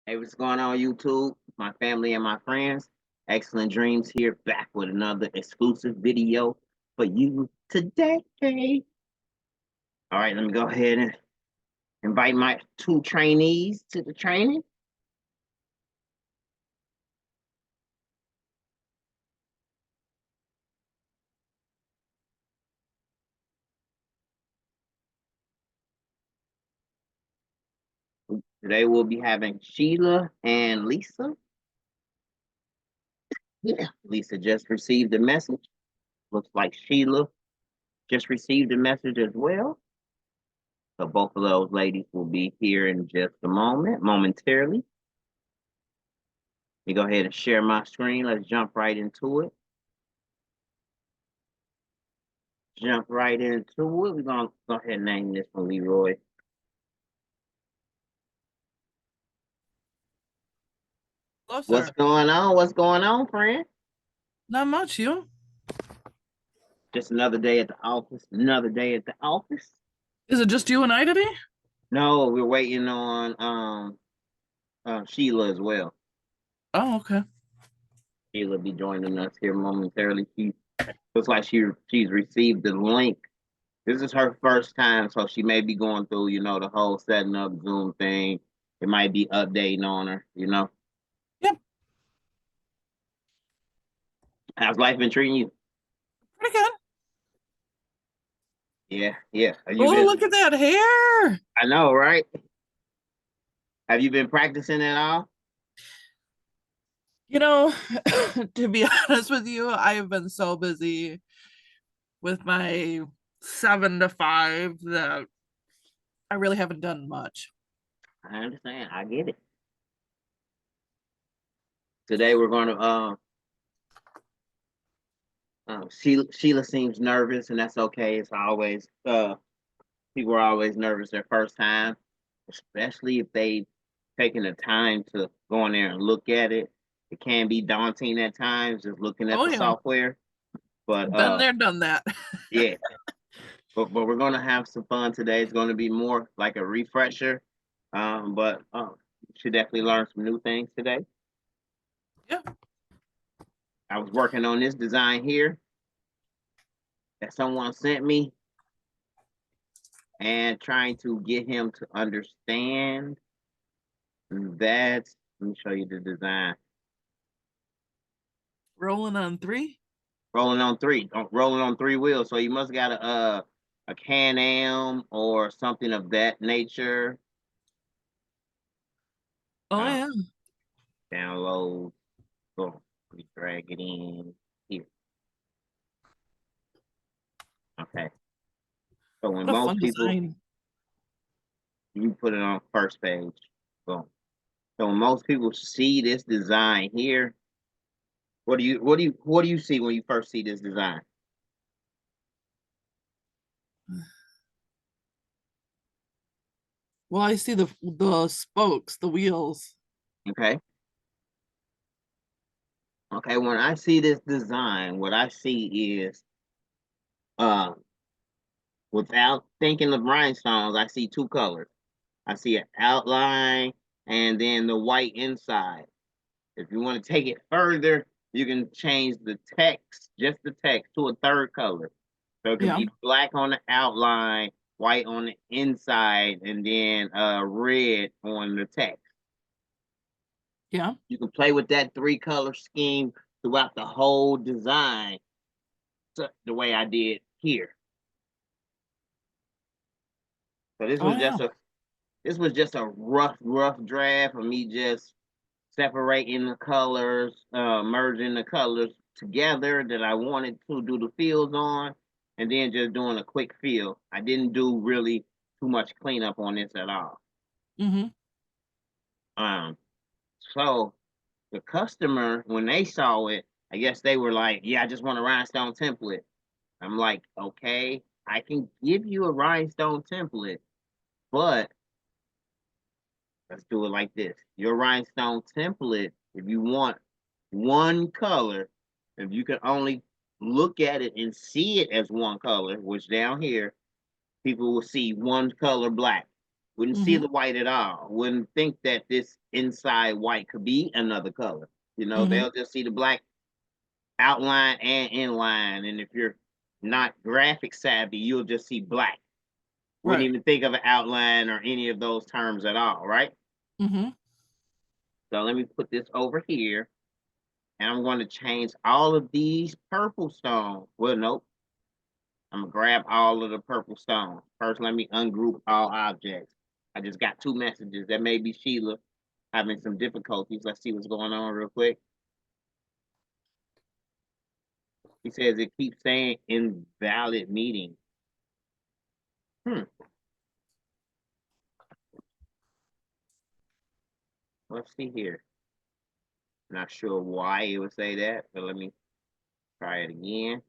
Hey, what's going on, YouTube? My family and my friends. Excellent Dreams here, back with another exclusive video for you today. All right, let me go ahead and invite my two trainees to the training. Today we'll be having Sheila and Lisa. Yeah, Lisa just received a message. Looks like Sheila just received a message as well. So both of those ladies will be here in just a momentarily. Let me go ahead and share my screen. Let's jump right into it. We're gonna go ahead and name this one Leroy. Hello, What's sir. going on? What's going on, friend? Not much, you? Just another day at the office. Another day at the office. Is it just you and I today? No, we're waiting on Sheila as well. Oh, okay. Sheila be joining us here momentarily. She looks like she's received the link. This is her first time, so she may be going through, the whole setting up Zoom thing. It might be updating on her, Yep. How's life been treating you? Pretty good. Yeah. Have you Oh, been? look at that hair. I know, right? Have you been practicing at all? You know, to be honest with you, I have been so busy with my 7 to 5 that I really haven't done much. I understand. I get it. Today we're going to. Sheila seems nervous, and that's okay. It's always people are always nervous their first time, especially if they taken the time to go in there and look at it. It can be daunting at times just looking at Oh, the yeah. software. But Been there, done that. yeah. But we're gonna have some fun today. It's gonna be more like a refresher. But you should definitely learn some new things today. Yeah. I was working on this design here that someone sent me and trying to get him to understand that. Let me show you the design. Rolling on 3. Rolling on 3 wheels. So you must got a Can-Am or something of that nature. Oh, yeah. Download. Boom. We drag it in here. Okay. So when What a most fun people, design. you put it on first page. Boom. So when most people see this design here, what do you see when you first see this design? Well, I see the spokes, the wheels. Okay. Okay, when I see this design, what I see is uh without thinking of rhinestones, I see 2 colors. I see an outline and then the white inside. If you want to take it further, you can change the text, just the text, to a 3rd color. So it could Yeah. be black on the outline, white on the inside, and then red on the text. Yeah. You can play with that 3-color scheme throughout the whole design, the way I did here. So Oh, yeah. this was just a rough draft of me just separating the colors, merging the colors together that I wanted to do the fields on, and then just doing a quick fill. I didn't do really too much cleanup on this at all. Mm-hmm. So the customer, when they saw it, I guess they were like, yeah, I just want a rhinestone template. I'm like, okay, I can give you a rhinestone template, but let's do it like this. Your rhinestone template, if you want one color, if you can only look at it and see it as one color, which down here, people will see one color black. Wouldn't see the white at all. Wouldn't think that this inside white could be another color. You know, they'll just see the black outline and inline. And if you're not graphic savvy, you'll just see black. Wouldn't even think of an outline or any of those terms at all, right? So let me put this over here. And I'm going to change all of these purple stones. Well, nope. I'm going to grab all of the purple stones. First, let me ungroup all objects. I just got 2 messages. That may be Sheila having some difficulties. Let's see what's going on real quick. He says it keeps saying invalid meeting. Let's see here. Not sure why it would say that, but let me try it again.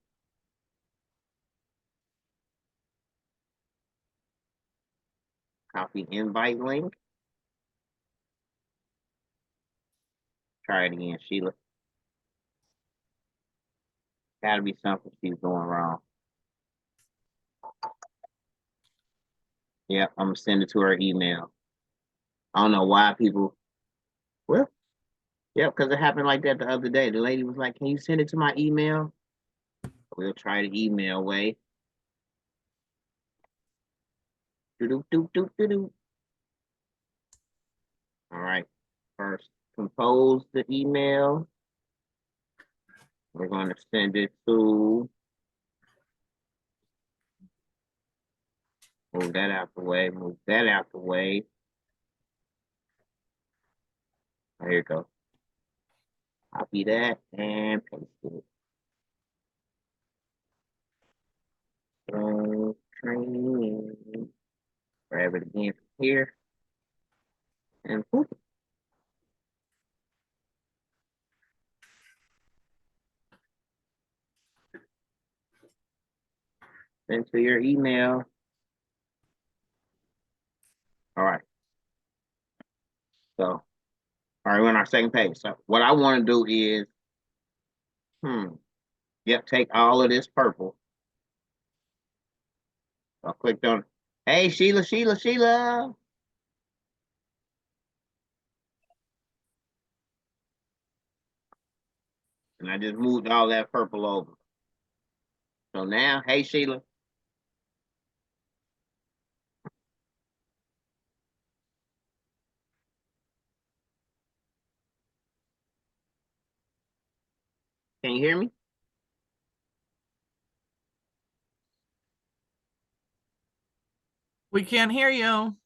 Copy invite link. Try it again, Sheila. Gotta be something she's doing wrong. Yeah, I'm gonna send it to her email. I don't know why people, well, yeah, because it happened like that the other day. The lady was like, can you send it to my email? We'll try the email way. All right, first compose the email. We're going to send it to, move that out the way, move that out the way. There you go. Copy that and paste it. Training. Grab it again from here. And poof. Send to your email. All right. So, all right, we're on our second page. So what I want to do is, yep, take all of this purple. I clicked on, hey, Sheila. And I just moved all that purple over. So now, hey, Sheila. Can you hear me? We can't hear you.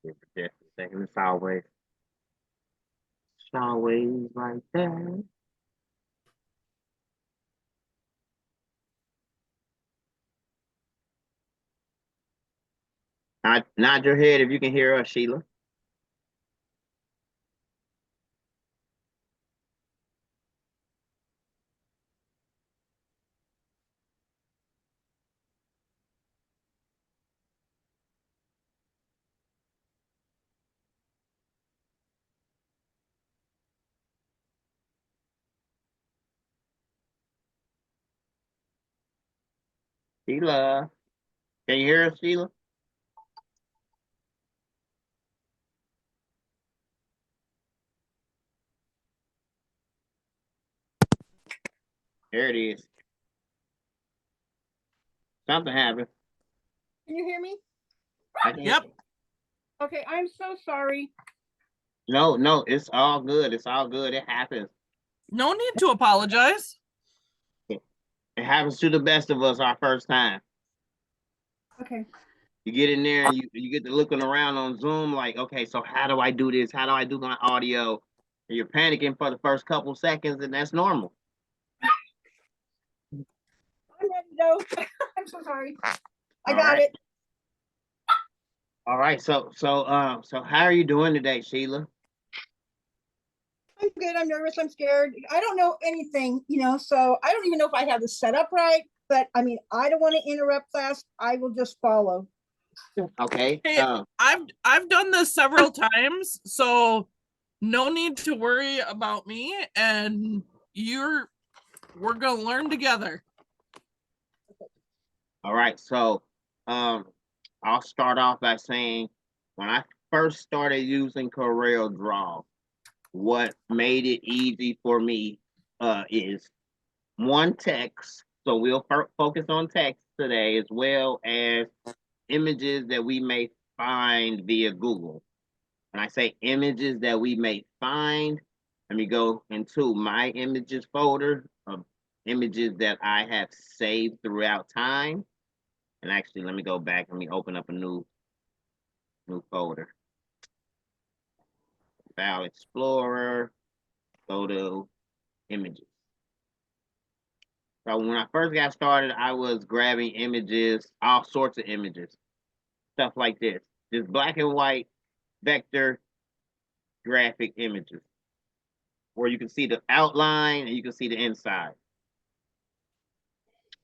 Just a second. It's always like that. Nod your head if you can hear us, Sheila. Sheila. Can you hear us, Sheila? There it is. Something happened. Can you hear me? Yep. Okay, I'm so sorry. No, it's all good. It's all good. It happens. No need to apologize. It happens to the best of us our first time. Okay. You get in there and you get to looking around on Zoom like, okay, so how do I do this? How do I do my audio? And you're panicking for the first couple seconds, and that's normal. I'm ready to go. I'm so sorry. I got it. All right. So how are you doing today, Sheila? I'm good. I'm nervous. I'm scared. I don't know anything, so I don't even know if I have this set up right. But I mean, I don't want to interrupt class. I will just follow. Okay. Hey, I've done this several times, so no need to worry about me, and we're gonna learn together. All right, so I'll start off by saying when I first started using Coreldraw, what made it easy for me is one, text. So we'll focus on text today, as well as images that we may find via Google. When I say images that we may find, let me go into my images folder of images that I have saved throughout time. And actually, let me go back. Let me open up a new folder. File Explorer, go to images. So when I first got started, I was grabbing images, all sorts of images, stuff like this. Just black and white vector graphic images, where you can see the outline and you can see the inside.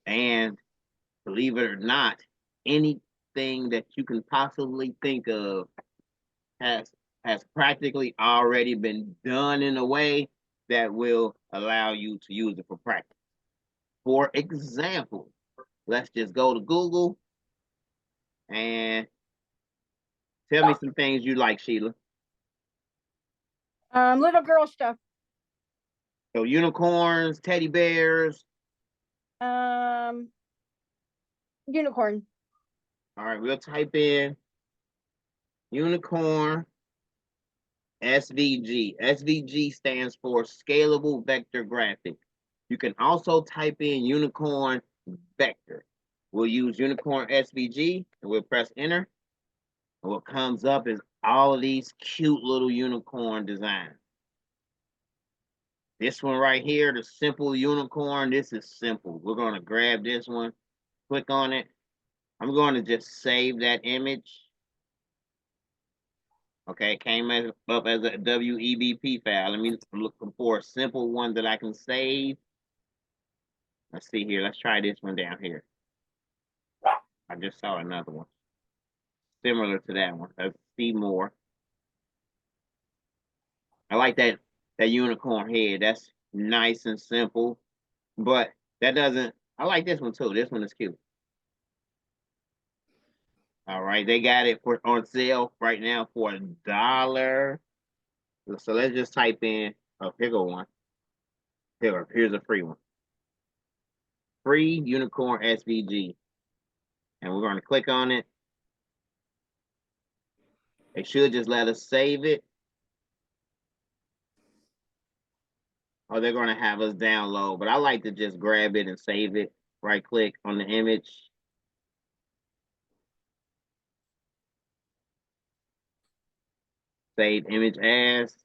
And believe it or not, anything that you can possibly think of has practically already been done in a way that will allow you to use it for practice. For example, let's just go to Google and tell me some things you like, Sheila. Little girl stuff. So unicorns, teddy bears. Unicorn. All right, we'll type in unicorn SVG. SVG stands for Scalable Vector Graphic. You can also type in unicorn vector. We'll use unicorn SVG and we'll press enter. And what comes up is all of these cute little unicorn designs. This one right here, the simple unicorn, this is simple. We're going to grab this one, click on it. I'm going to just save that image. Okay, it came up as a WEBP file. I'm looking for a simple one that I can save. Let's see here. Let's try this one down here. I just saw another one similar to that one. Let's see more. I like that unicorn head. That's nice and simple, but that doesn't. I like this one too. This one is cute. All right, they got it on sale right now for $1. So let's just type in. Oh, here go one. Here's a free one. Free unicorn SVG, and we're going to click on it. They should just let us save it. Or they're going to have us download, but I like to just grab it and save it. Right click on the image. Save image as.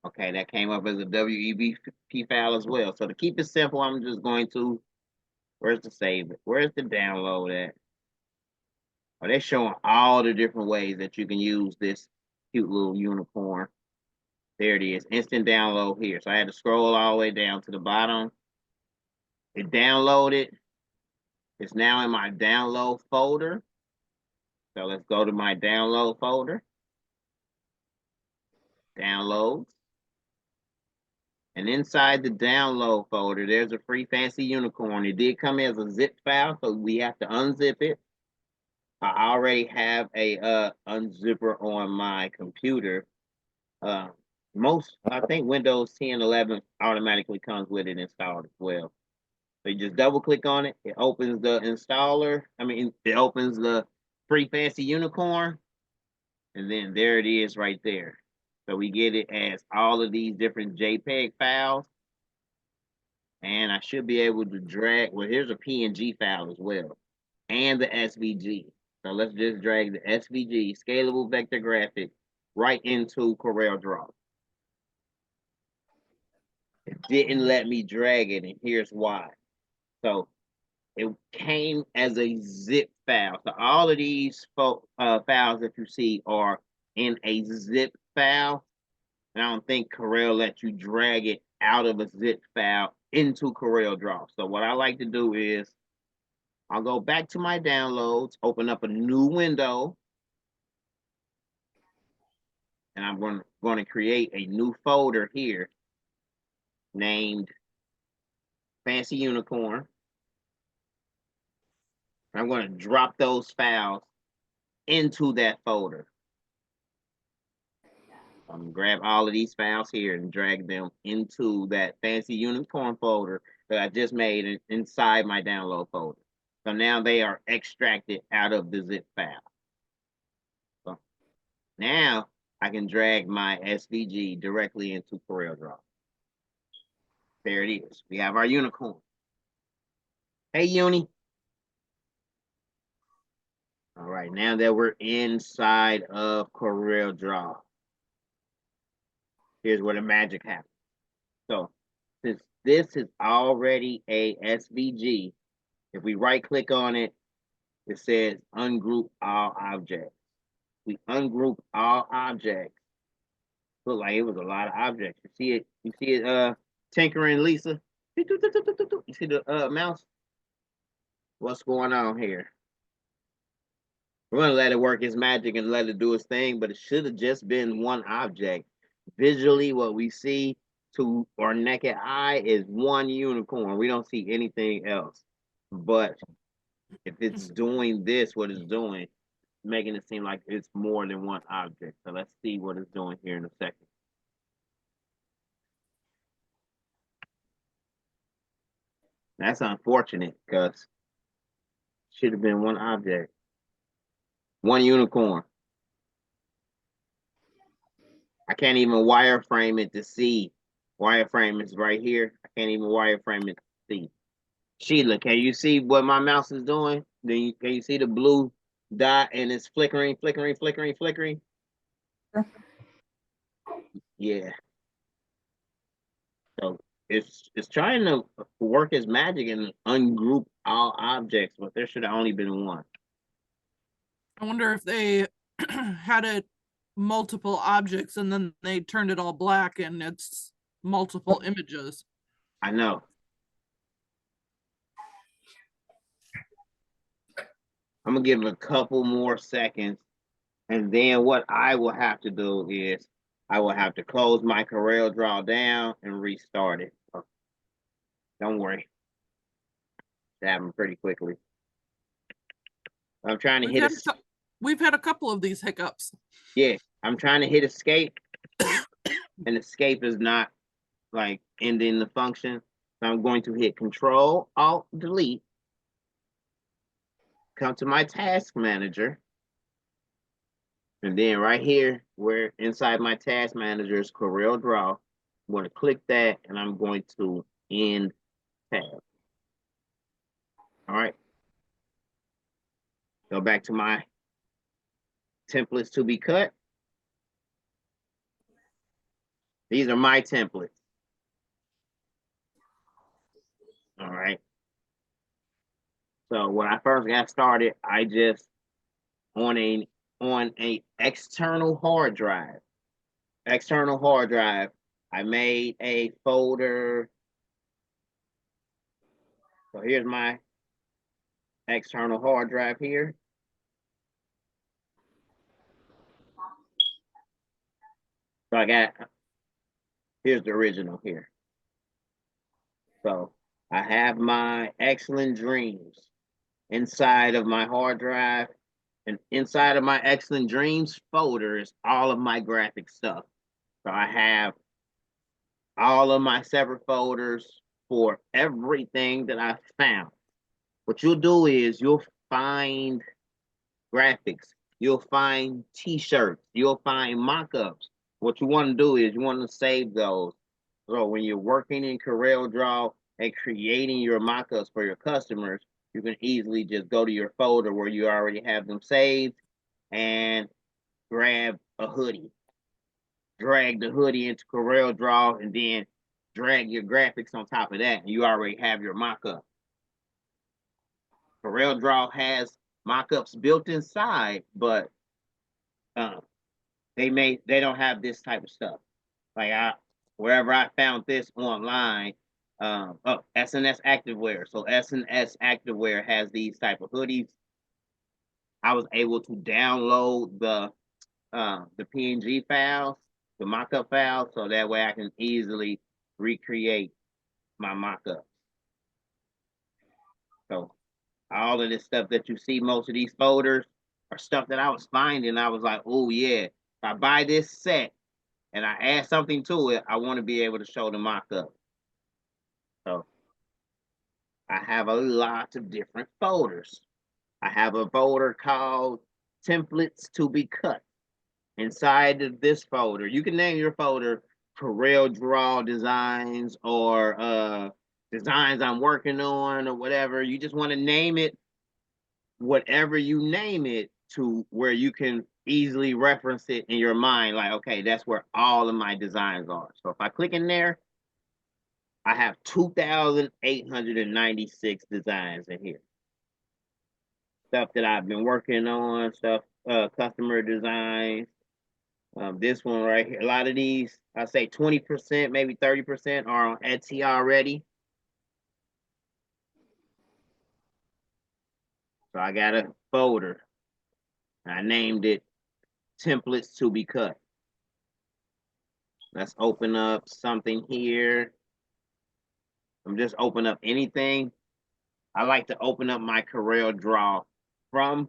Okay, that came up as a WEBP file as well. So to keep it simple, I'm just going to, where's the save it? Where's the download at? Oh, they're showing all the different ways that you can use this cute little unicorn. There it is, instant download here. So I had to scroll all the way down to the bottom. It downloaded. It's now in my download folder. So let's go to my download folder. Downloads. And inside the download folder, there's a free fancy unicorn. It did come as a zip file, so we have to unzip it. I already have a unzipper on my computer. I think Windows 10, 11 automatically comes with it installed as well. So you just double click on it. It opens the installer. It opens the free fancy unicorn. And then there it is right there. So we get it as all of these different JPEG files. And I should be able to drag, well, here's a PNG file as well. And the SVG. So let's just drag the SVG, Scalable Vector Graphic, right into Coreldraw. It didn't let me drag it, and here's why. So it came as a zip file. So all of these files that you see are in a zip file. And I don't think Corel lets you drag it out of a zip file into Coreldraw. So what I like to do is I'll go back to my downloads, open up a new window. and I'm going to create a new folder here named Fancy Unicorn. I'm going to drop those files into that folder. I'm going to grab all of these files here and drag them into that Fancy Unicorn folder that I just made inside my download folder. So now they are extracted out of the zip file. So now I can drag my SVG directly into Coreldraw. There it is. We have our unicorn. Hey, Uni. All right, now that we're inside of Coreldraw, here's where the magic happens. So since this is already a SVG, if we right click on it, it says ungroup all objects. We ungroup all objects. Look like it was a lot of objects. You see it? You see it, tinkering Lisa? You see the mouse? What's going on here? We're gonna let it work its magic and let it do its thing, but it should have just been one object. Visually, what we see to our naked eye is one unicorn. We don't see anything else. But if it's doing this, what it's doing, making it seem like it's more than one object. So let's see what it's doing here in a second. That's unfortunate because should have been one object. One unicorn. I can't even wireframe it to see. Wireframe is right here. I can't even wireframe it to see. Sheila, can you see what my mouse is doing? Can you see the blue dot and it's flickering, flickering, flickering, flickering? Yeah. So it's trying to work its magic and ungroup all objects, but there should have only been one. I wonder if they had it multiple objects and then they turned it all black and it's multiple images. I know. I'm gonna give it a couple more seconds, and then what I will have to do is I will have to close my Coreldraw down and restart it. Don't worry. It happened pretty quickly. I'm trying to hit we've had a couple of these hiccups. Yeah, I'm trying to hit escape, and escape is not like ending the function. So I'm going to hit Control Alt Delete. Come to my task manager. And then right here, where inside my task manager is Coreldraw, I'm going to click that and I'm going to end tab. All right. Go back to my templates to be cut. These are my templates. All right. So when I first got started, I just on a external hard drive. I made a folder. So here's my external hard drive here. So I got, here's the original here. So I have my Xcellent Dreamz inside of my hard drive, and inside of my Xcellent Dreamz folder is all of my graphic stuff. So I have all of my separate folders for everything that I found. What you'll do is you'll find graphics, you'll find t-shirts, you'll find mock-ups. What you want to do is you want to save those. So when you're working in Coreldraw and creating your mock-ups for your customers, you can easily just go to your folder where you already have them saved and grab a hoodie. Drag the hoodie into Coreldraw and then drag your graphics on top of that, and you already have your mock-up. Coreldraw has mock-ups built inside, but they don't have this type of stuff. Like wherever I found this online, SNS Activewear. So SNS Activewear has these type of hoodies. I was able to download the the PNG files, the mock-up files, so that way I can easily recreate my mock-ups. So all of this stuff that you see, most of these folders are stuff that I was finding. I was like, oh yeah, if I buy this set and I add something to it, I want to be able to show the mock-up. So I have a lot of different folders. I have a folder called Templates to be Cut. Inside of this folder, you can name your folder Coreldraw Designs or designs I'm working on or whatever. You just want to name it whatever you name it to where you can easily reference it in your mind. Like, okay, that's where all of my designs are. So if I click in there, I have 2,896 designs in here. Stuff that I've been working on, stuff, customer designs. This one right here, a lot of these, I say 20%, maybe 30% are on Etsy already. So I got a folder. I named it Templates to be Cut. Let's open up something here. I'm just open up anything. I like to open up my Coreldraw from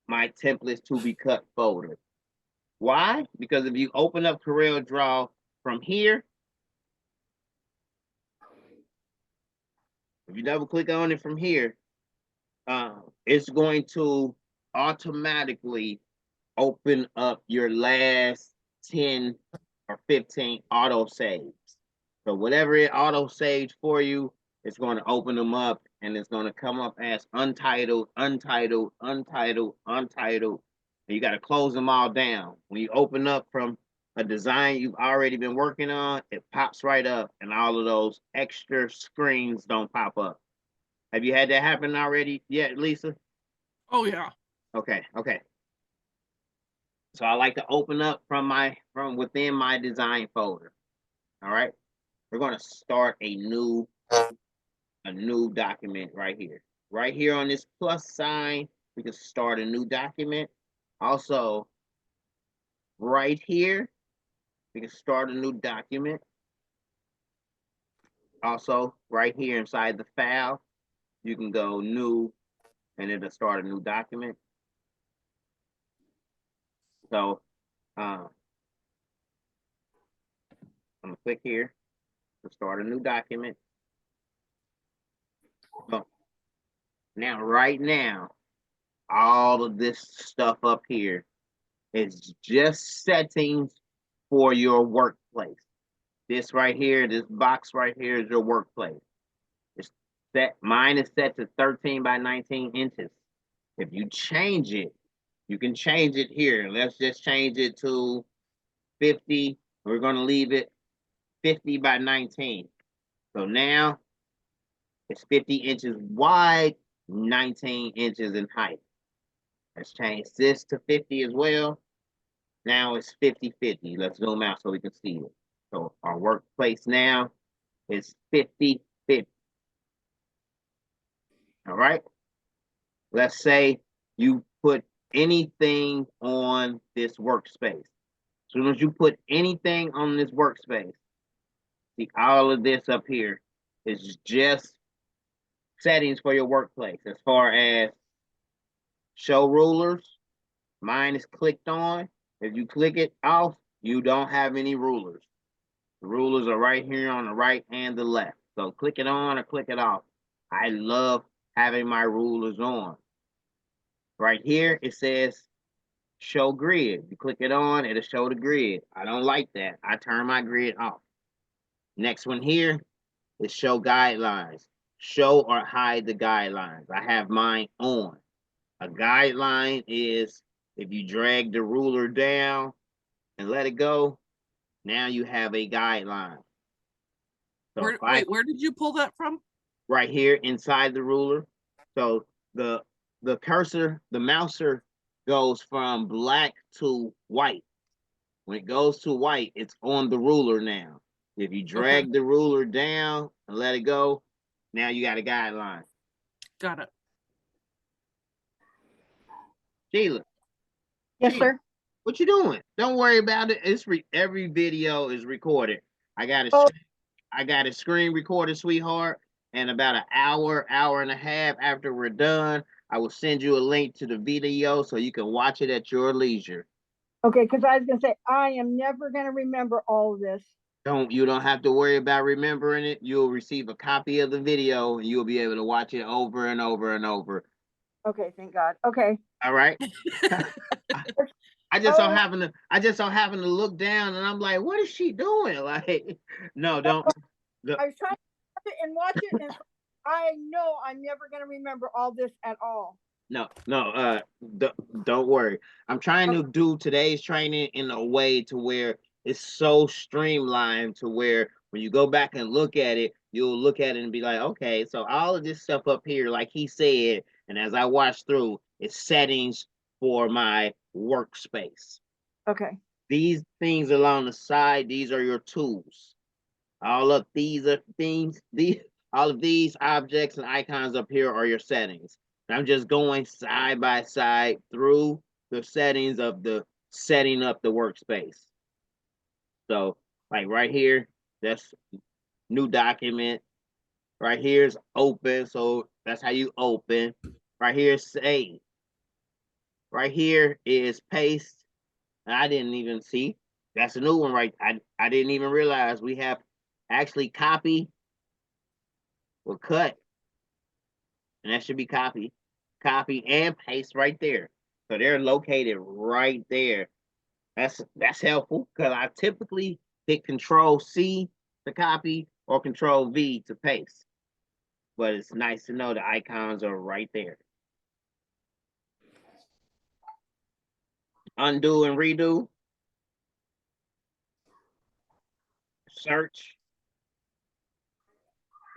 my Templates to be Cut folder. Why? Because if you open up Coreldraw from here, if you double click on it from here, it's going to automatically open up your last 10 or 15 auto saves. So whatever it auto saves for you, it's going to open them up and it's going to come up as untitled, untitled, untitled, untitled. And you got to close them all down. When you open up from a design you've already been working on, it pops right up and all of those extra screens don't pop up. Have you had that happen already yet, Lisa? Oh yeah. Okay, okay. So I like to open up from within my design folder. All right. We're going to start a new document right here. Right here on this plus sign, we can start a new document. Also, right here, we can start a new document. Also, right here inside the file, you can go new and it'll start a new document. So I'm gonna click here to start a new document. So right now, all of this stuff up here is just settings for your workplace. This right here, this box right here is your workplace. It's set, mine is set to 13 by 19 inches. If you change it, you can change it here. Let's just change it to 50. We're going to leave it 50 by 19. So now it's 50 inches wide, 19 inches in height. Let's change this to 50 as well. Now it's 50-50. Let's zoom out so we can see it. So our workplace now is 50-50. All right. Let's say you put anything on this workspace. As soon as you put anything on this workspace, see all of this up here is just settings for your workplace. As far as show rulers, mine is clicked on. If you click it off, you don't have any rulers. The rulers are right here on the right and the left. So click it on or click it off. I love having my rulers on. Right here, it says show grid. You click it on, it'll show the grid. I don't like that. I turn my grid off. Next one here is show guidelines. Show or hide the guidelines. I have mine on. A guideline is if you drag the ruler down and let it go, now you have a guideline. So Where did you pull that from? Right here inside the ruler. So the cursor, the mouser goes from black to white. When it goes to white, it's on the ruler now. If you drag the ruler down and let it go, now you got a guideline. Got it. Sheila. Yes, sir. What you doing? Don't worry about it. Every video is recorded. I got a Oh, I got a screen recorded, sweetheart. And about an hour, hour and a half after we're done, I will send you a link to the video so you can watch it at your leisure. okay, because I was gonna say I am never gonna remember all of this. You don't have to worry about remembering it. You'll receive a copy of the video and you'll be able to watch it over and over and over. Okay, thank God. Okay. All right. Oh, I just so happen to look down and I'm like, what is she doing? Like, no, don't. I was trying to watch it and watch it, and I know I'm never gonna remember all this at all. No, don't worry. I'm trying to do today's training in a way to where it's so streamlined to where when you go back and look at it, you'll look at it and be like, okay, so all of this stuff up here, like he said, and as I watched through, it's settings for my workspace. Okay. These things along the side, these are your tools. All of these are things, all of these objects and icons up here are your settings. I'm just going side by side through the settings of the setting up the workspace. So like right here, that's new document. Right here is open. So that's how you open. Right here is save. Right here is paste. And I didn't even see. That's a new one, right? I didn't even realize we have actually copy or cut. And that should be copy. Copy and paste right there. So they're located right there. That's helpful because I typically hit Control C to copy or Control V to paste. But it's nice to know the icons are right there. Undo and redo. Search.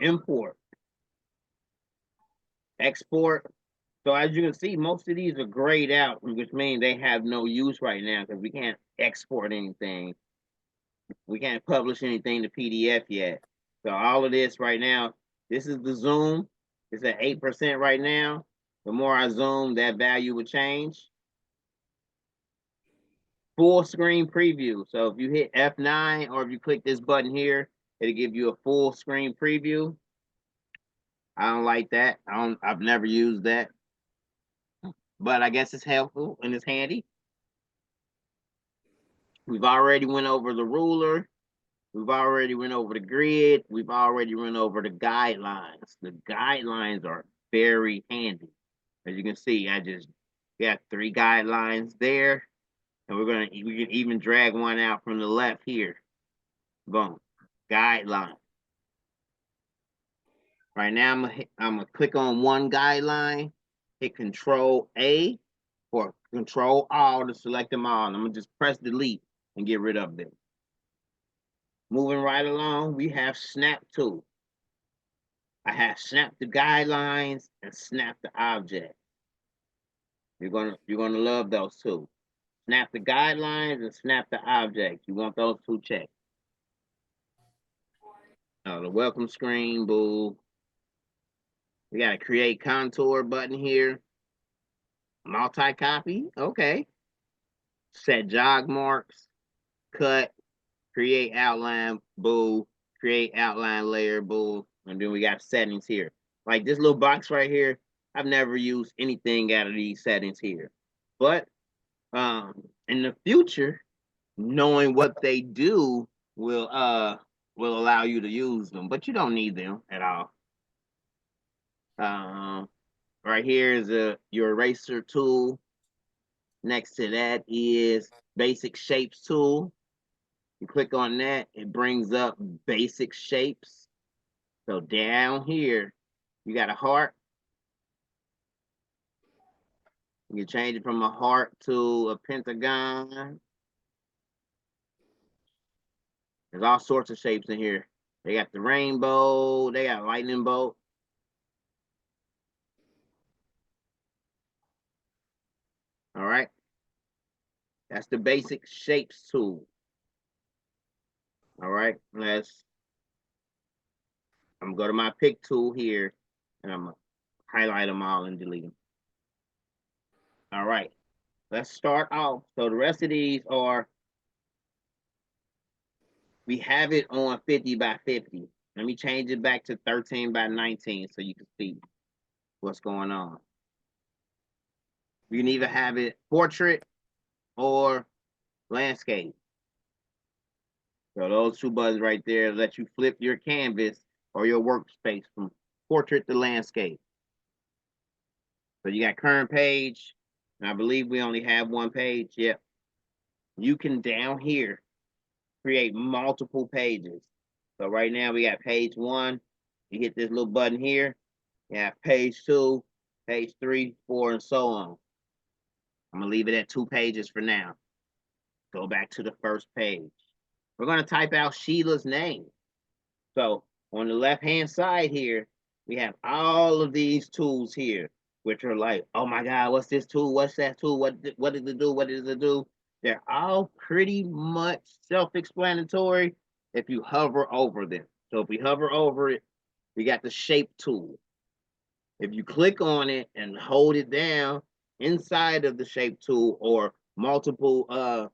Import. Export. So as you can see, most of these are grayed out, which means they have no use right now because we can't export anything. We can't publish anything to PDF yet. So all of this right now, this is the zoom. It's at 8% right now. The more I zoom, that value would change. Full screen preview. So if you hit F9 or if you click this button here, it'll give you a full screen preview. I don't like that. I've never used that. But I guess it's helpful and it's handy. We've already went over the ruler. We've already went over the grid. We've already went over the guidelines. The guidelines are very handy. As you can see, I just got 3 guidelines there. And we can even drag one out from the left here. Boom. Guideline. Right now, I'm gonna click on one guideline, hit Control A or Control All to select them all. And I'm gonna just press delete and get rid of them. Moving right along, we have Snap Tool. I have Snap the guidelines and Snap the object. You're gonna love those two. Snap the guidelines and Snap the object. You want those two checked. The welcome screen, boo. We got a create contour button here. Multi-copy, okay. Set jog marks, cut, create outline, boo, create outline layer, boo. And then we got settings here. Like this little box right here, I've never used anything out of these settings here. But in the future, knowing what they do will allow you to use them, but you don't need them at all. Right here is your eraser tool. Next to that is basic shapes tool. You click on that, it brings up basic shapes. So down here, you got a heart. You can change it from a heart to a pentagon. There's all sorts of shapes in here. They got the rainbow, they got lightning bolt. All right. That's the basic shapes tool. All right, I'm gonna go to my pick tool here and I'm gonna highlight them all and delete them. All right. let's start off. So the rest of these are, we have it on 50 by 50. Let me change it back to 13 by 19 so you can see what's going on. You can either have it portrait or landscape. So those two buttons right there let you flip your canvas or your workspace from portrait to landscape. So you got current page, and I believe we only have one page. Yep. You can down here create multiple pages. So right now we got page 1. You hit this little button here. You have page 2, page 3, 4, and so on. I'm gonna leave it at 2 pages for now. Go back to the first page. We're gonna type out Sheila's name. So on the left-hand side here, we have all of these tools here, which are like, oh my God, what's this tool? What's that tool? What does it do? What does it do? They're all pretty much self-explanatory if you hover over them. So if we hover over it, we got the shape tool. If you click on it and hold it down inside of the shape tool, or multiple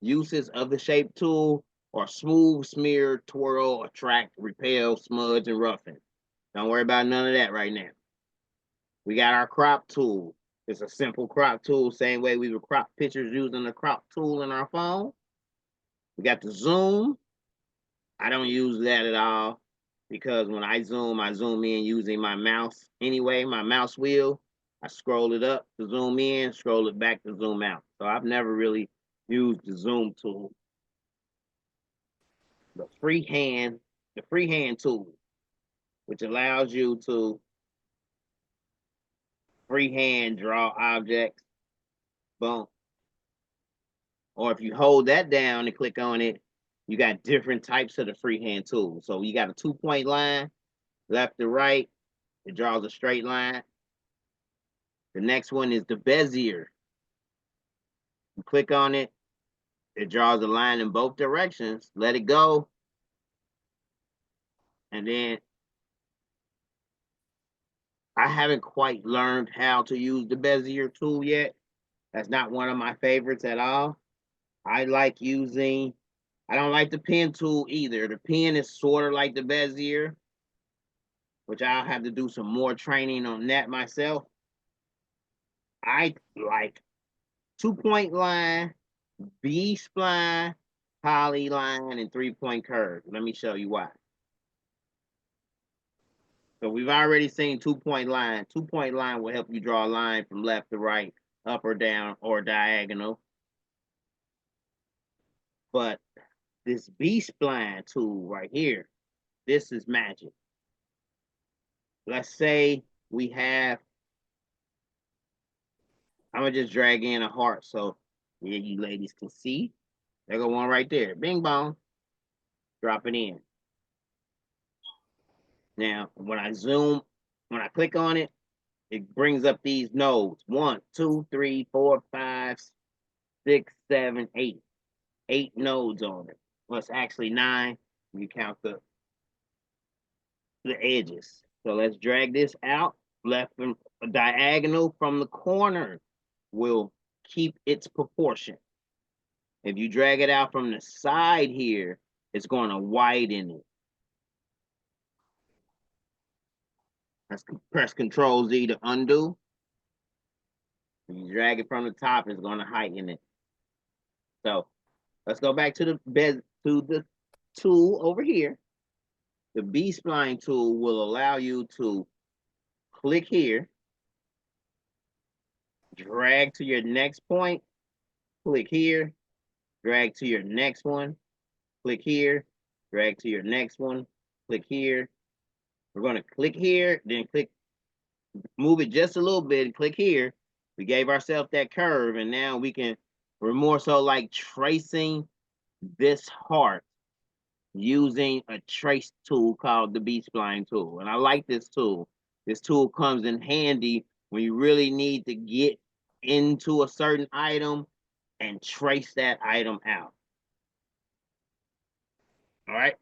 uses of the shape tool, or smooth, smear, twirl, attract, repel, smudge, and roughen. Don't worry about none of that right now. We got our crop tool. It's a simple crop tool, same way we would crop pictures using the crop tool in our phone. We got the zoom. I don't use that at all because when I zoom in using my mouse anyway, my mouse wheel. I scroll it up to zoom in, scroll it back to zoom out. So I've never really used the zoom tool. The freehand tool, which allows you to freehand draw objects. Boom. Or if you hold that down and click on it, you got different types of the freehand tool. So you got a 2-point line, left to right, it draws a straight line. The next one is the Bezier. You click on it, it draws a line in both directions. Let it go. And then I haven't quite learned how to use the Bezier tool yet. That's not one of my favorites at all. I like using, I don't like the pen tool either. The pen is sort of like the Bezier, which I'll have to do some more training on that myself. I like 2-point line, B-spline, polyline, and 3-point curve. Let me show you why. So we've already seen 2-point line. 2-point line will help you draw a line from left to right, up or down, or diagonal. But this B-spline tool right here, this is magic. Let's say we have, I'm gonna just drag in a heart so yeah, you ladies can see. There go one right there. Bing bong. Drop it in. Now, when I click on it, it brings up these nodes. 1, 2, 3, 4, 5, 6, 7, 8. 8 nodes on it. Well, it's actually 9 when you count the edges. So let's drag this out. Left and diagonal from the corner will keep its proportion. If you drag it out from the side here, it's going to widen it. Let's press Control Z to undo. If you drag it from the top, it's going to heighten it. So let's go back to the tool over here. The B-spline tool will allow you to click here, drag to your next point, click here, drag to your next one, click here, drag to your next one, click here. We're going to click here, then click, move it just a little bit and click here. We gave ourselves that curve, and now we're more so like tracing this heart using a trace tool called the B-spline tool. And I like this tool. This tool comes in handy when you really need to get into a certain item and trace that item out. All right.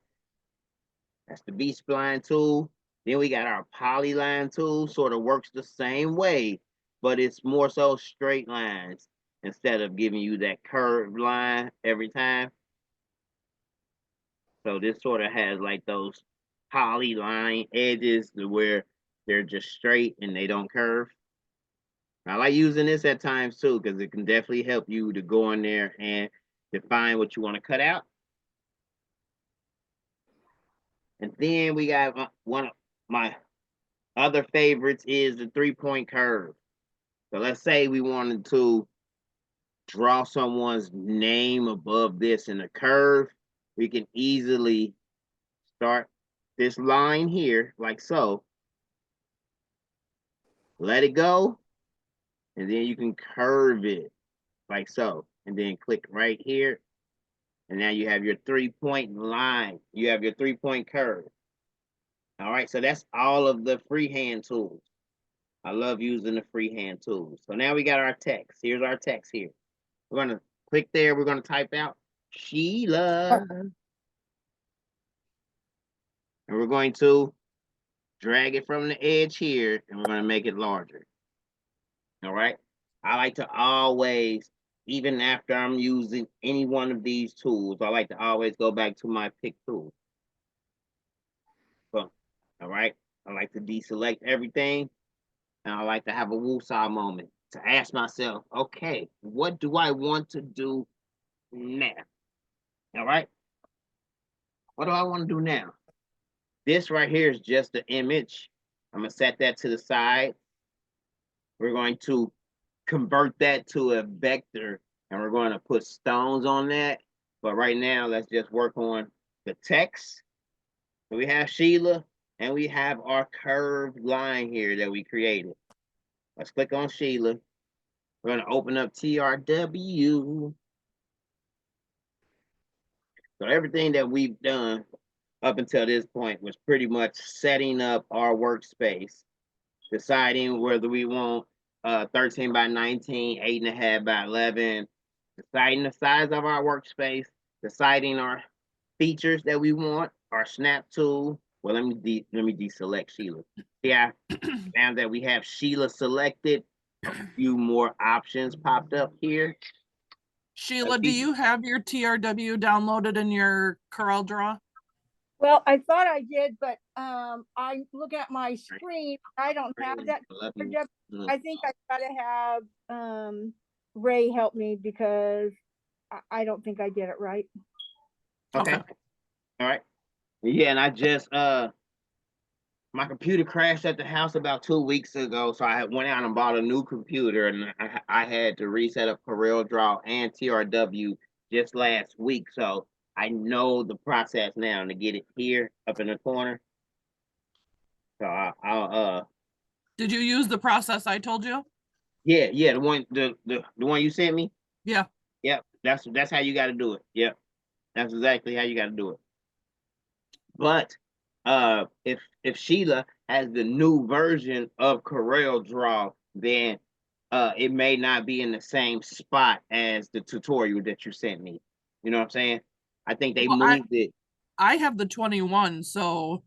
That's the B-spline tool. Then we got our polyline tool, sort of works the same way, but it's more so straight lines. instead of giving you that curved line every time. So this sort of has like those polyline edges to where they're just straight and they don't curve. I like using this at times too, because it can definitely help you to go in there and define what you want to cut out. And then we got one of my other favorites is the 3-point curve. So let's say we wanted to draw someone's name above this in a curve. We can easily start this line here like so. Let it go. And then you can curve it like so. And then click right here. And now you have your 3-point line. You have your 3-point curve. All right, so that's all of the freehand tools. I love using the freehand tools. So now we got our text. Here's our text here. We're going to click there. We're going to type out Sheila. And we're going to drag it from the edge here, and we're going to make it larger. All right. I like to always, even after I'm using any one of these tools, I like to always go back to my pick tool. So, all right. I like to deselect everything. And I like to have a woosah moment to ask myself, okay, what do I want to do now? All right. What do I want to do now? This right here is just the image. I'm going to set that to the side. We're going to convert that to a vector, and we're going to put stones on that. But right now, let's just work on the text. So we have Sheila, and we have our curved line here that we created. Let's click on Sheila. We're going to open up TRW. So everything that we've done up until this point was pretty much setting up our workspace, deciding whether we want 13 by 19, 8.5 by 11, deciding the size of our workspace, deciding our features that we want, our snap tool. Well, let me deselect Sheila. Yeah, now that we have Sheila selected, a few more options popped up here. Sheila, do you have your TRW downloaded in your Coreldraw? Well, I thought I did, but I look at my screen. I don't have that. I think I gotta have Ray help me because I don't think I did it right. Okay. All right. Yeah, and I just my computer crashed at the house about 2 weeks ago, so I went out and bought a new computer, and I had to reset up Coreldraw and TRW just last week, so I know the process now to get it here up in the corner. So I'll Did you use the process I told you? yeah, the one you sent me? Yeah. Yep, that's how you got to do it. Yep. That's exactly how you got to do it. But if Sheila has the new version of Coreldraw, then it may not be in the same spot as the tutorial that you sent me. You know what I'm saying? I think they moved it. I have the 21, so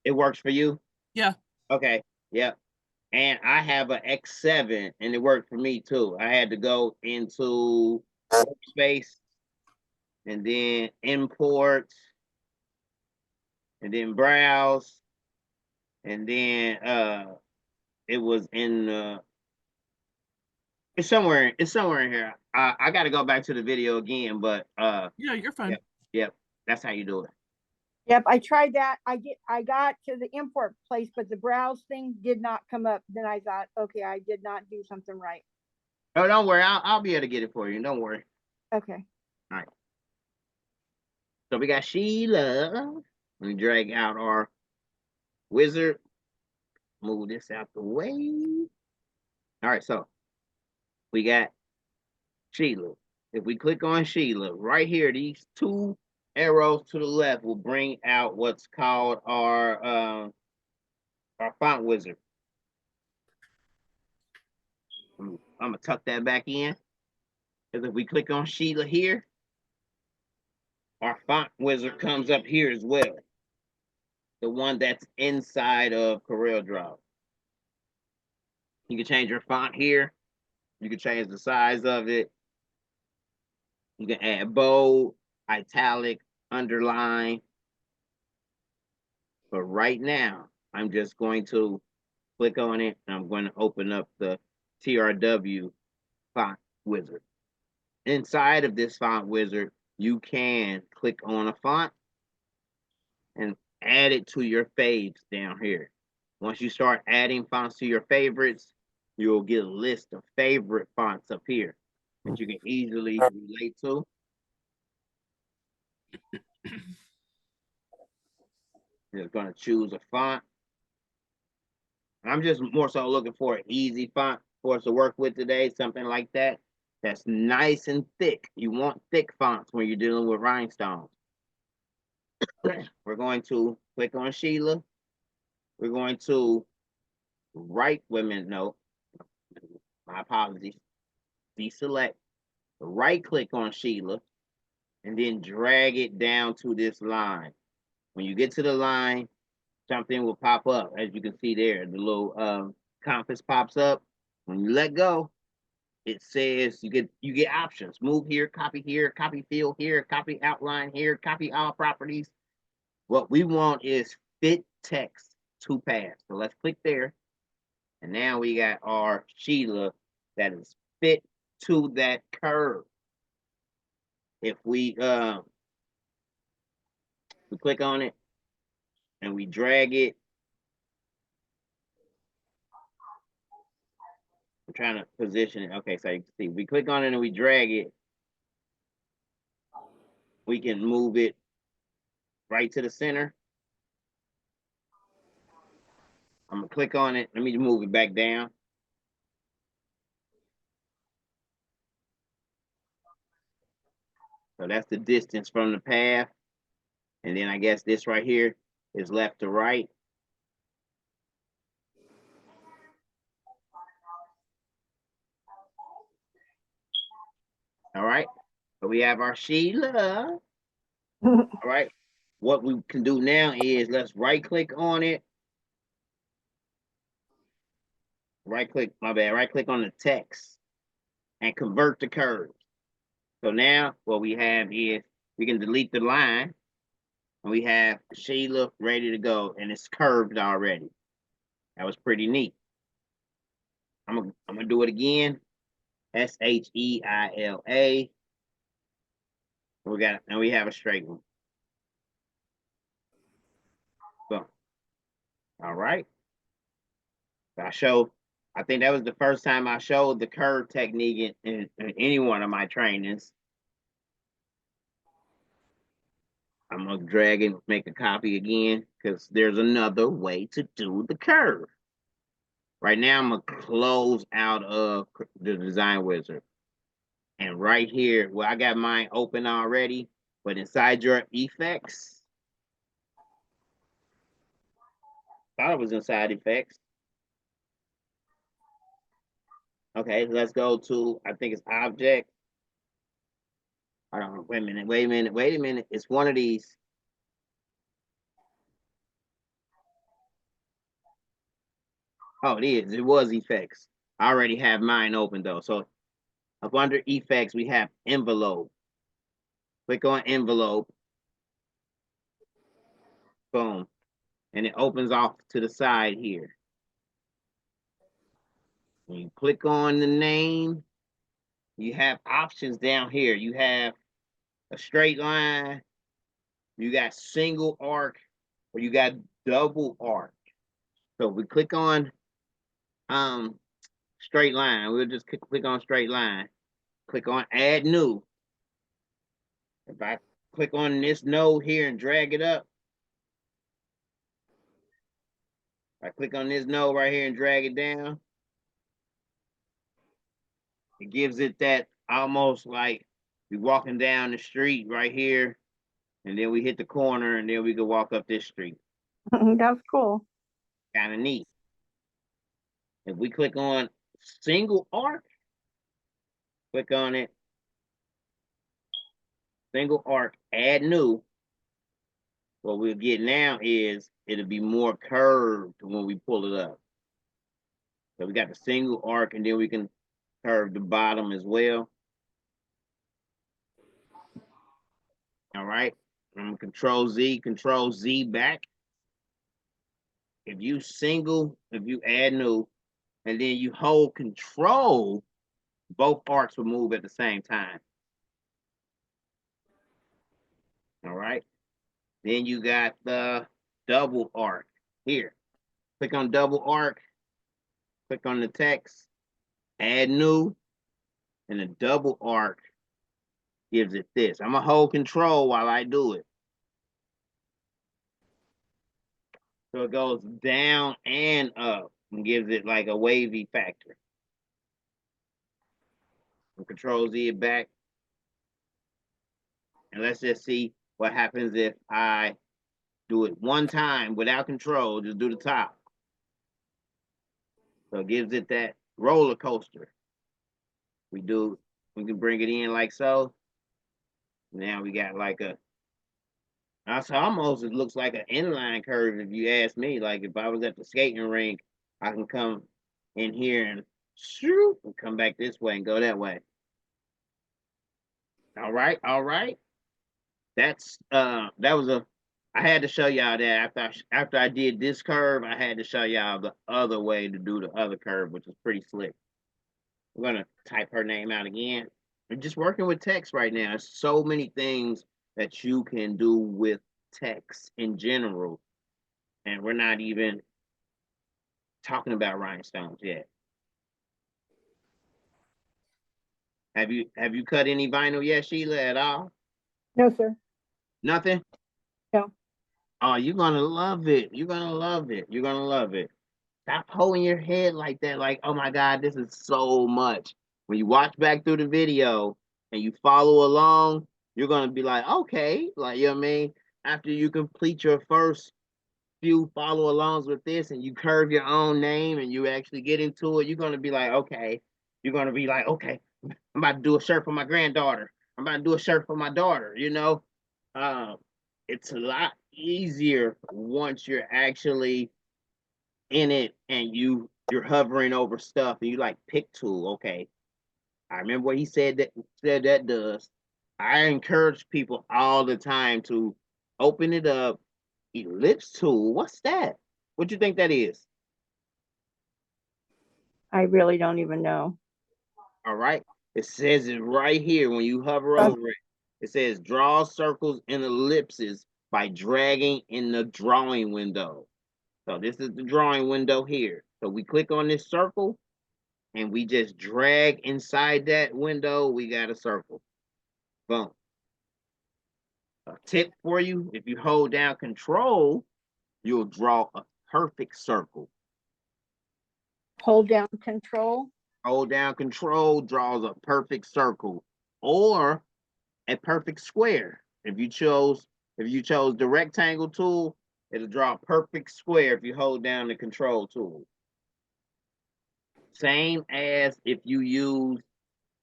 it works for you. Yeah. Okay. Yep. And I have an X7, and it worked for me too. I had to go into workspace, and then import, and then browse, and then it was in it's somewhere in here. I got to go back to the video again, but yeah, you're fine. Yep, that's how you do it. Yep, I tried that. I got to the import place, but the browse thing did not come up. Then I thought, okay, I did not do something right. Oh, don't worry. I'll be able to get it for you. Don't worry. Okay. All right. So we got Sheila. Let me drag out our wizard. Move this out the way. All right, so we got Sheila. If we click on Sheila, right here, these two arrows to the left will bring out what's called our font wizard. I'm gonna tuck that back in. Because if we click on Sheila here, our font wizard comes up here as well. The one that's inside of Coreldraw. You can change your font here. You can change the size of it. You can add bold, italic, underline. But right now, I'm just going to click on it and I'm going to open up the TRW font wizard. Inside of this font wizard, you can click on a font and add it to your faves down here. Once you start adding fonts to your favorites, you'll get a list of favorite fonts up here that you can easily relate to. You're going to choose a font. I'm just more so looking for an easy font for us to work with today, something like that. That's nice and thick. You want thick fonts when you're dealing with rhinestones. We're going to click on Sheila. We're going to my apologies, deselect, right click on Sheila, and then drag it down to this line. When you get to the line, something will pop up, as you can see there. The little compass pops up. When you let go, it says you get options. Move here, copy fill here, copy outline here, copy all properties. What we want is fit text to path. So let's click there. And now we got our Sheila that is fit to that curve. If we click on it and we drag it, I'm trying to position it. Okay, so you can see we click on it and we drag it, we can move it right to the center. I'm gonna click on it. Let me move it back down. So that's the distance from the path. And then I guess this right here is left to right. All right. So we have our Sheila. All right. What we can do now is let's right click on it. Right click on the text and convert the curves. So now what we have is we can delete the line and we have Sheila ready to go and it's curved already. That was pretty neat. I'm gonna do it again. SHEILA. We have a straight one. So, all right. I think that was the first time I showed the curve technique in any one of my trainings. I'm gonna drag and make a copy again because there's another way to do the curve. Right now, I'm gonna close out of the design wizard. And right here, well, I got mine open already, but inside your effects, thought it was inside effects. Okay, let's go to, I think it's object. I don't know, wait a minute. It's one of these. Oh, it is. It was effects. I already have mine open though. So up under effects, we have envelope. Click on envelope. Boom. And it opens off to the side here. When you click on the name, you have options down here. You have a straight line, you got single arc, or you got double arc. So we click on straight line. We'll just click on straight line. Click on add new. If I click on this node here and drag it up, I click on this node right here and drag it down, it gives it that almost like we're walking down the street right here, and then we hit the corner, and then we can walk up this street. That's cool. Kind of neat. If we click on single arc, click on it, single arc, add new. What we'll get now is it'll be more curved when we pull it up. So we got the single arc, and then we can curve the bottom as well. All right. I'm gonna Control Z back. If you add new, and then you hold Control, both arcs will move at the same time. All right. Then you got the double arc here. Click on double arc, click on the text, add new, and the double arc gives it this. I'm gonna hold Control while I do it. So it goes down and up and gives it like a wavy factor. And Control Z it back. And let's just see what happens if I do it one time without Control, just do the top. So it gives it that roller coaster. We can bring it in like so. Now we got like it looks like an inline curve if you ask me. Like if I was at the skating rink, I can come in here and shoot and come back this way and go that way. All right. I had to show y'all that after I did this curve, I had to show y'all the other way to do the other curve, which is pretty slick. I'm gonna type her name out again. We're just working with text right now. There's so many things that you can do with text in general, and we're not even talking about rhinestones yet. Have you cut any vinyl yet, Sheila, at all? No, sir. Nothing? No. Oh, you're gonna love it. You're gonna love it. You're gonna love it. Stop holding your head like that, like, oh my God, this is so much. When you watch back through the video and you follow along, you're gonna be like, okay, like, you know what I mean? After you complete your first few follow alongs with this and you curve your own name and you actually get into it, you're gonna be like, okay. You're gonna be like, okay, I'm about to do a shirt for my granddaughter. I'm about to do a shirt for my daughter, you know? It's a lot easier once you're actually in it and you're hovering over stuff and you like pick tool. Okay, I remember what he said that does. I encourage people all the time to open it up. Ellipse tool, what's that? What you think that is? I really don't even know. All right, it says it right here when you hover over it. It says draw circles and ellipses by dragging in the drawing window. So this is the drawing window here. So we click on this circle and we just drag inside that window. We got a circle. Boom. A tip for you, if you hold down Control, you'll draw a perfect circle. Hold down Control. Hold down Control draws a perfect circle or a perfect square. If you chose the rectangle tool, it'll draw a perfect square if you hold down the Control tool. Same as if you use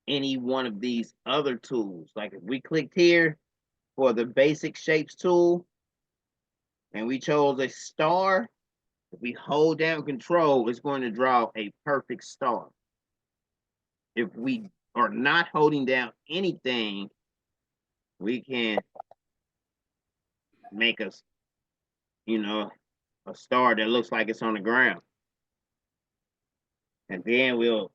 any one of these other tools. Like if we clicked here for the basic shapes tool and we chose a star, if we hold down Control, it's going to draw a perfect star. If we are not holding down anything, we can make a star that looks like it's on the ground. And then we'll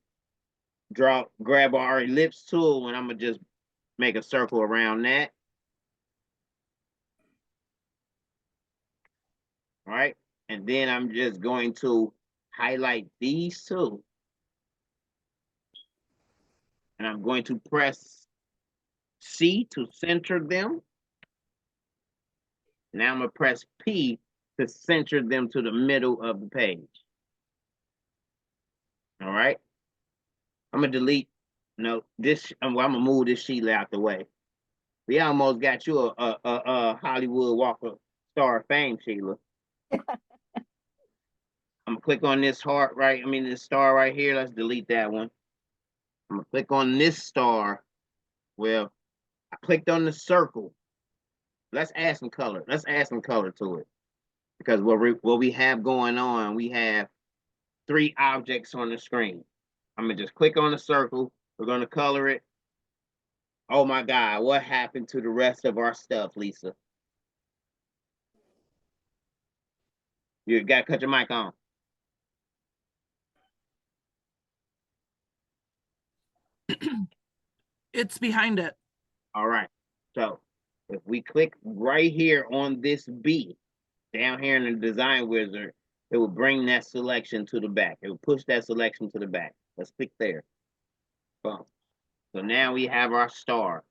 grab our ellipse tool and I'm gonna just make a circle around that. All right. And then I'm just going to highlight these two. And I'm going to press C to center them. Now I'm gonna press P to center them to the middle of the page. All right. I'm gonna delete. No, this. I'm gonna move this sheet out the way. We almost got you a Hollywood Walk of Star of Fame, Sheila. I'm gonna click on this this star right here. Let's delete that one. I'm gonna click on this star. Well, I clicked on the circle. Let's add some color. Let's add some color to it. Because what we have going on, we have 3 objects on the screen. I'm gonna just click on the circle. We're gonna color it. Oh my God, what happened to the rest of our stuff, Lisa? You gotta cut your mic on. It's behind it. All right. So if we click right here on this B, down here in the design wizard, it will bring that selection to the back. It will push that selection to the back. Let's click there. Boom. So now we have our star.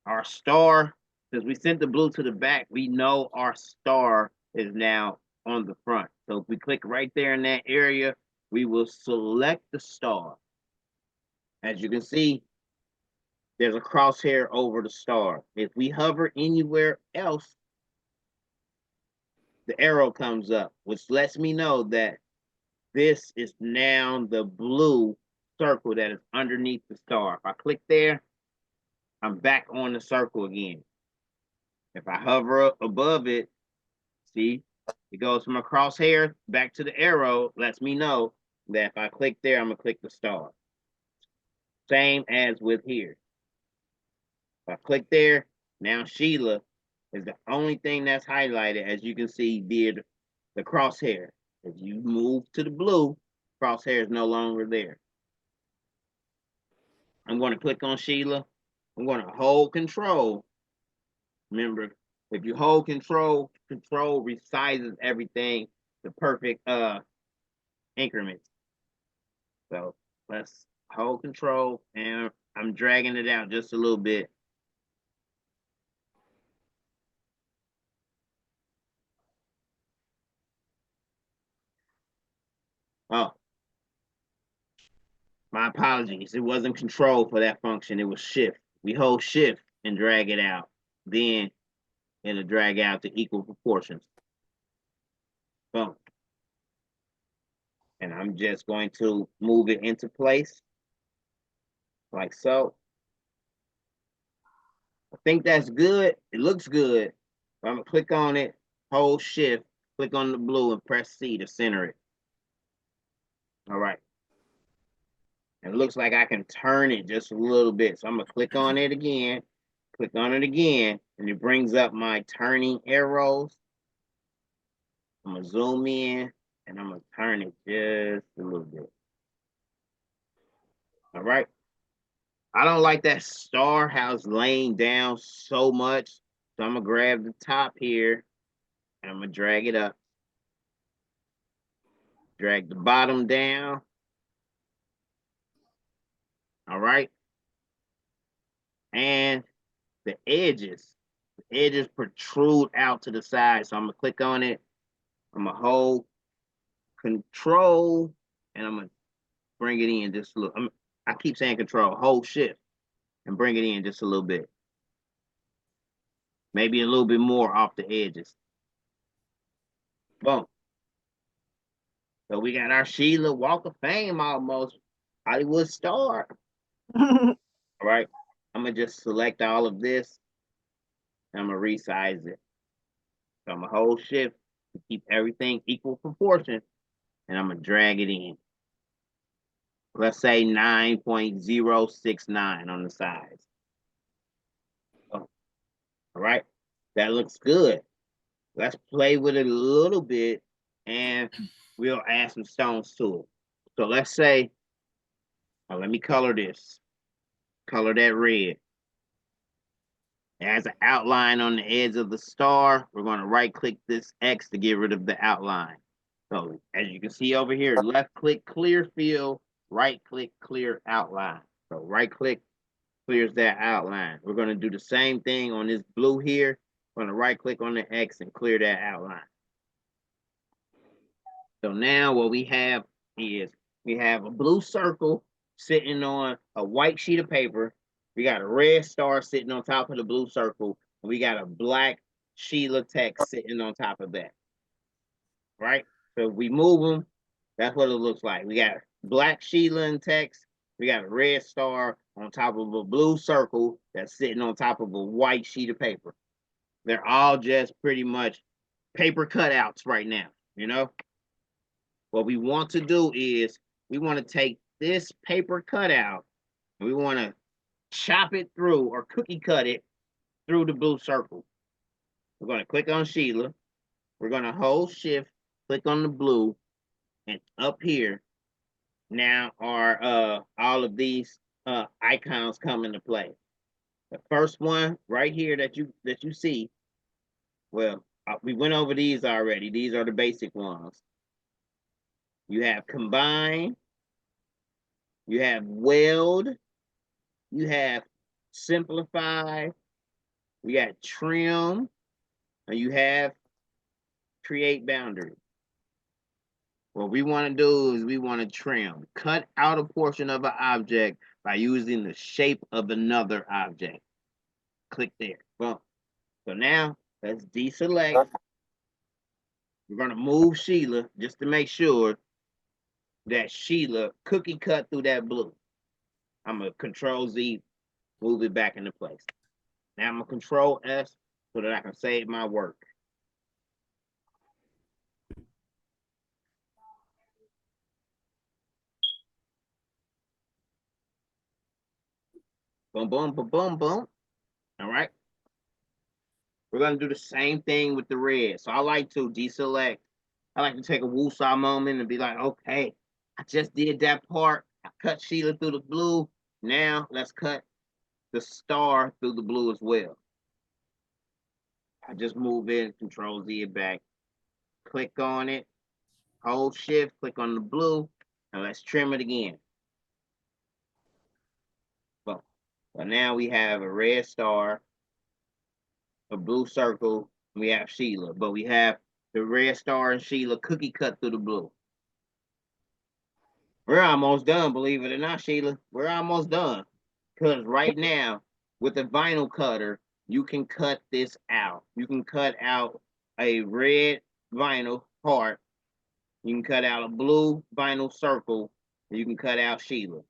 Our star, since we sent the blue to the back, we know our star is now on the front. So if we click right there in that area, we will select the star. As you can see, there's a crosshair over the star. If we hover anywhere else, the arrow comes up, which lets me know that this is now the blue circle that is underneath the star. If I click there, I'm back on the circle again. If I hover up above it, see, it goes from a crosshair back to the arrow, lets me know that if I click there, I'm gonna click the star. Same as with here. If I click there, now Sheila is the only thing that's highlighted, as you can see via the crosshair. If you move to the blue, crosshair is no longer there. I'm going to click on Sheila. I'm going to hold control. Remember, if you hold control, control resizes everything to perfect increments. So let's hold control, and I'm dragging it out just a little bit. Oh, my apologies. It wasn't control for that function. It was shift. We hold shift and drag it out. Then it'll drag out to equal proportions. Boom. And I'm just going to move it into place like so. I think that's good. It looks good. I'm gonna click on it, hold shift, click on the blue and press C to center it. All right. And it looks like I can turn it just a little bit. So I'm gonna click on it again, and it brings up my turning arrows. I'm gonna zoom in and I'm gonna turn it just a little bit. All right. I don't like that star house laying down so much. So I'm gonna grab the top here and I'm gonna drag it up. Drag the bottom down. All right. And the edges protrude out to the side. So I'm gonna click on it. I'm gonna hold control and I'm gonna bring it in just a little. I keep saying control, hold shift and bring it in just a little bit. Maybe a little bit more off the edges. Boom. So we got our Sheila Walk of Fame almost Hollywood star. All right. I'm gonna just select all of this. And I'm gonna resize it. So I'm gonna hold shift to keep everything equal proportion. And I'm gonna drag it in. Let's say 9.069 on the sides. Oh, all right. That looks good. Let's play with it a little bit and we'll add some stones to it. So let's say, let me color this. Color that red. It has an outline on the edge of the star. We're going to right click this X to get rid of the outline. So as you can see over here, left click clear fill, right click clear outline. So right click clears that outline. We're going to do the same thing on this blue here. We're going to right click on the X and clear that outline. So now what we have is we have a blue circle sitting on a white sheet of paper. We got a red star sitting on top of the blue circle. And we got a black Sheila text sitting on top of that. Right? So if we move them, that's what it looks like. We got black Sheila and text. We got a red star on top of a blue circle that's sitting on top of a white sheet of paper. They're all just pretty much paper cutouts right now, you know? What we want to do is we want to take this paper cutout and we want to chop it through or cookie cut it through the blue circle. We're going to click on Sheila. We're going to hold shift, click on the blue, and up here now are all of these icons come into play. The first one right here that you see, well, we went over these already. These are the basic ones. You have combine, you have weld, you have simplify, you got trim, and you have create boundary. What we want to do is we want to trim, cut out a portion of an object by using the shape of another object. Click there. Boom. So now let's deselect. We're going to move Sheila just to make sure that Sheila cookie cut through that blue. I'm going to Control Z, move it back into place. Now I'm going to Control S so that I can save my work. Boom, boom, boom, boom, boom. All right. We're going to do the same thing with the red. So I like to deselect. I like to take a woosah moment and be like, okay, I just did that part. I cut Sheila through the blue. Now let's cut the star through the blue as well. I just move in, Control Z it back. Click on it, hold shift, click on the blue, and let's trim it again. Boom. So now we have a red star, a blue circle, we have Sheila, but we have the red star and Sheila cookie cut through the blue. We're almost done, believe it or not, Sheila. We're almost done. Because right now, with the vinyl cutter, you can cut this out. You can cut out a red vinyl heart. You can cut out a blue vinyl circle. And you can cut out Sheila.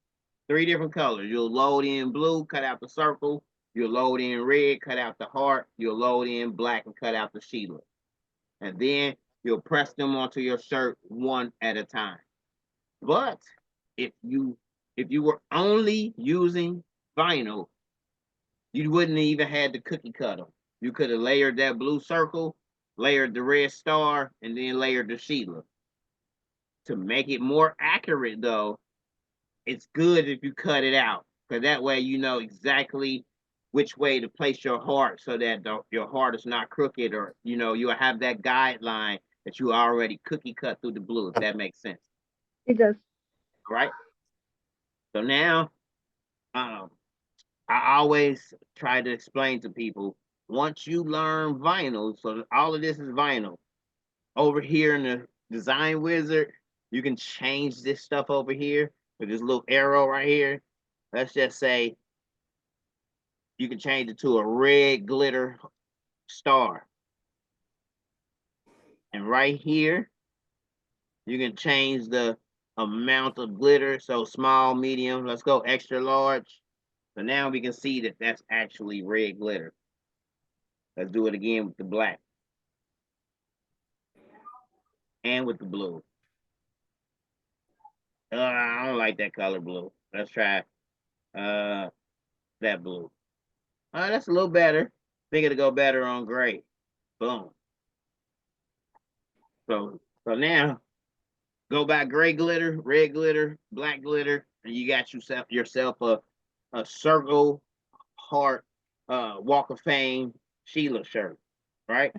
3 different colors. You'll load in blue, cut out the circle. You'll load in red, cut out the heart. You'll load in black and cut out the Sheila. And then you'll press them onto your shirt one at a time. But if you were only using vinyl, you wouldn't even had to cookie cut them. You could have layered that blue circle, layered the red star, and then layered the Sheila. To make it more accurate, though, it's good if you cut it out, because that way you know exactly which way to place your heart so that your heart is not crooked, or you'll have that guideline that you already cookie cut through the blue, if that makes sense. It does. Right? So now, I always try to explain to people, once you learn vinyl, so all of this is vinyl. Over here in the design wizard, you can change this stuff over here with this little arrow right here. Let's just say you can change it to a red glitter star. And right here, you can change the amount of glitter. So small, medium, let's go extra large. So now we can see that that's actually red glitter. Let's do it again with the black. And with the blue. I don't like that color blue. Let's try that blue. That's a little better. Think it'll go better on gray. Boom. So now go by gray glitter, red glitter, black glitter, and you got yourself a circle heart Walk of Fame Sheila shirt, right?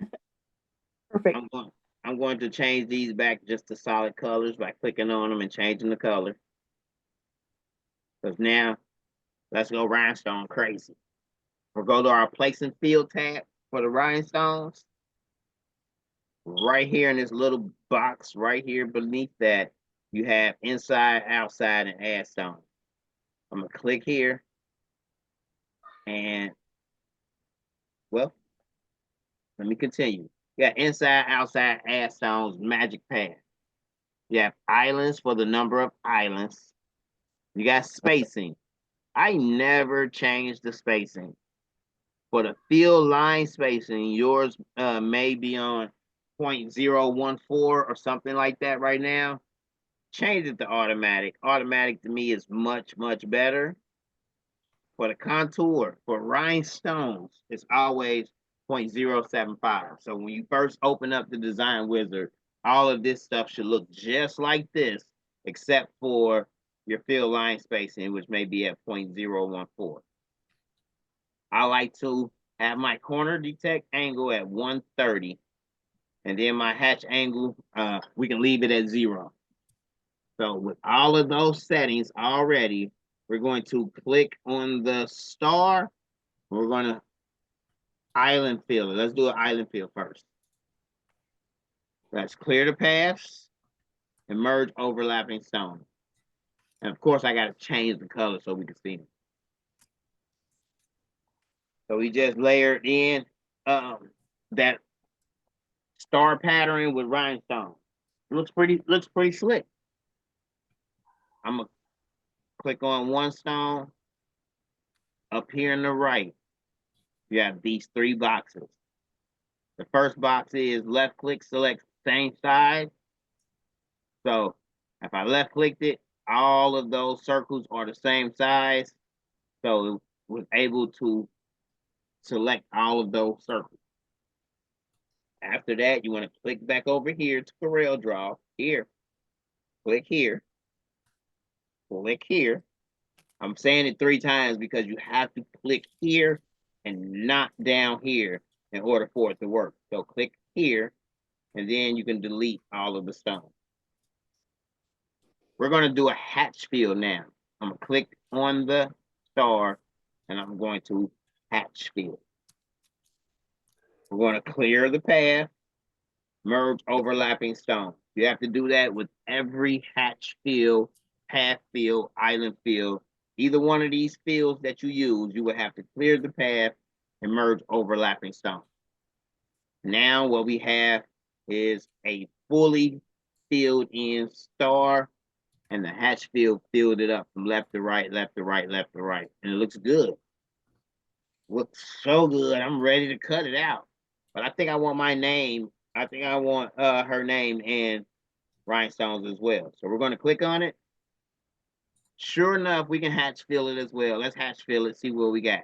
Perfect. I'm going to change these back just to solid colors by clicking on them and changing the color. Because now, let's go rhinestone crazy. We'll go to our place and field tab for the rhinestones. Right here in this little box, right here beneath that, you have inside, outside, and add stone. I'm going to click here. And, well, let me continue. You got inside, outside, add stones, magic pad. You have islands for the number of islands. You got spacing. I never changed the spacing. For the field line spacing, yours may be on 0.014 or something like that right now. Change it to automatic. Automatic to me is much, much better. For the contour, for rhinestones, it's always 0.075. So when you first open up the design wizard, all of this stuff should look just like this, except for your fill line spacing, which may be at 0.014. I like to have my corner detect angle at 130, and then my hatch angle, we can leave it at 0. So with all of those settings already, we're going to click on the star. We're going to island fill it. Let's do an island fill first. Let's clear the paths and merge overlapping stones. And of course, I got to change the color so we can see them. So we just layered in that star pattern with rhinestone. Looks pretty slick. I'm gonna click on one stone. Up here on the right, you have these 3 boxes. The first box is left click, select same size. So if I left clicked it, all of those circles are the same size. So it was able to select all of those circles. After that, you want to click back over here to Coreldraw. Here, click here, click here. I'm saying it 3 times because you have to click here and not down here in order for it to work. So click here, and then you can delete all of the stones. We're going to do a hatch fill now. I'm going to click on the star, and I'm going to hatch fill. We're going to clear the path, merge overlapping stones. You have to do that with every hatch fill, path fill, island fill. Either one of these fills that you use, you would have to clear the path and merge overlapping stones. Now what we have is a fully filled in star, and the hatch fill filled it up from left to right, left to right, left to right. And it looks good. Looks so good. I'm ready to cut it out. But I think I want my name. I think I want her name and rhinestones as well. So we're going to click on it. Sure enough, we can hatch fill it as well. Let's hatch fill it, see what we got.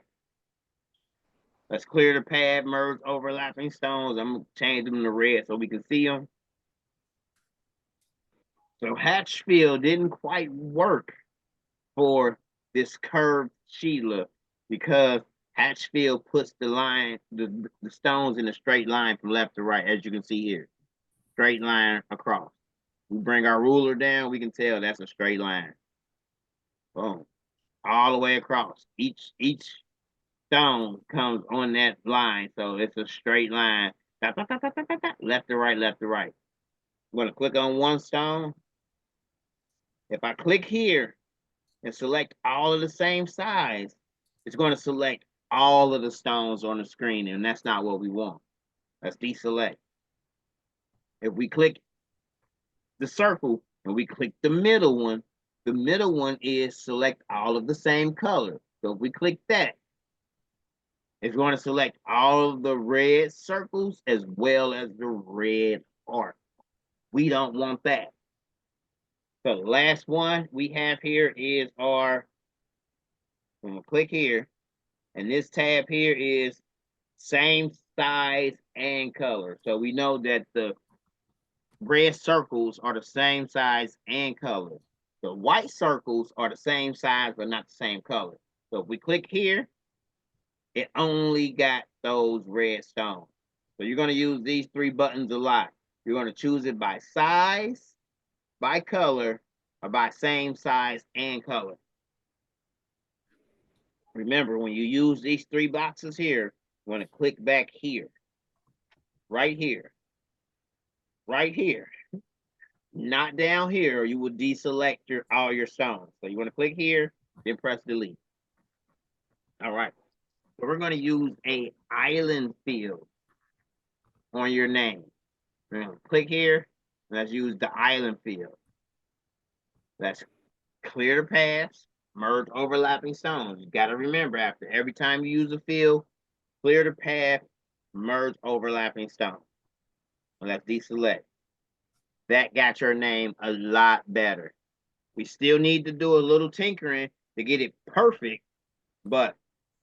Let's clear the pad, merge overlapping stones. I'm going to change them to red so we can see them. So hatch fill didn't quite work for this curved Sheila because hatch fill puts the line, the stones in a straight line from left to right, as you can see here. Straight line across. We bring our ruler down, we can tell that's a straight line. Boom. All the way across. Each stone comes on that line, so it's a straight line. Left to right, left to right. I'm going to click on one stone. If I click here and select all of the same size, it's going to select all of the stones on the screen, and that's not what we want. Let's deselect. If we click the circle and we click the middle one is select all of the same color. So if we click that, it's going to select all of the red circles as well as the red heart. We don't want that. So the last one we have here is our, I'm going to click here, and this tab here is same size and color. So we know that the red circles are the same size and color. The white circles are the same size, but not the same color. So if we click here, it only got those red stones. So you're going to use these 3 buttons a lot. You're going to choose it by size, by color, or by same size and color. Remember, when you use these 3 boxes here, you want to click back here, right here, right here. Not down here, or you will deselect all your stones. So you want to click here, then press delete. All right. So we're going to use a island fill on your name. We're going to click here. Let's use the island fill. Let's clear the paths, merge overlapping stones. You got to remember, after every time you use a fill, clear the path, merge overlapping stones. Let's deselect. That got your name a lot better. We still need to do a little tinkering to get it perfect, but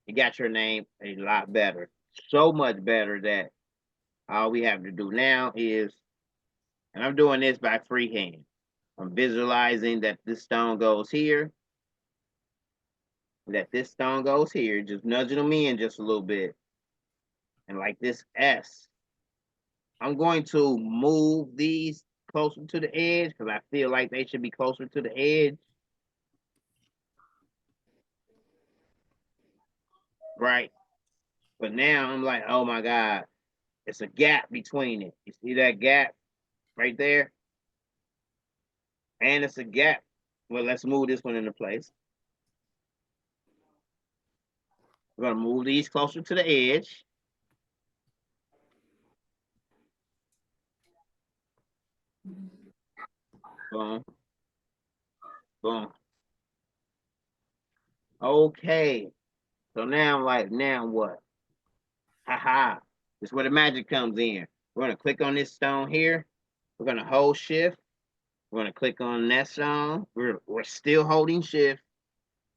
it got your name a lot better. So much better that all we have to do now is, and I'm doing this by freehand. I'm visualizing that this stone goes here, that this stone goes here, just nudging them in just a little bit. And like this S, I'm going to move these closer to the edge because I feel like they should be closer to the edge. Right. But now I'm like, oh my God, it's a gap between it. You see that gap right there? And it's a gap. Well, let's move this one into place. We're going to move these closer to the edge. Boom. Boom. Okay. So now I'm like, now what? Haha. This is where the magic comes in. We're going to click on this stone here. We're going to hold shift. We're going to click on that stone. We're still holding shift.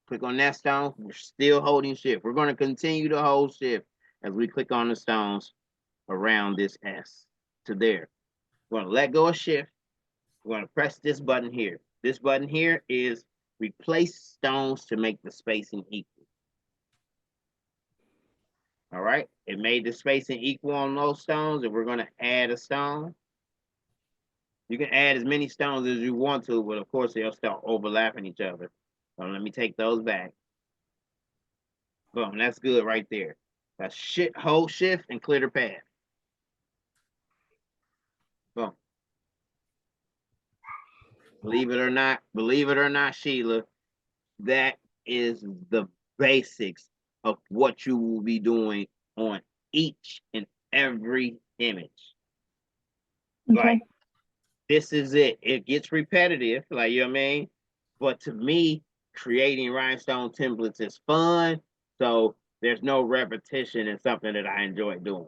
Click on that stone. We're still holding shift. We're going to continue to hold shift as we click on the stones around this S to there. We're going to let go of shift. We're going to press this button here. This button here is replace stones to make the spacing equal. All right. It made the spacing equal on those stones, and we're going to add a stone. You can add as many stones as you want to, but of course they'll start overlapping each other. So let me take those back. Boom, that's good right there. That's hold shift and clear the path. Boom. Believe it or not, Sheila, that is the basics of what you will be doing on each and every image. Okay. Like, this is it. It gets repetitive, like, you know what I mean? But to me, creating rhinestone templates is fun. So there's no repetition in something that I enjoy doing,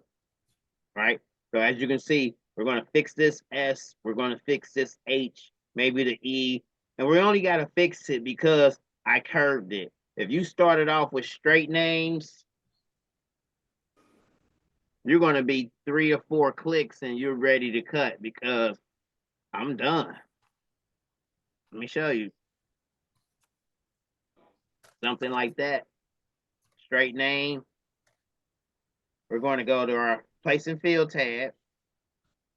right? So as you can see, we're going to fix this S. We're going to fix this H, maybe the E. And we only got to fix it because I curved it. If you started off with straight names, you're going to be 3 or 4 clicks and you're ready to cut because I'm done. Let me show you. Something like that. Straight name. We're going to go to our place and fill tab.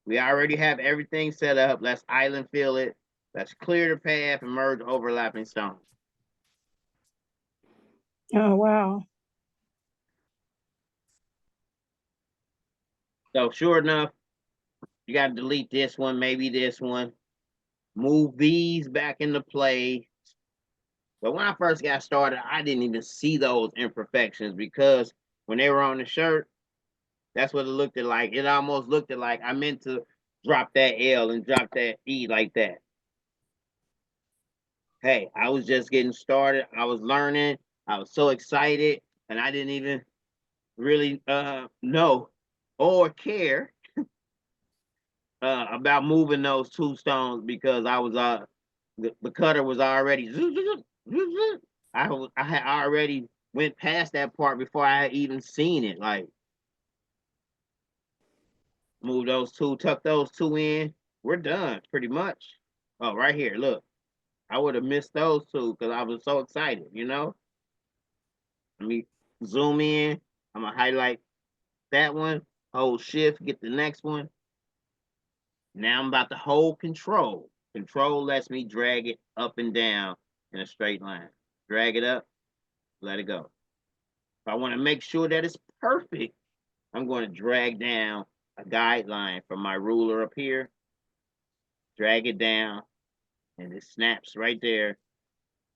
We already have everything set up. Let's island fill it. Let's clear the path and merge overlapping stones. Oh, wow. So sure enough, you got to delete this one, maybe this one. Move these back into play. But when I first got started, I didn't even see those imperfections because when they were on the shirt, that's what it looked like. It almost looked like I meant to drop that L and drop that E like that. Hey, I was just getting started. I was learning. I was so excited, and I didn't even really know or care about moving those 2 stones because I was the cutter was already I had already went past that part before I had even seen it. Like, move those 2, tuck those 2 in. We're done pretty much. Oh, right here, look. I would have missed those 2 because I was so excited, you know? Let me zoom in. I'm gonna highlight that one, hold shift, get the next one. Now I'm about to hold control. Control lets me drag it up and down in a straight line. Drag it up, let it go. If I want to make sure that it's perfect, I'm going to drag down a guideline from my ruler up here, drag it down, and it snaps right there.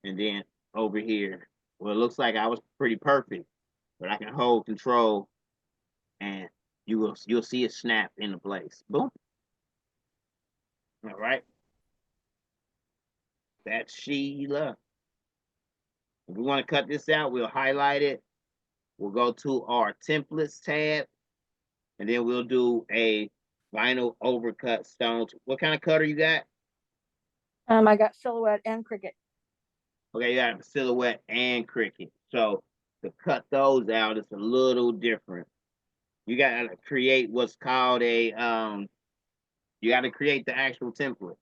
And then over here, well, it looks like I was pretty perfect, but I can hold control and you'll see it snap into place. Boom. All right. That's Sheila. If we want to cut this out, we'll highlight it. We'll go to our templates tab, and then we'll do a vinyl overcut stones. What kind of cutter you got? I got Silhouette and Cricut. Okay, you got Silhouette and Cricut. So to cut those out, it's a little different. You gotta create what's called a you gotta create the actual template.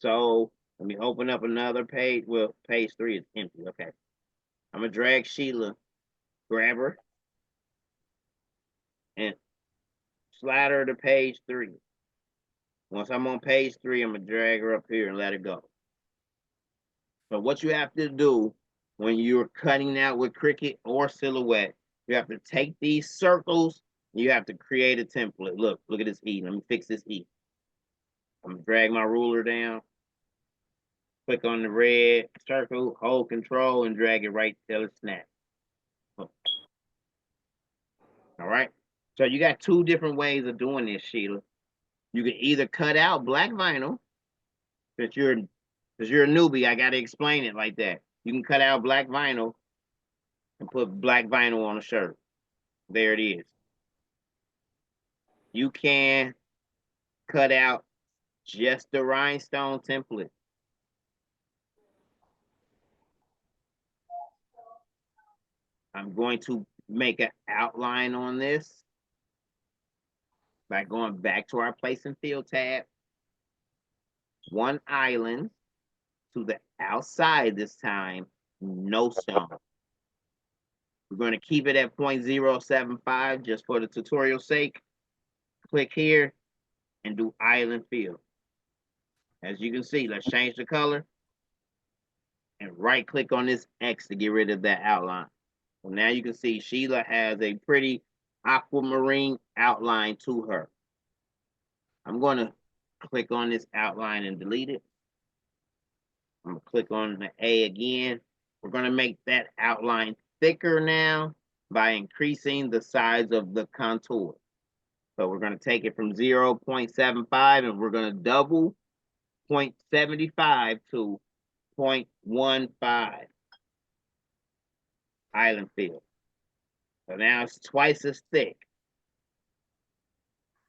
So let me open up another page. Well, page 3 is empty. Okay. I'm gonna drag Sheila, grab her, and slide her to page 3. Once I'm on page 3, I'm gonna drag her up here and let her go. So what you have to do when you're cutting out with Cricut or Silhouette, you have to take these circles, you have to create a template. Look at this E. Let me fix this E. I'm gonna drag my ruler down, click on the red circle, hold control, and drag it right till it snaps. All right. So you got 2 different ways of doing this, Sheila. You can either cut out black vinyl, since you're a newbie, I gotta explain it like that. You can cut out black vinyl and put black vinyl on a shirt. There it is. You can cut out just the rhinestone template. I'm going to make an outline on this by going back to our place and fill tab. 1 island to the outside this time, no stone. We're going to keep it at 0.075 just for the tutorial sake. Click here and do island fill. As you can see, let's change the color and right click on this X to get rid of that outline. So now you can see Sheila has a pretty aquamarine outline to her. I'm going to click on this outline and delete it. I'm going to click on the A again. We're going to make that outline thicker now by increasing the size of the contour. So we're going to take it from 0.75 and we're going to double 0.75 to 0.15 island fill. So now it's twice as thick.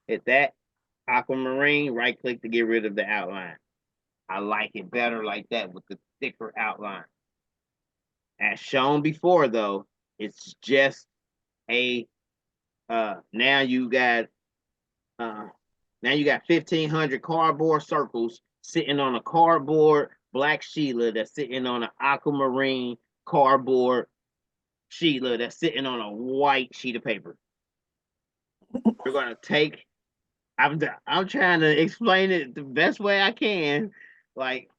Hit that aquamarine, right click to get rid of the outline. I like it better like that with the thicker outline. As shown before though, it's just a now you got 1,500 cardboard circles sitting on a cardboard black Sheila that's sitting on an aquamarine cardboard Sheila that's sitting on a white sheet of paper. We're gonna take. I'm trying to explain it the best way I can. Like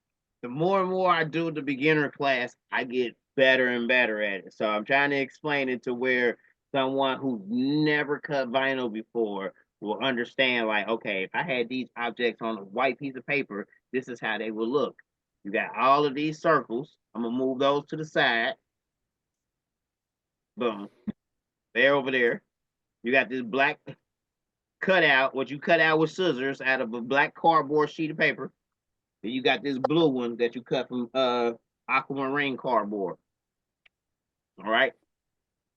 the more and more I do the beginner class, I get better and better at it. So I'm trying to explain it to where someone who's never cut vinyl before will understand, like, okay, if I had these objects on a white piece of paper, this is how they would look. You got all of these circles. I'm gonna move those to the side. Boom. They're over there. You got this black cutout, what you cut out with scissors out of a black cardboard sheet of paper. Then you got this blue one that you cut from aquamarine cardboard. All right.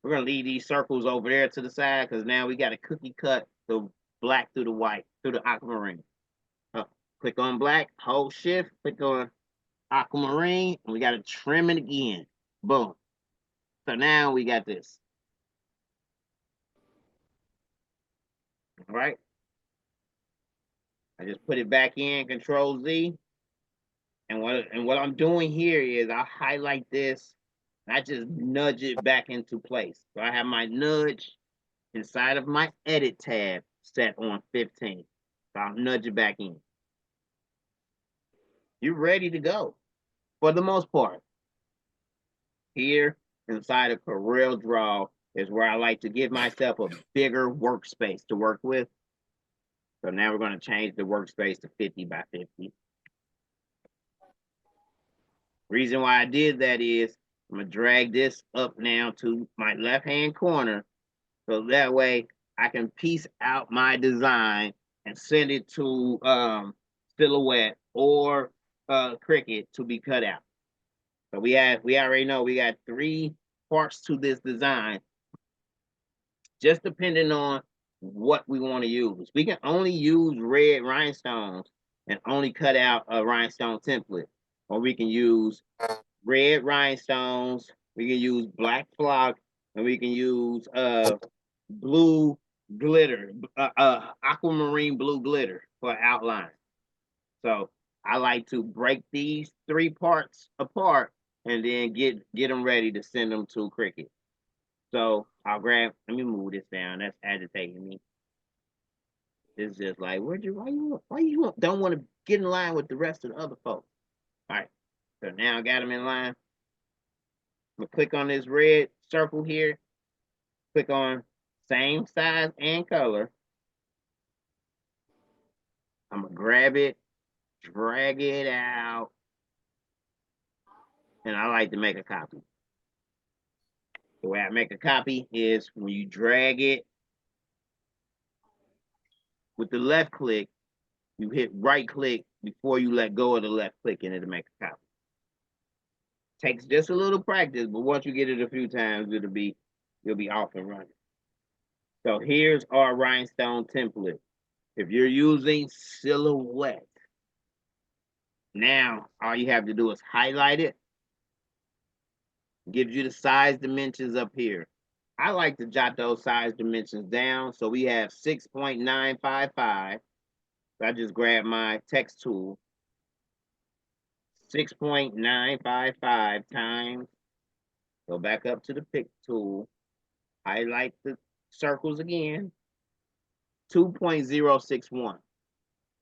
We're gonna leave these circles over there to the side because now we got a cookie cut the black through the white, through the aquamarine. Click on black, hold shift, click on aquamarine, and we gotta trim it again. Boom. So now we got this. All right. I just put it back in, Control Z. And what I'm doing here is I highlight this and I just nudge it back into place. So I have my nudge inside of my edit tab set on 15. So I'll nudge it back in. You're ready to go for the most part. Here inside of Coreldraw is where I like to give myself a bigger workspace to work with. So now we're going to change the workspace to 50 by 50. Reason why I did that is I'm going to drag this up now to my left-hand corner. So that way I can piece out my design and send it to Silhouette or Cricut to be cut out. So we already know we got 3 parts to this design, just depending on what we want to use. We can only use red rhinestones and only cut out a rhinestone template, or we can use red rhinestones, We can use black flock, and we can use blue glitter, aquamarine blue glitter for outline. So I like to break these 3 parts apart and then get them ready to send them to Cricut. So I'll grab, let me move this down. That's agitating me. It's just like, why you don't want to get in line with the rest of the other folks? All right, so now I got them in line. I'm gonna click on this red circle here, click on same size and color. I'm gonna grab it, drag it out, and I like to make a copy. The way I make a copy is when you drag it with the left click, you hit right click before you let go of the left click, and it'll make a copy. Takes just a little practice, but once you get it a few times, you'll be off and running. So here's our rhinestone template. If you're using Silhouette, now all you have to do is highlight it. Gives you the size dimensions up here. I like to jot those size dimensions down. So we have 6.955. So I just grab my text tool. 6.955 times. Go back up to the pick tool. Highlight the circles again. 2.061.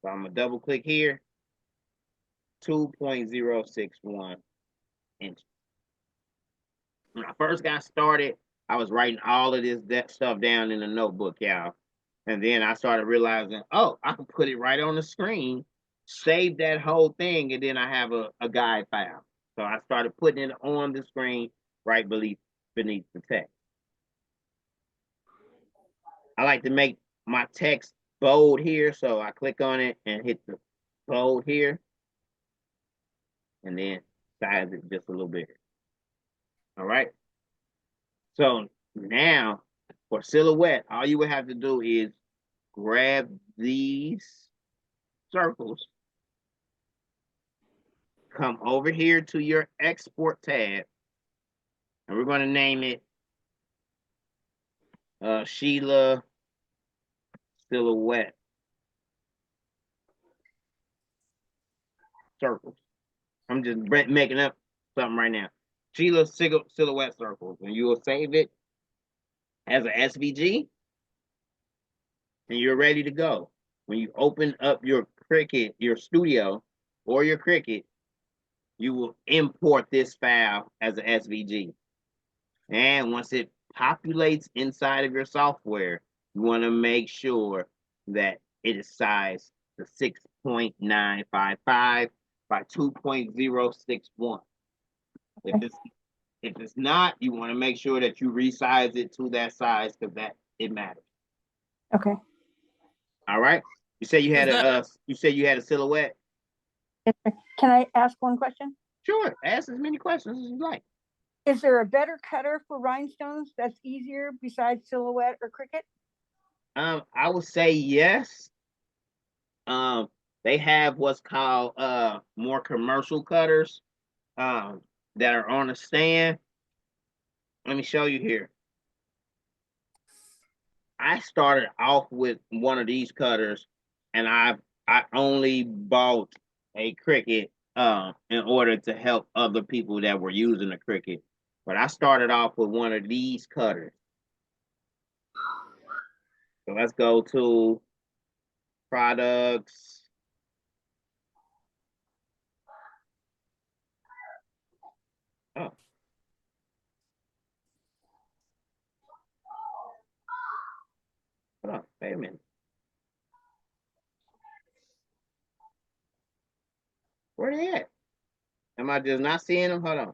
So I'm gonna double click here. 2.061 inches. When I first got started, I was writing all of that stuff down in a notebook, y'all. And then I started realizing, oh, I can put it right on the screen, save that whole thing, and then I have a guide file. So I started putting it on the screen right beneath the text. I like to make my text bold here, so I click on it and hit the bold here, and then size it just a little bigger. All right. So now for Silhouette, all you would have to do is grab these circles, come over here to your export tab, and we're going to name it Sheila Silhouette circles. I'm just making up something right now. Sheila Silhouette circles, and you will save it as an SVG, and you're ready to go. When you open up your Cricut, your Studio, or your Cricut, you will import this file as an SVG. And once it populates inside of your software, you want to make sure that it is sized to 6.955 by 2.061. If it's not, you want to make sure that you resize it to that size because it matters. Okay. All right. You say you had a Silhouette? Can I ask one question? Sure. Ask as many questions as you like. Is there a better cutter for rhinestones that's easier besides Silhouette or Cricut? I would say yes. They have what's called more commercial cutters that are on a stand. Let me show you here. I started off with one of these cutters, and I only bought a Cricut in order to help other people that were using a Cricut. But I started off with one of these cutters. So let's go to products. Oh. Hold on, wait a minute. Where they at? Am I just not seeing them? Hold on.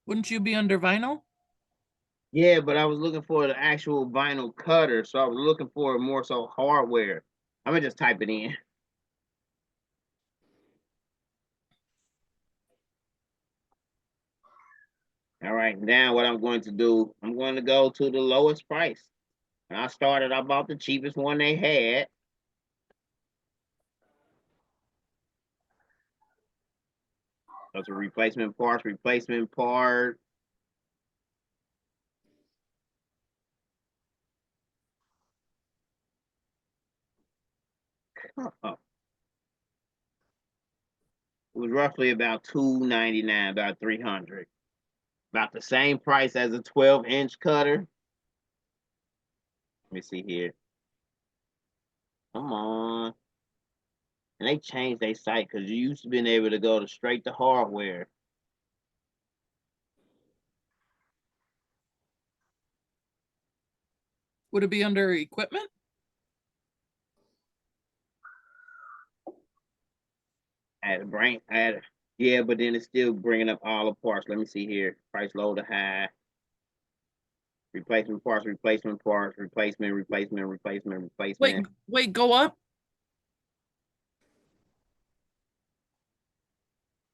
Wouldn't you be under vinyl? Yeah, but I was looking for the actual vinyl cutter, so I was looking for more so hardware. I'm gonna just type it in. All right, now what I'm going to do, I'm going to go to the lowest price. And I bought the cheapest one they had. Those are replacement parts, replacement part. It was roughly about $2.99, about 300. About the same price as a 12-inch cutter. Let me see here. Come on. And they changed their site because you used to being able to go to straight to hardware. Would it be under equipment? Yeah, but then it's still bringing up all the parts. Let me see here. Price low to high. Replacement parts, replacement parts, replacement, replacement, replacement, replacement. Wait, go up.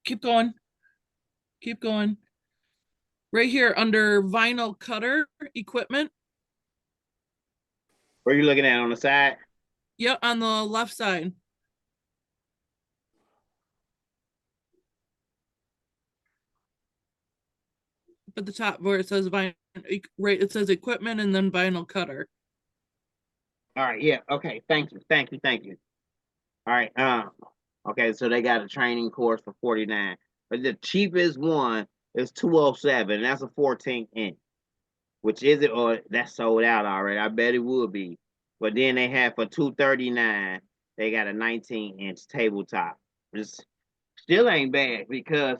Keep going. Keep going. Right here under vinyl cutter equipment. Where are you looking at, on the side? Yeah, on the left side. At the top where it says vinyl, right? It says equipment and then vinyl cutter. All right, yeah, okay, thank you. All right, okay, so they got a training course for $49, but the cheapest one is $207, and that's a 14-inch. Which is it, or that's sold out already? I bet it would be. But then they have for $239, they got a 19-inch tabletop. Which still ain't bad, because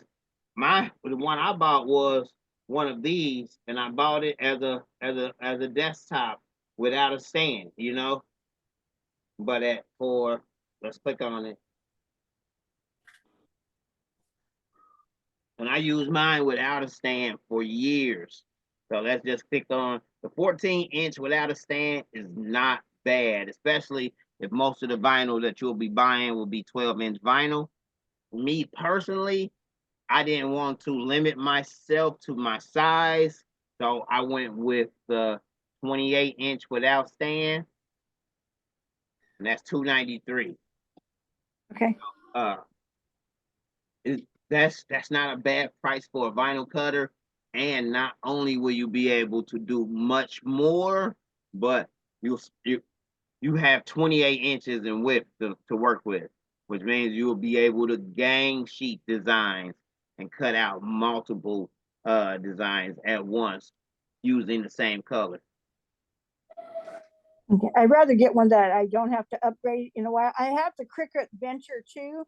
the one I bought was one of these, and I bought it as a desktop without a stand, you know. But let's click on it. And I used mine without a stand for years. So let's just click on the 14-inch without a stand is not bad, especially if most of the vinyl that you'll be buying will be 12-inch vinyl. Me personally, I didn't want to limit myself to my size, so I went with the 28-inch without stand, and that's $293. Okay. That's not a bad price for a vinyl cutter, and not only will you be able to do much more, but you have 28 inches in width to work with, which means you will be able to gang sheet designs and cut out multiple designs at once using the same color. Okay. I'd rather get one that I don't have to upgrade in a while. I have the Cricut Venture too.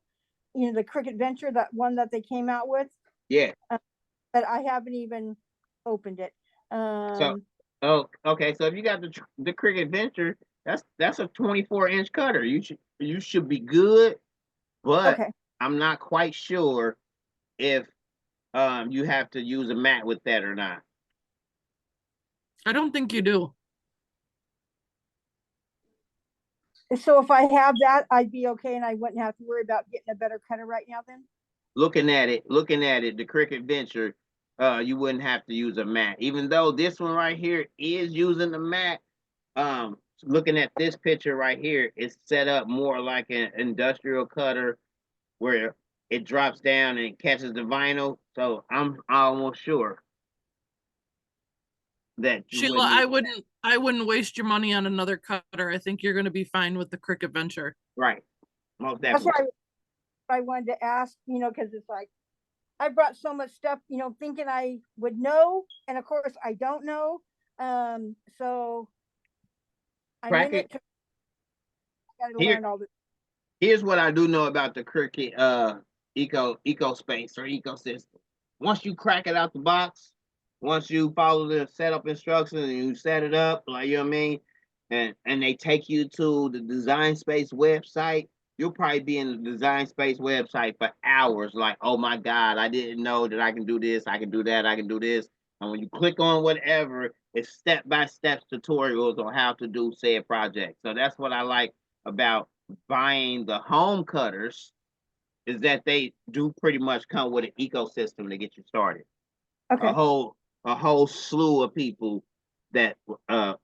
The Cricut Venture, that one that they came out with. Yeah. But I haven't even opened it. Okay. So if you got the Cricut Venture, that's a 24-inch cutter. You should be good, but okay. I'm not quite sure if you have to use a mat with that or not. I don't think you do. So if I have that, I'd be okay, and I wouldn't have to worry about getting a better cutter right now then? Looking at it, the Cricut Venture, you wouldn't have to use a mat. Even though this one right here is using the mat, looking at this picture right here, it's set up more like an industrial cutter where it drops down and catches the vinyl. So I'm almost sure that you Sheila, wouldn't I wouldn't waste your money on another cutter. I think you're going to be fine with the Cricut Venture. Right. Most That's definitely. why I wanted to ask, because it's like, I brought so much stuff, thinking I would know, and of course I don't know. So I'm in it. Got to learn all this. Here's what I do know about the Cricut eco space or ecosystem. Once you crack it out the box, once you follow the setup instructions and you set it up, like, you know what I mean, and they take you to the Design Space website, you'll probably be in the Design Space website for hours. Like, oh my God, I didn't know that I can do this, I can do that, I can do this. And when you click on whatever, it's step-by-step tutorials on how to do said project. So that's what I like about buying the home cutters, is that they do pretty much come with an ecosystem to get you started. Okay. A whole slew of people that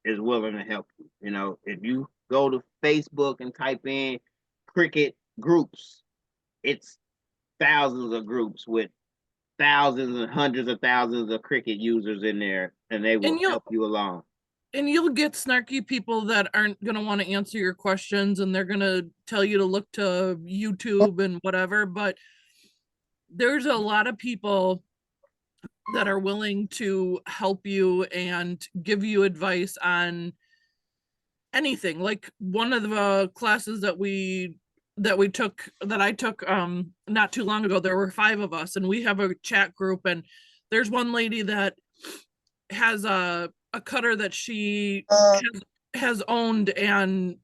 is willing to help you. If you go to Facebook and type in Cricut groups, it's thousands of groups with thousands and hundreds of thousands of Cricut users in there, and they will help you along. And you'll get snarky people that aren't going to want to answer your questions, and they're going to tell you to look to YouTube and whatever. But there's a lot of people that are willing to help you and give you advice on anything. Like one of the classes that I took not too long ago, there were 5 of us, and we have a chat group, and there's one lady that has a cutter that she has owned and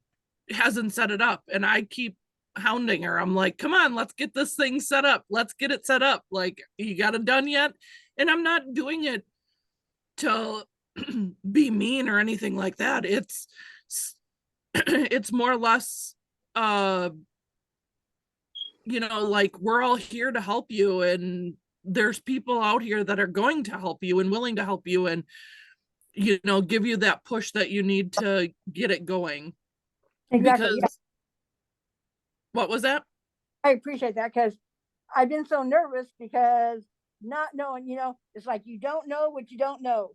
hasn't set it up, and I keep hounding her. I'm like, come on, let's get this thing set up. Let's get it set up. Like, you got it done yet? And I'm not doing it to be mean or anything like that. It's more or less like, we're all here to help you, and there's people out here that are going to help you and willing to help you and give you that push that you need to get it going. Exactly. Because what was that? I appreciate that, because I've been so nervous because not knowing, it's like you don't know what you don't know,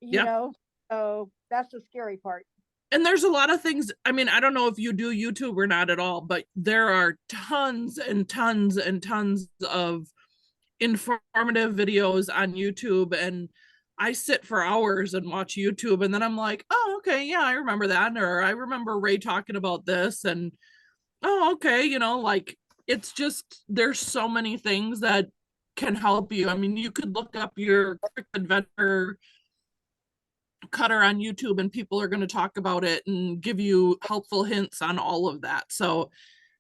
you know, so that's the scary part. And there's a lot of things. I mean, I don't know if you do YouTube or not at all, but there are tons and tons and tons of informative videos on YouTube, and I sit for hours and watch YouTube, and then I'm like, oh, okay, yeah, I remember that, or I remember Ray talking about this, and oh, okay, like, it's just, there's so many things that can help you. I mean, you could look up your Cricut Adventure cutter on YouTube, and people are going to talk about it and give you helpful hints on all of that. So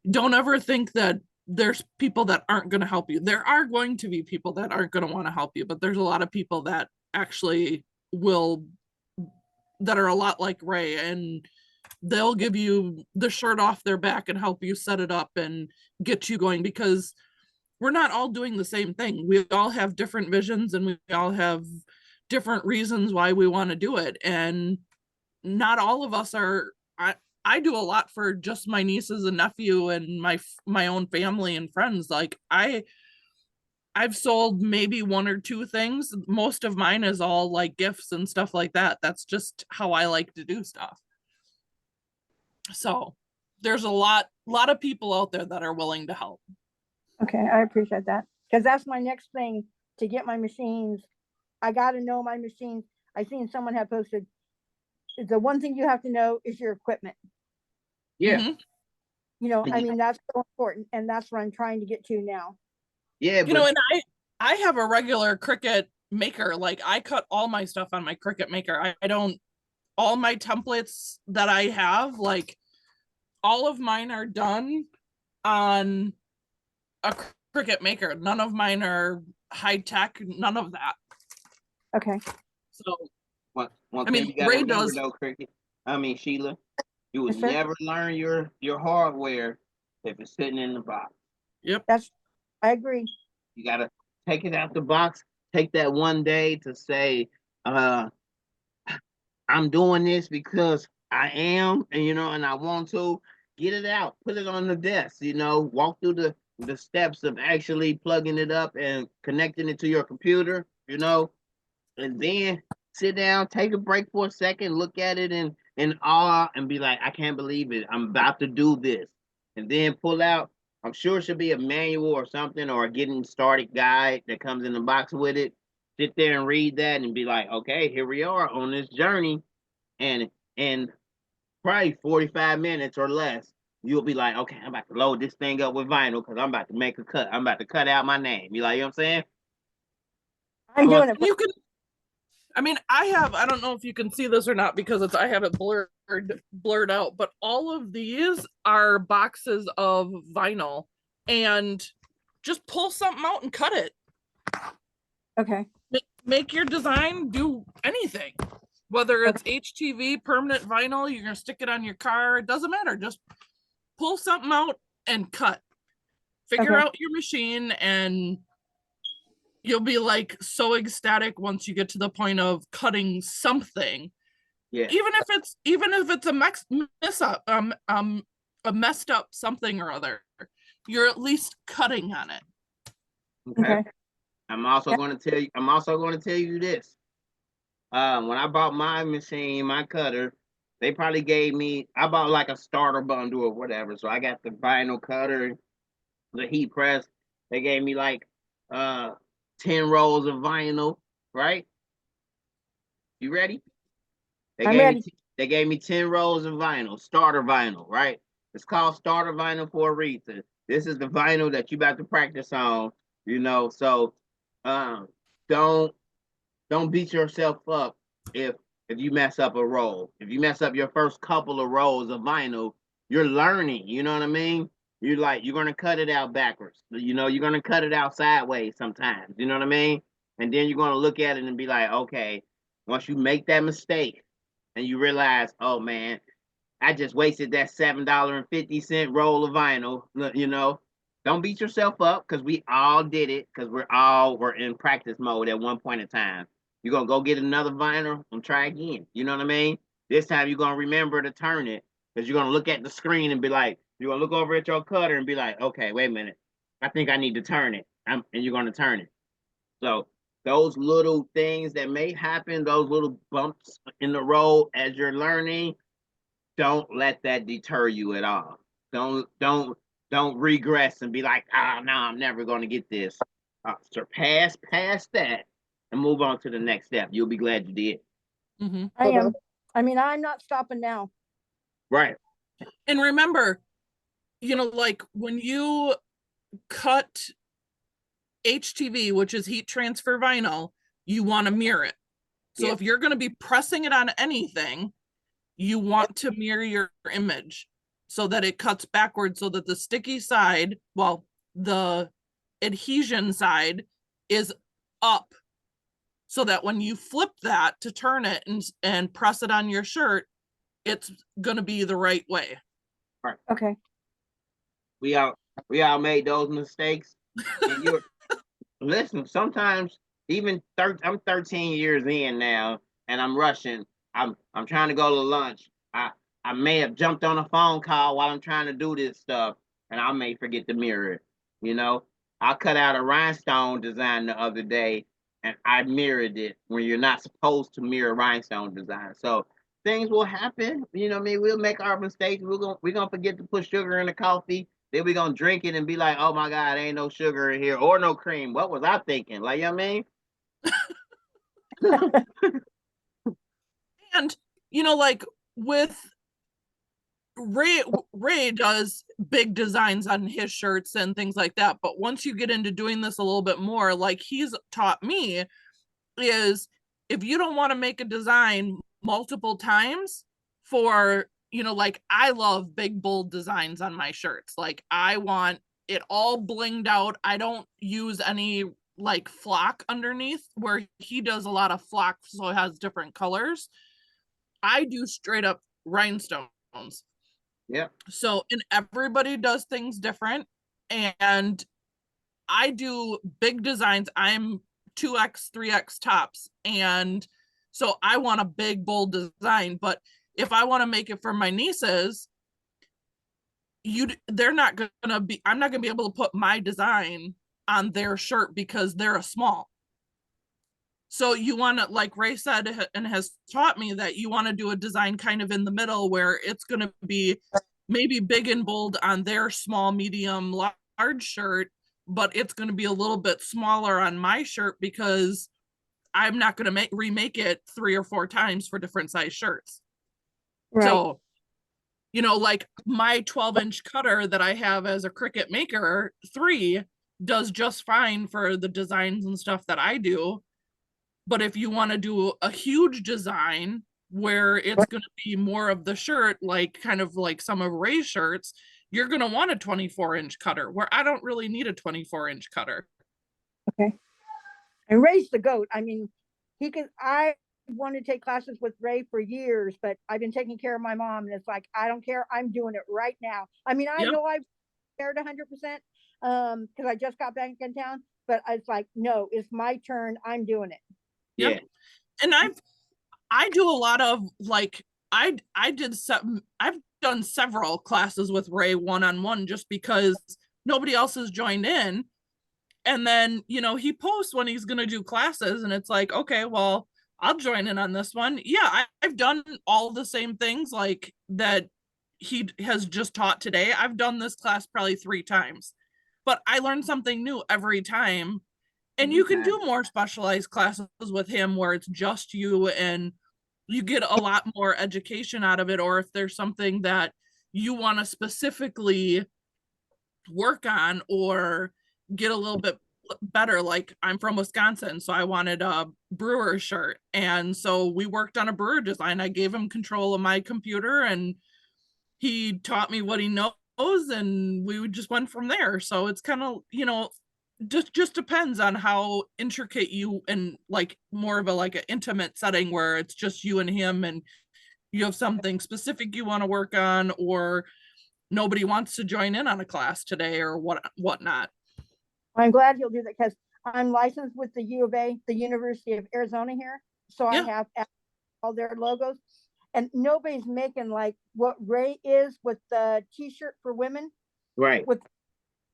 don't ever think that there's people that aren't going to help you. There are going to be people that aren't going to want to help you, but there's a lot of people that actually will, that are a lot like Ray, and they'll give you the shirt off their back and help you set it up and get you going, because we're not all doing the same thing. We all have different visions, and we all have different reasons why we want to do it. And not all of us are, I do a lot for just my nieces and nephew and my own family and friends. Like, I've sold maybe 1 or 2 things. Most of mine is all like gifts and stuff like that. That's just how I like to do stuff. So there's a lot of people out there that are willing to help. Okay, I appreciate that, because that's my next thing, to get my machines. I got to know my machines. I seen someone had posted, the one thing you have to know is your equipment. Yeah. Mm-hmm. I mean, that's so important, and that's what I'm trying to get to now. Yeah, but and I have a regular Cricut maker. Like, I cut all my stuff on my Cricut maker. I don't, all my templates that I have, like, all of mine are done on a Cricut maker. None of mine are high tech, none of that. Okay. So one thing you gotta remember though, Sheila, you would never learn your hardware if it's sitting in the box. Yep. I agree. You gotta take it out the box, take that one day to say, I'm doing this because I am, and and I want to. Get it out, put it on the desk, walk through the steps of actually plugging it up and connecting it to your computer, and then sit down, take a break for a second, look at it in awe, and be like, I can't believe it. I'm about to do this. And then pull out, I'm sure it should be a manual or something, or a getting started guide that comes in the box with it. Sit there and read that and be like, okay, here we are on this journey. And probably 45 minutes or less, you'll be like, okay, I'm about to load this thing up with vinyl because I'm about to make a cut. I'm about to cut out my name. You know what I'm saying? I'm doing it. You can, I mean, I don't know if you can see this or not because I have it blurred out, but all of these are boxes of vinyl, and just pull something out and cut it. Okay. Make your design do anything. Whether it's HTV, permanent vinyl, you're going to stick it on your car, it doesn't matter. Just pull something out and cut. Figure out your machine, and you'll be like so ecstatic once you get to the point of cutting something. Yeah. Even if it's a messed up something or other, you're at least cutting on it. Okay. I'm also going to tell you this. When I bought my machine, my cutter, they probably gave me, I bought like a starter bundle or whatever. So I got the vinyl cutter, the heat press. They gave me like 10 rolls of vinyl, right? You ready? I'm ready. They gave me 10 rolls of vinyl, starter vinyl, right? It's called starter vinyl for a reason. This is the vinyl that you about to practice on, you know. So don't beat yourself up if you mess up a roll. If you mess up your first couple of rolls of vinyl, you're learning, you know what I mean? You're gonna cut it out backwards. You know, you're gonna cut it out sideways sometimes, you know what I mean? And then you're gonna look at it and be like, okay, once you make that mistake and you realize, oh man, I just wasted that $7.50 roll of vinyl, you know. Don't beat yourself up because we all did it because we're in practice mode at one point in time. You're gonna go get another vinyl and try again. You know what I mean? This time you're gonna remember to turn it because you're gonna look at the screen and be like, you're gonna look over at your cutter and be like, okay, wait a minute. I think I need to turn it. And you're gonna turn it. So those little things that may happen, those little bumps in the road as you're learning, don't let that deter you at all. Don't regress and be like, ah, no, I'm never going to get this. Surpass past that and move on to the next step. You'll be glad you did. I am. I mean, I'm not stopping now. Right. And remember, you know, like when you cut HTV, which is heat transfer vinyl, you want to mirror it. So Yeah. if you're going to be pressing it on anything, you want to mirror your image so that it cuts backwards so that the sticky side, well, the adhesion side is up, so that when you flip that to turn it and press it on your shirt, it's going to be the right way. Right. Okay. We all made those mistakes. And listen, sometimes even I'm 13 years in now and I'm rushing. I'm trying to go to lunch. I may have jumped on a phone call while I'm trying to do this stuff, and I may forget to mirror it. You know, I cut out a rhinestone design the other day, and I mirrored it when you're not supposed to mirror rhinestone design. So things will happen. You know what I mean? We'll make our mistakes. We're gonna forget to put sugar in the coffee. Then we're gonna drink it and be like, oh my God, ain't no sugar in here or no cream. What was I thinking? Like, you know what I mean? And, you know, like with Ray does big designs on his shirts and things like that. But once you get into doing this a little bit more, like he's taught me, is if you don't want to make a design multiple times for, you know, like I love big, bold designs on my shirts. Like I want it all blinged out. I don't use any like flock underneath, where he does a lot of flock, so it has different colors. I do straight up rhinestones. Yeah. So, and everybody does things different. And I do big designs. I'm 2X, 3X tops. And so I want a big, bold design. But if I want to make it for my nieces, I'm not gonna be able to put my design on their shirt because they're a small. So you want to, like Ray said and has taught me, that you want to do a design kind of in the middle where it's going to be maybe big and bold on their small, medium, large shirt, but it's going to be a little bit smaller on my shirt because I'm not going to remake it 3 or 4 times for different size shirts. Right. So, you know, like my 12-inch cutter that I have as a Cricut Maker 3 does just fine for the designs and stuff that I do. But if you want to do a huge design where it's going to be more of the shirt, like kind of like some of Ray's shirts, you're going to want a 24-inch cutter, where I don't really need a 24-inch cutter. Okay. And Ray's the GOAT. I mean, I wanted to take classes with Ray for years, but I've been taking care of my mom, and it's like, I don't care. I'm doing it right now. I mean, I know I've cared 100% because I just got back in town, but it's like, no, it's my turn. I'm doing it. Yeah. And I do a lot of like, I've done several classes with Ray one-on-one just because nobody else has joined in. And then, you know, he posts when he's going to do classes, and it's like, okay, well, I'll join in on this one. Yeah, I've done all the same things like that he has just taught today. I've done this class probably 3 times, but I learn something new every time. And you can do more specialized classes with him where it's just you and you get a lot more education out of it. Or if there's something that you want to specifically work on or get a little bit better, like I'm from Wisconsin, so I wanted a brewer shirt, and so we worked on a brewer design. I gave him control of my computer and he taught me what he knows, and we just went from there. So it's kind of, you know, just depends on how intricate you, and like more of a like an intimate setting where it's just you and him and you have something specific you want to work on, or nobody wants to join in on a class today or whatnot. I'm glad he'll do that because I'm licensed with the U of A, the University of Arizona here. So I have all their logos, and nobody's making like what Ray is with the t-shirt for women. Right.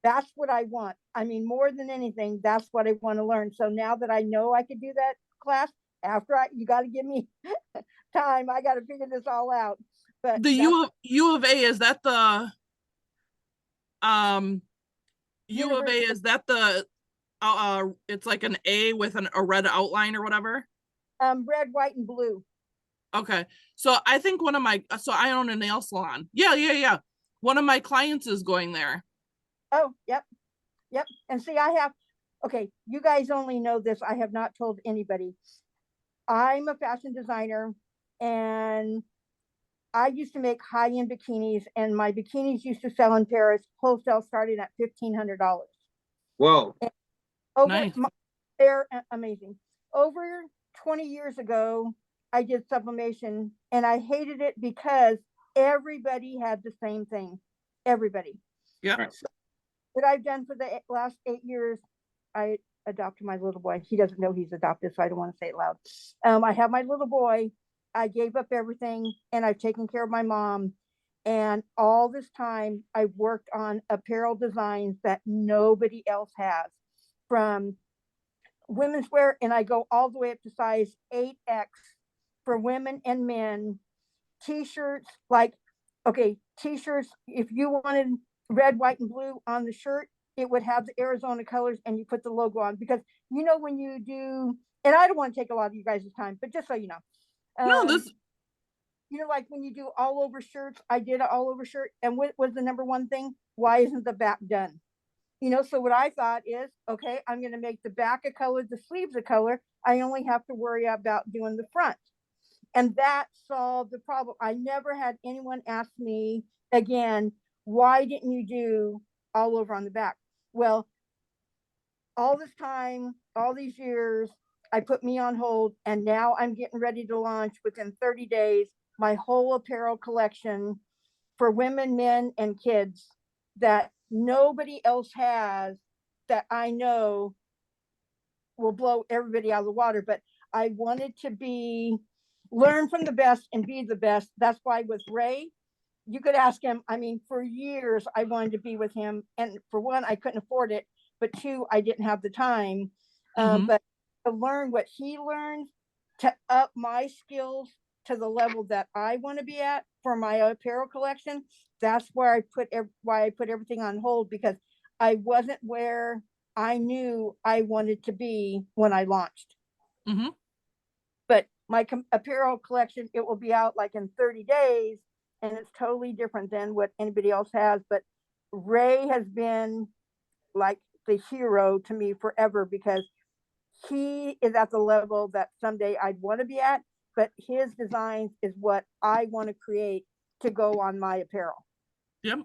That's what I want. I mean, more than anything, that's what I want to learn. So now that I know I could do that class, you got to give me time. I got to figure this all out. But the U of A, is that the U of A, is that the it's like an A with a red outline or whatever? Red, white, and blue. Okay. So I think so I own a nail salon. Yeah. One of my clients is going there. Oh, yep. And see, okay, you guys only know this. I have not told anybody. I'm a fashion designer, and I used to make high-end bikinis, and my bikinis used to sell in Paris, wholesale starting at $1,500. Whoa. Nice. They're amazing. Over 20 years ago, I did sublimation, and I hated it because everybody had the same thing. Everybody. Yeah. So what I've done for the last 8 years, I adopted my little boy. He doesn't know he's adopted, so I don't want to say it loud. I have my little boy. I gave up everything, and I've taken care of my mom. And all this time, I worked on apparel designs that nobody else has, from women's wear, and I go all the way up to size 8X for women and men. T-shirts, t-shirts, if you wanted red, white, and blue on the shirt, it would have the Arizona colors, and you put the logo on, because you know when you do, and I don't want to take a lot of you guys' time, but just so you know, you know, like when you do all over shirts, I did an all over shirt, and what was the number one thing? Why isn't the back done? You know, so what I thought is, okay, I'm going to make the back a color, the sleeves a color. I only have to worry about doing the front. And that solved the problem. I never had anyone ask me again, why didn't you do all over on the back? Well, all this time, all these years, I put me on hold, and now I'm getting ready to launch within 30 days my whole apparel collection for women, men, and kids that nobody else has, that I know will blow everybody out of the water. But I wanted to learn from the best and be the best. That's why with Ray, you could ask him. I mean, for years, I wanted to be with him. And for one, I couldn't afford it. But two, I didn't have the time. But to learn what he learned, to up my skills to the level that I want to be at for my apparel collection, that's where I put everything on hold, because I wasn't where I knew I wanted to be when I launched. But my apparel collection, it will be out like in 30 days, and it's totally different than what anybody else has. But Ray has been like the hero to me forever, because he is at the level that someday I'd want to be at, but his designs is what I want to create to go on my apparel. Yep.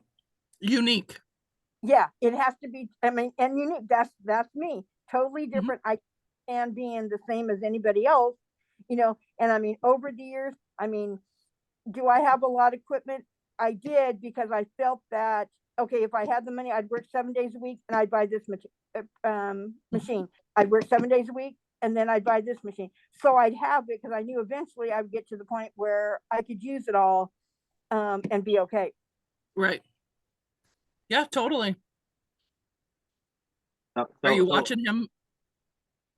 Unique. Yeah, it has to be, I mean, and unique. That's me. Totally different. I can't being the same as anybody else, you know. And I mean, over the years, I mean, do I have a lot of equipment? I did, because I felt that, okay, if I had the money, I'd work 7 days a week and I'd buy this machine. I'd work 7 days a week and then I'd buy this machine. So I'd have it, because I knew eventually I would get to the point where I could use it all and be okay. Right. Yeah, totally. Are you watching him?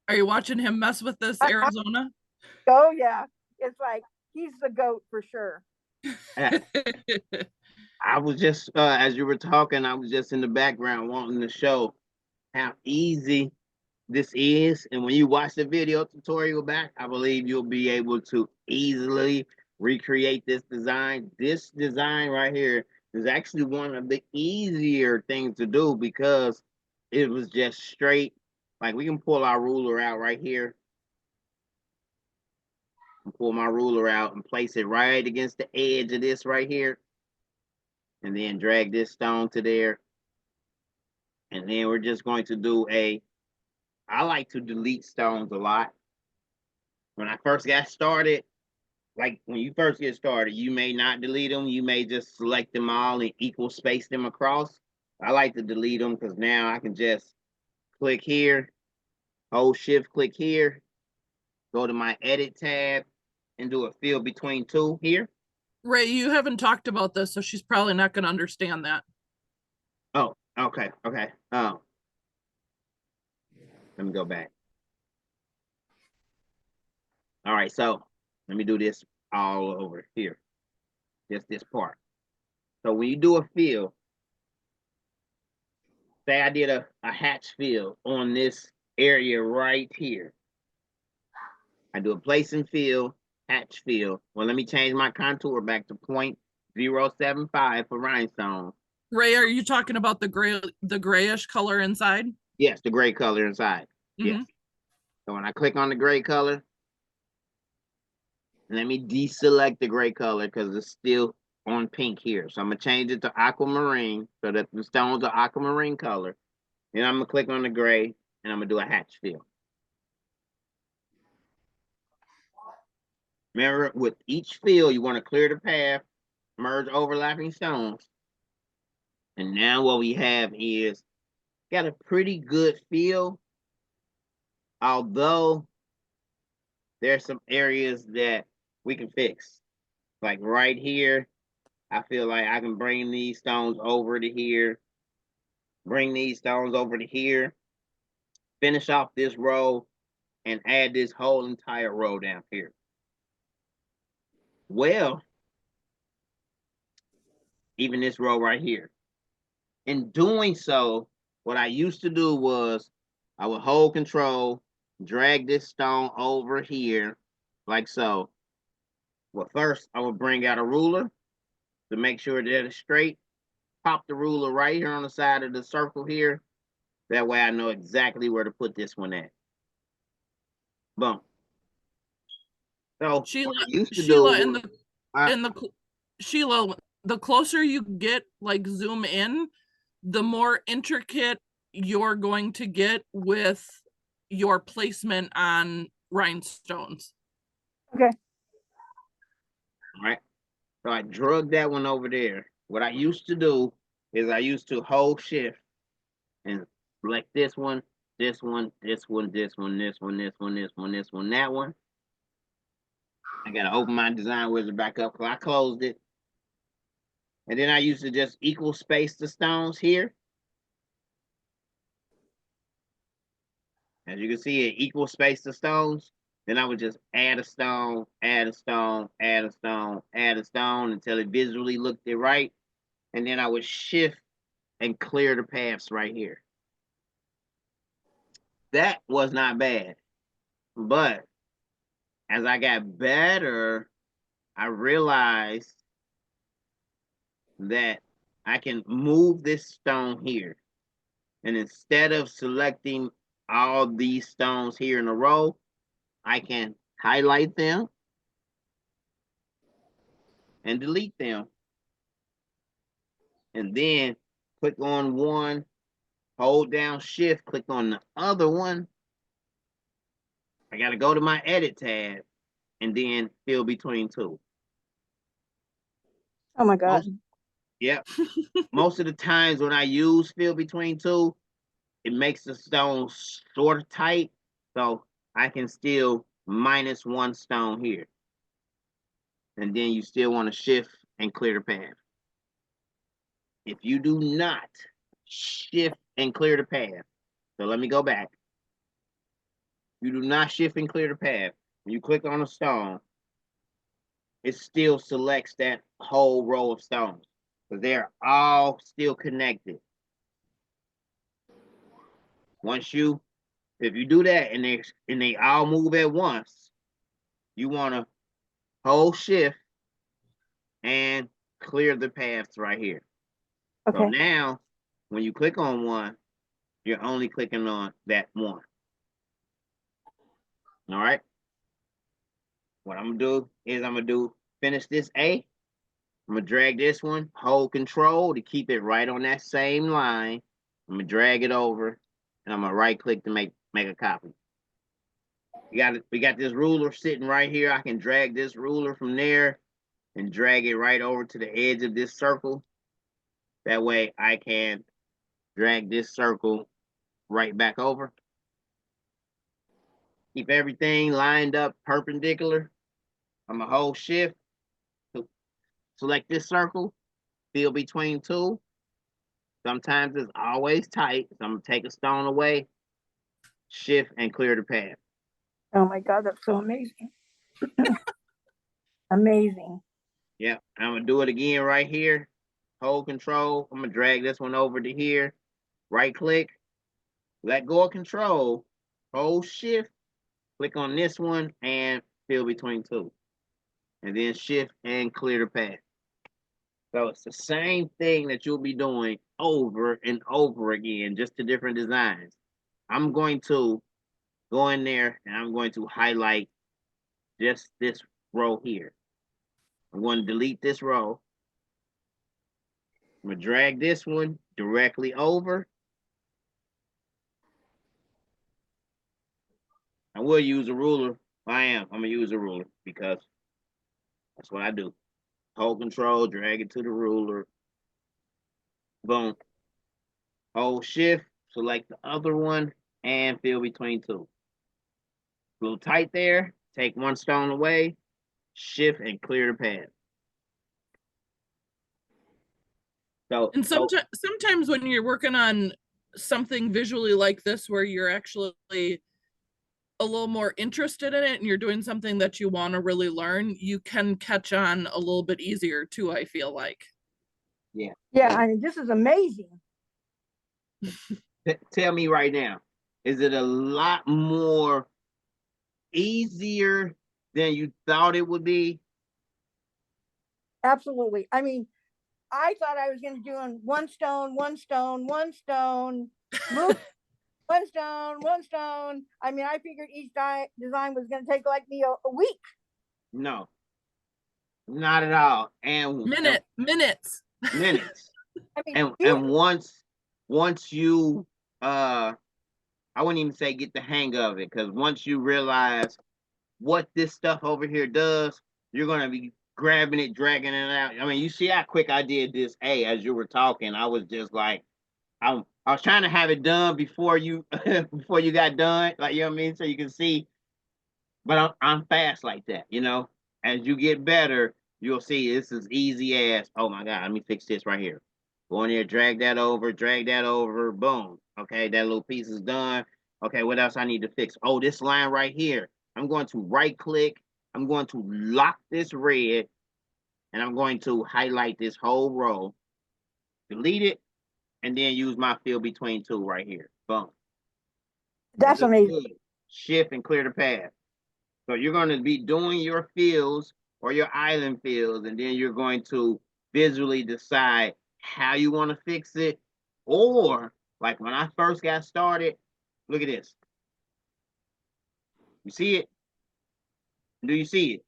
Are you watching him mess with this Arizona? Oh yeah, it's like he's the goat for sure. I was just as you were talking, I was just in the background wanting to show how easy this is. And when you watch the video tutorial back, I believe you'll be able to easily recreate this design. This design right here is actually one of the easier things to do because it was just straight. Like we can pull our ruler out right here. Pull my ruler out and place it right against the edge of this right here. And then drag this stone to there. And then we're just going to do I like to delete stones a lot. When I first got started, like when you first get started, you may not delete them. You may just select them all and equal space them across. I like to delete them because now I can just click here, hold shift, click here, go to my edit tab and do a fill between two here. Ray, you haven't talked about this, so she's probably not going to understand that. Oh, okay. Oh, let me go back. All right, so let me do this all over here. Just this part. So when you do a fill, say I did a hatch fill on this area right here. I do a place and fill, hatch fill. Well, let me change my contour back to 0.075 for rhinestone. Ray, are you talking about the grayish color inside? Yes, the gray color inside. Yes. So when I click on the gray color, let me deselect the gray color because it's still on pink here. So I'm gonna change it to aquamarine so that the stones are aquamarine color. Then I'm gonna click on the gray and I'm gonna do a hatch fill. Remember, with each fill, you want to clear the path, merge overlapping stones. And now what we have is got a pretty good feel, although there's some areas that we can fix. Like right here, I feel like I can bring these stones over to here, bring these stones over to here, finish off this row, and add this whole entire row down here. Well, even this row right here. In doing so, what I used to do was I would hold control, drag this stone over here, like so. Well, first I would bring out a ruler to make sure that it's straight. Pop the ruler right here on the side of the circle here. That way I know exactly where to put this one at. Boom. So Sheila, what I used to Sheila, do, Sheila, the closer you get, like zoom in, the more intricate you're going to get with your placement on rhinestones. Okay. all right. So I drug that one over there. What I used to do is I used to hold shift and select this one, this one, this one, this one, this one, this one, this one, this one, that one. I gotta open my design wizard back up because I closed it. And then I used to just equal space the stones here. As you can see, it equal space the stones. Then I would just add a stone, add a stone, add a stone, add a stone until it visually looked it right. And then I would shift and clear the paths right here. That was not bad. But as I got better, I realized that I can move this stone here. And instead of selecting all these stones here in a row, I can highlight them and delete them. And then click on one, hold down shift, click on the other one. I got to go to my edit tab and then fill between two. Oh my God. Yep. Most of the times when I use fill between two, it makes the stone sort of tight. So I can still minus one stone here. And then you still want to shift and clear the path. If you do not shift and clear the path, So let me go back. You do not shift and clear the path. When you click on a stone, it still selects that whole row of stones because they're all still connected. Once you, if you do that and they all move at once, you want to hold shift and clear the paths right here. Okay. So now, when you click on one, you're only clicking on that one. All right. What I'm gonna do is finish this A. I'm gonna drag this one, hold control to keep it right on that same line. I'm gonna drag it over and I'm gonna right click to make a copy. We got this ruler sitting right here. I can drag this ruler from there and drag it right over to the edge of this circle. That way I can drag this circle right back over. Keep everything lined up perpendicular. I'm gonna hold shift to select this circle, fill between two. Sometimes it's always tight, so I'm gonna take a stone away, shift and clear the path. Oh my God, that's so amazing. Amazing. Yeah, I'm gonna do it again right here. Hold control. I'm gonna drag this one over to here. Right click, let go of control, hold shift, click on this one and fill between two. And then shift and clear the path. So it's the same thing that you'll be doing over and over again, just to different designs. I'm going to go in there and I'm going to highlight just this row here. I'm going to delete this row. I'm going to drag this one directly over. I will use a ruler. I'm going to use a ruler because that's what I do. Hold control, drag it to the ruler. Boom. Hold shift, select the other one, and fill between two. A little tight there. Take one stone away, shift, and clear the path. And sometimes when you're working on something visually like this, where you're actually a little more interested in it and you're doing something that you want to really learn, you can catch on a little bit easier too, I feel like. Yeah. Yeah, I mean, this is amazing. Tell me right now, is it a lot more easier than you thought it would be? Absolutely. I mean, I thought I was going to do one stone, one stone, one stone, move one stone, one stone. I mean, I figured each design was going to take like me a week. No, not at all. And minutes. Minutes. I mean, and once you I wouldn't even say get the hang of it, because once you realize what this stuff over here does, you're gonna be grabbing it, dragging it out. I mean, you see how quick I did this A as you were talking. I was just like, I was trying to have it done before you before you got done, like, you know what I mean, so you can see. But I'm fast like that, you know. As you get better, you'll see this is easy as, oh my God, let me fix this right here. Go in there, drag that over, boom. Okay, that little piece is done. Okay, what else I need to fix? Oh, this line right here. I'm going to right click. I'm going to lock this red, and I'm going to highlight this whole row, delete it, and then use my fill between two right here. Boom. that's amazing. Good. Shift and clear the path. So you're going to be doing your fills or your island fills, and then you're going to visually decide how you want to fix it. Or, like when I first got started, look at this. You see it? Do you see it?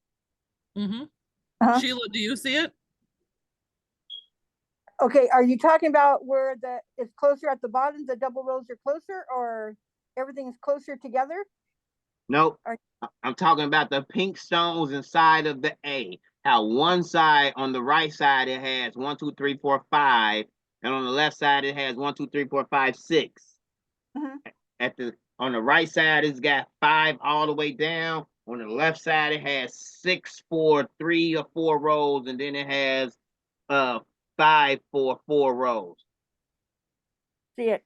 Mm-hmm. Sheila, do you see it? Okay, are you talking about where it's closer at the bottom, the double rows are closer, or everything is closer together? Nope. I'm talking about the pink stones inside of the A. How one side, on the right side, it has 1, 2, 3, 4, 5, and on the left side it has 1, 2, 3, 4, 5, 6. Mm-hmm. On the right side, it's got 5 all the way down. On the left side, it has 6 for 3 or 4 rows, and then it has 5 for 4 rows. See it.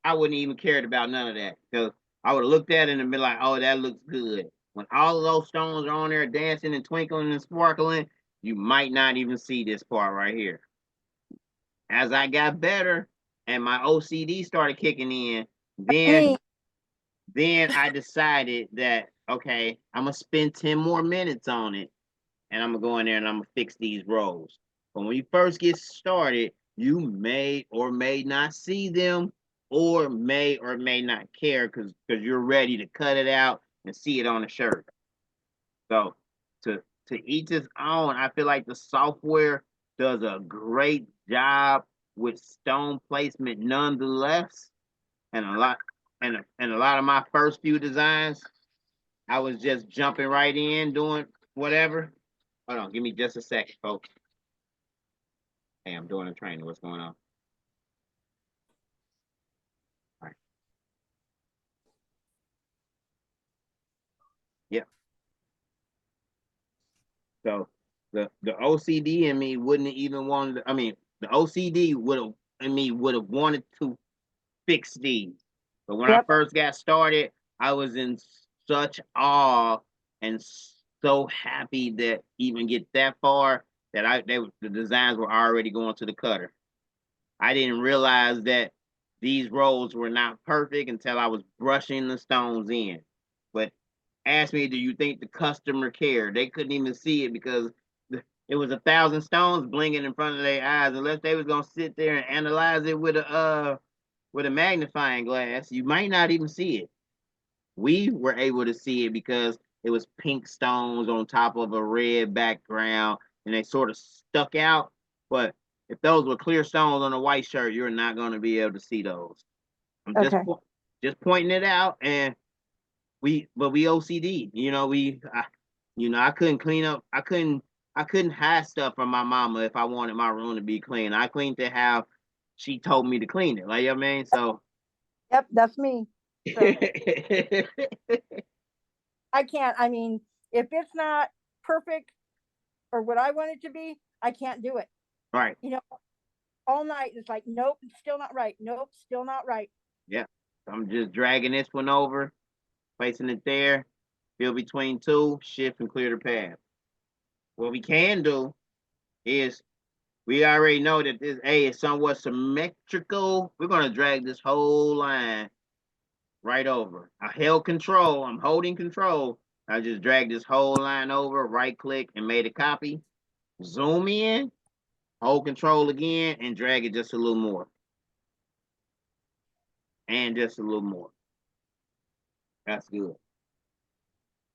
I wouldn't even cared about none of that, because I would have looked at it and been like, oh, that looks good. When all of those stones are on there dancing and twinkling and sparkling, you might not even see this part right here. As I got better and my OCD started kicking in, then I decided that, okay, I'm gonna spend 10 more minutes on it, and I'm gonna go in there and I'm gonna fix these rows. But when you first get started, you may or may not see them, or may not care, because you're ready to cut it out and see it on the shirt. So to each his own. I feel like the software does a great job with stone placement nonetheless. And a lot of my first few designs, I was just jumping right in, doing whatever. Hold on, give me just a second, folks. Hey, I'm doing a training. What's going on? All right. Yep. So the OCD in me wouldn't even want to, I mean, the OCD would have wanted to fix these. But when I first got started, I was in such awe and so happy that even get that far that the designs were already going to the cutter. I didn't realize that these rolls were not perfect until I was brushing the stones in. But ask me, do you think the customer cared? They couldn't even see it because it was 1,000 stones blinking in front of their eyes. Unless they was gonna sit there and analyze it with a magnifying glass, you might not even see it. We were able to see it because it was pink stones on top of a red background, and they sort of stuck out. But if those were clear stones on a white shirt, you're not going to be able to see those. I'm just pointing it out, and we OCD. You know, I couldn't clean up. I couldn't hide stuff from my mama if I wanted my room to be clean. I cleaned it how she told me to clean it. Like, you know what I mean? So. Yep, that's me. So. I can't. I mean, if it's not perfect or what I want it to be, I can't do it. Right. You know, all night it's like, nope, still not right. Nope, still not right. Yeah. I'm just dragging this one over, placing it there, fill between two, shift and clear the path. What we can do is, we already know that this A is somewhat symmetrical. We're going to drag this whole line right over. I held control. I'm holding control. I just dragged this whole line over, right click and made a copy. Zoom in, hold control again, and drag it just a little more. And just a little more. That's good.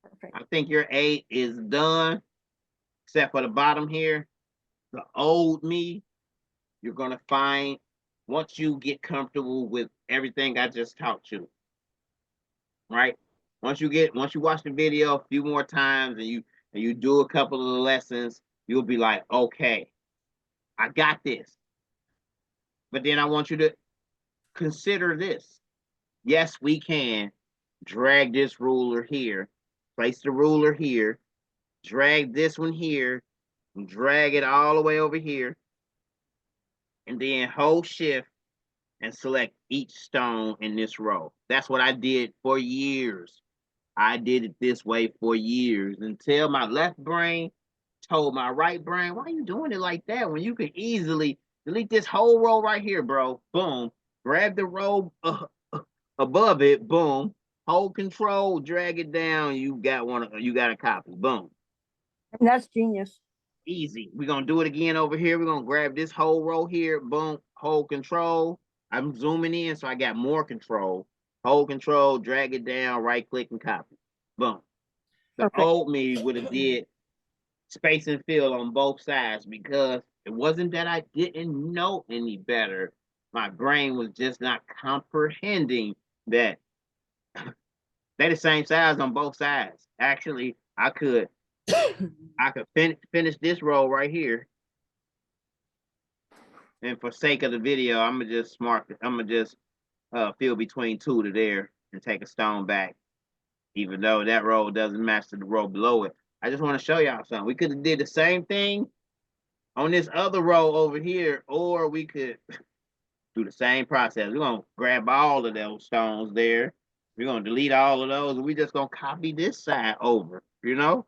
Perfect. I think your 8 is done, except for the bottom here. The old me, you're going to find once you get comfortable with everything I just taught you. Right? Once you watch the video a few more times and you do a couple of the lessons, you'll be like, okay, I got this. But then I want you to consider this. Yes, we can drag this ruler here, place the ruler here, drag this one here, and drag it all the way over here, and then hold shift and select each stone in this row. That's what I did for years. I did it this way for years until my left brain told my right brain, why are you doing it like that when you could easily delete this whole row right here, bro? Boom. Grab the row above it. Boom. Hold control, drag it down. You got a copy. Boom. And that's genius. Easy. We're going to do it again over here. We're going to grab this whole row here. Boom. Hold control. I'm zooming in, so I got more control. Hold control, drag it down, right click and copy. Boom. The old me would have did space and fill on both sides, because it wasn't that I didn't know any better. My brain was just not comprehending that they're the same size on both sides. Actually, I could finish this row right here. And for sake of the video, I'm gonna just fill between two to there and take a stone back, even though that row doesn't match to the row below it. I just want to show y'all something. We could have did the same thing on this other row over here, or we could Do the same process. We're gonna grab all of those stones there. We're gonna delete all of those, and we're just gonna copy this side over, you know?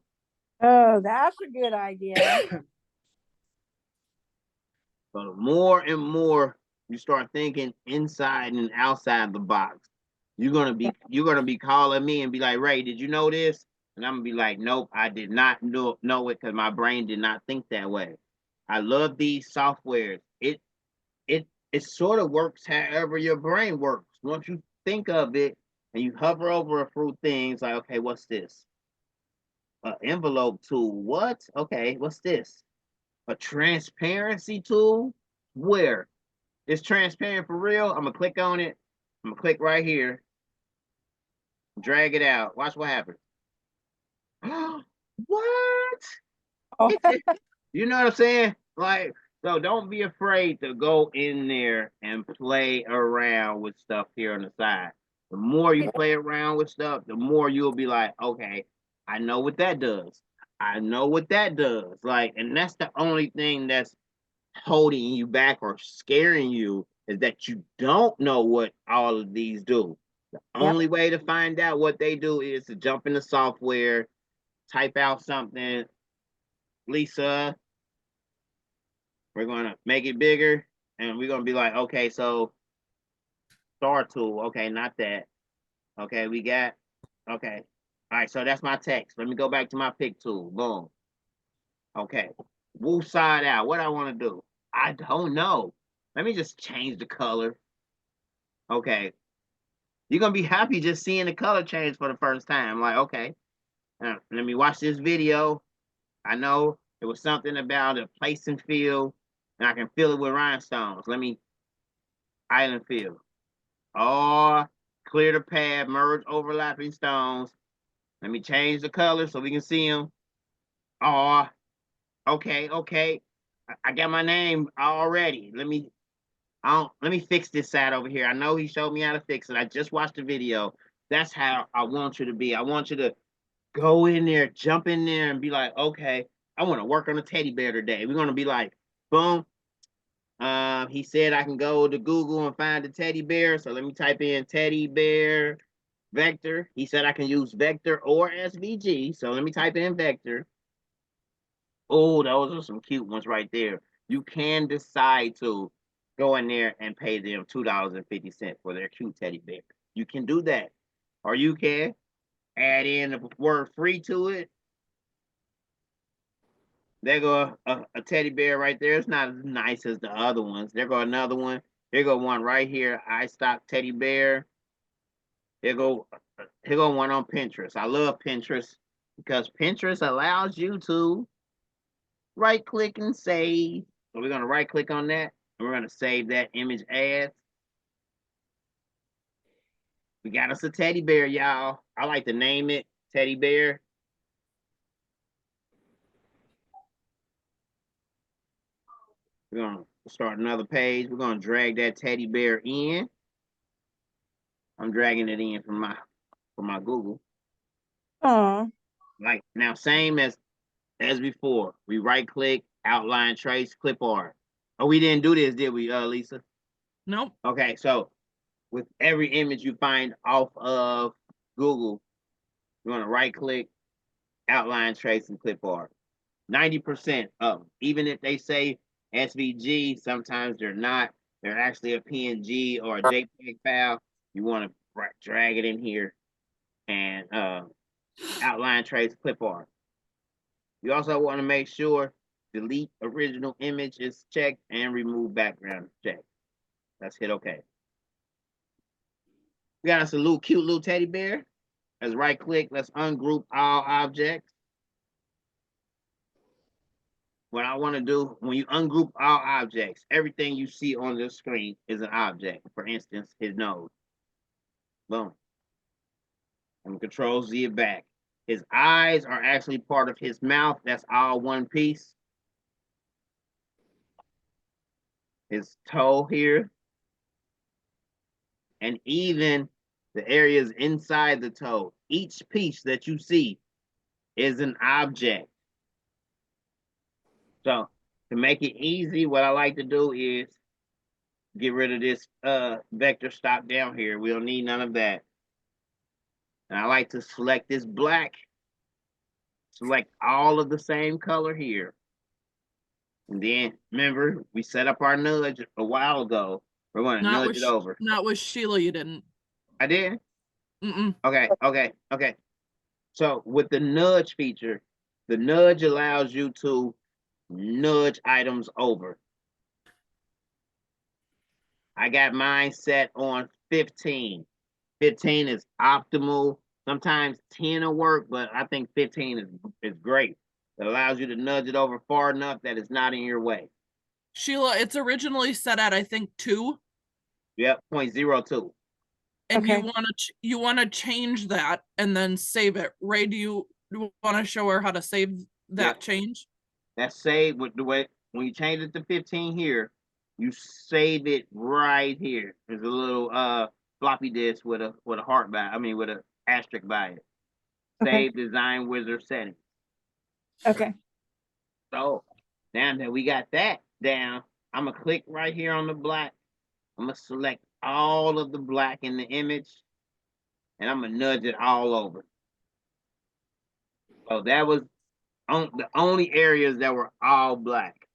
Oh, that's a good idea. So the more and more you start thinking inside and outside the box, you're gonna be calling me and be like, Ray, did you know this? And I'm gonna be like, nope, I did not know it because my brain did not think that way. I love these softwares. It sort of works however your brain works. Once you think of it and you hover over a few things, like, okay, what's this? An envelope tool. What? Okay, what's this? A transparency tool? Where? It's transparent for real? I'm gonna click on it. I'm gonna click right here. Drag it out. Watch what happens. What? Oh, You know what I'm saying? Like, so don't be afraid to go in there and play around with stuff here on the side. The more you play around with stuff, the more you'll be like, okay, I know what that does. I know what that does. Like, and that's the only thing that's holding you back or scaring you is that you don't know what all of these do. The yep. only way to find out what they do is to jump in the software, type out something, Lisa, we're gonna make it bigger, and we're gonna be like, okay, so star tool, okay, not that. Okay, we got, okay. All right, so that's my text. Let me go back to my pick tool. Boom. Okay. Move side out. What I want to do? I don't know. Let me just change the color. Okay. You're gonna be happy just seeing the color change for the first time. Like, okay, let me watch this video. I know it was something about a place and feel, and I can feel it with rhinestones. Let me island feel. Oh, clear the pad, merge overlapping stones. Let me change the color so we can see them. Oh, okay. I got my name already. Let me fix this side over here. I know he showed me how to fix it. I just watched the video. That's how I want you to be. I want you to go in there, jump in there, and be like, okay, I want to work on a teddy bear today. We're gonna be like, boom. He said I can go to Google and find the teddy bear. So let me type in teddy bear vector. He said I can use vector or SVG. So let me type in vector. Oh, those are some cute ones right there. You can decide to go in there and pay them $2.50 for their cute teddy bear. You can do that. Or you can add in the word free to it. There go a teddy bear right there. It's not as nice as the other ones. There go another one. There go one right here. I stock teddy bear. Here go one on Pinterest. I love Pinterest because Pinterest allows you to right click and save. So we're gonna right click on that and we're gonna save that image as. We got us a teddy bear, y'all. I like to name it teddy bear. We're gonna start another page. We're gonna drag that teddy bear in. I'm dragging it in from my Google. Oh, Like now, same as before. We right click, outline, trace, clip art. Oh, we didn't do this, did we, Lisa? Nope. Okay, so with every image you find off of Google, you want to right click, outline, trace, and clip art. 90% of them, even if they say SVG, sometimes they're not. They're actually a PNG or a JPEG file. You want to drag it in here and outline, trace, clip art. You also want to make sure delete original image is checked and remove background checked. Let's hit OK. We got us a little cute little teddy bear. Let's right click. Let's ungroup all objects. What I want to do, when you ungroup all objects, everything you see on the screen is an object. For instance, his nose. Boom. And Control Z it back. His eyes are actually part of his mouth. That's all one piece. His toe here. And even the areas inside the toe. Each piece that you see is an object. So to make it easy, what I like to do is get rid of this vector stop down here. We don't need none of that. And I like to select this black, select all of the same color here. And then remember, we set up our nudge a while ago. We're going to nudge it over. Not with Sheila, you didn't. I did? Mm-mm. Okay. So with the nudge feature, the nudge allows you to nudge items over. I got mine set on 15. 15 is optimal. Sometimes 10 will work, but I think 15 is great. It allows you to nudge it over far enough that it's not in your way. Sheila, it's originally set at, I think, 2. Yep, 0.02. And Okay. you want to change that and then save it. Ray, do you want to show her how to save that change? That's saved with the way when you change it to 15 here, you save it right here. There's a little floppy disk with a heart by, with an asterisk by it. Okay. Save design wizard settings. Okay. So now that we got that down, I'm gonna click right here on the black. I'm gonna select all of the black in the image, and I'm gonna nudge it all over. So that was the only areas that were all black.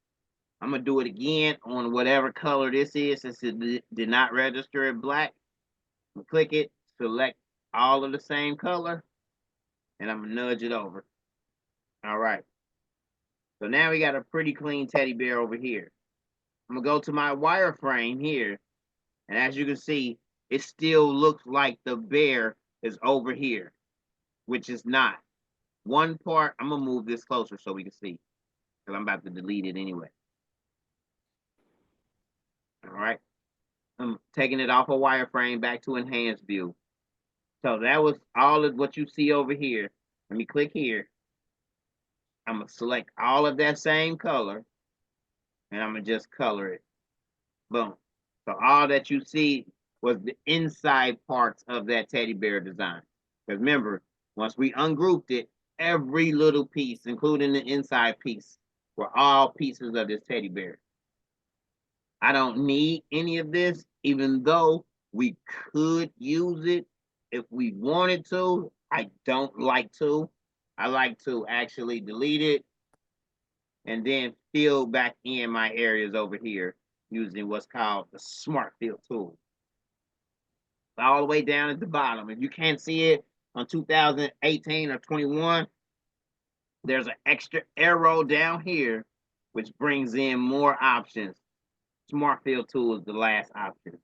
I'm gonna do it again on whatever color this is, since it did not register as black. I'm gonna click it, select all of the same color, and I'm gonna nudge it over. All right. So now we got a pretty clean teddy bear over here. I'm gonna go to my wireframe here, and as you can see, it still looks like the bear is over here, which is not. One part, I'm gonna move this closer so we can see, because I'm about to delete it anyway. All right. I'm taking it off a wireframe back to enhanced view. So that was all of what you see over here. Let me click here. I'm gonna select all of that same color, and I'm gonna just color it. Boom. So all that you see was the inside parts of that teddy bear design. Because remember, once we ungrouped it, every little piece, including the inside piece, were all pieces of this teddy bear. I don't need any of this, even though we could use it if we wanted to. I don't like to. I like to actually delete it and then fill back in my areas over here using what's called the Smart Fill tool. All the way down at the bottom. If you can't see it on 2018 or 21, there's an extra arrow down here, which brings in more options. Smart Fill tool is the last option.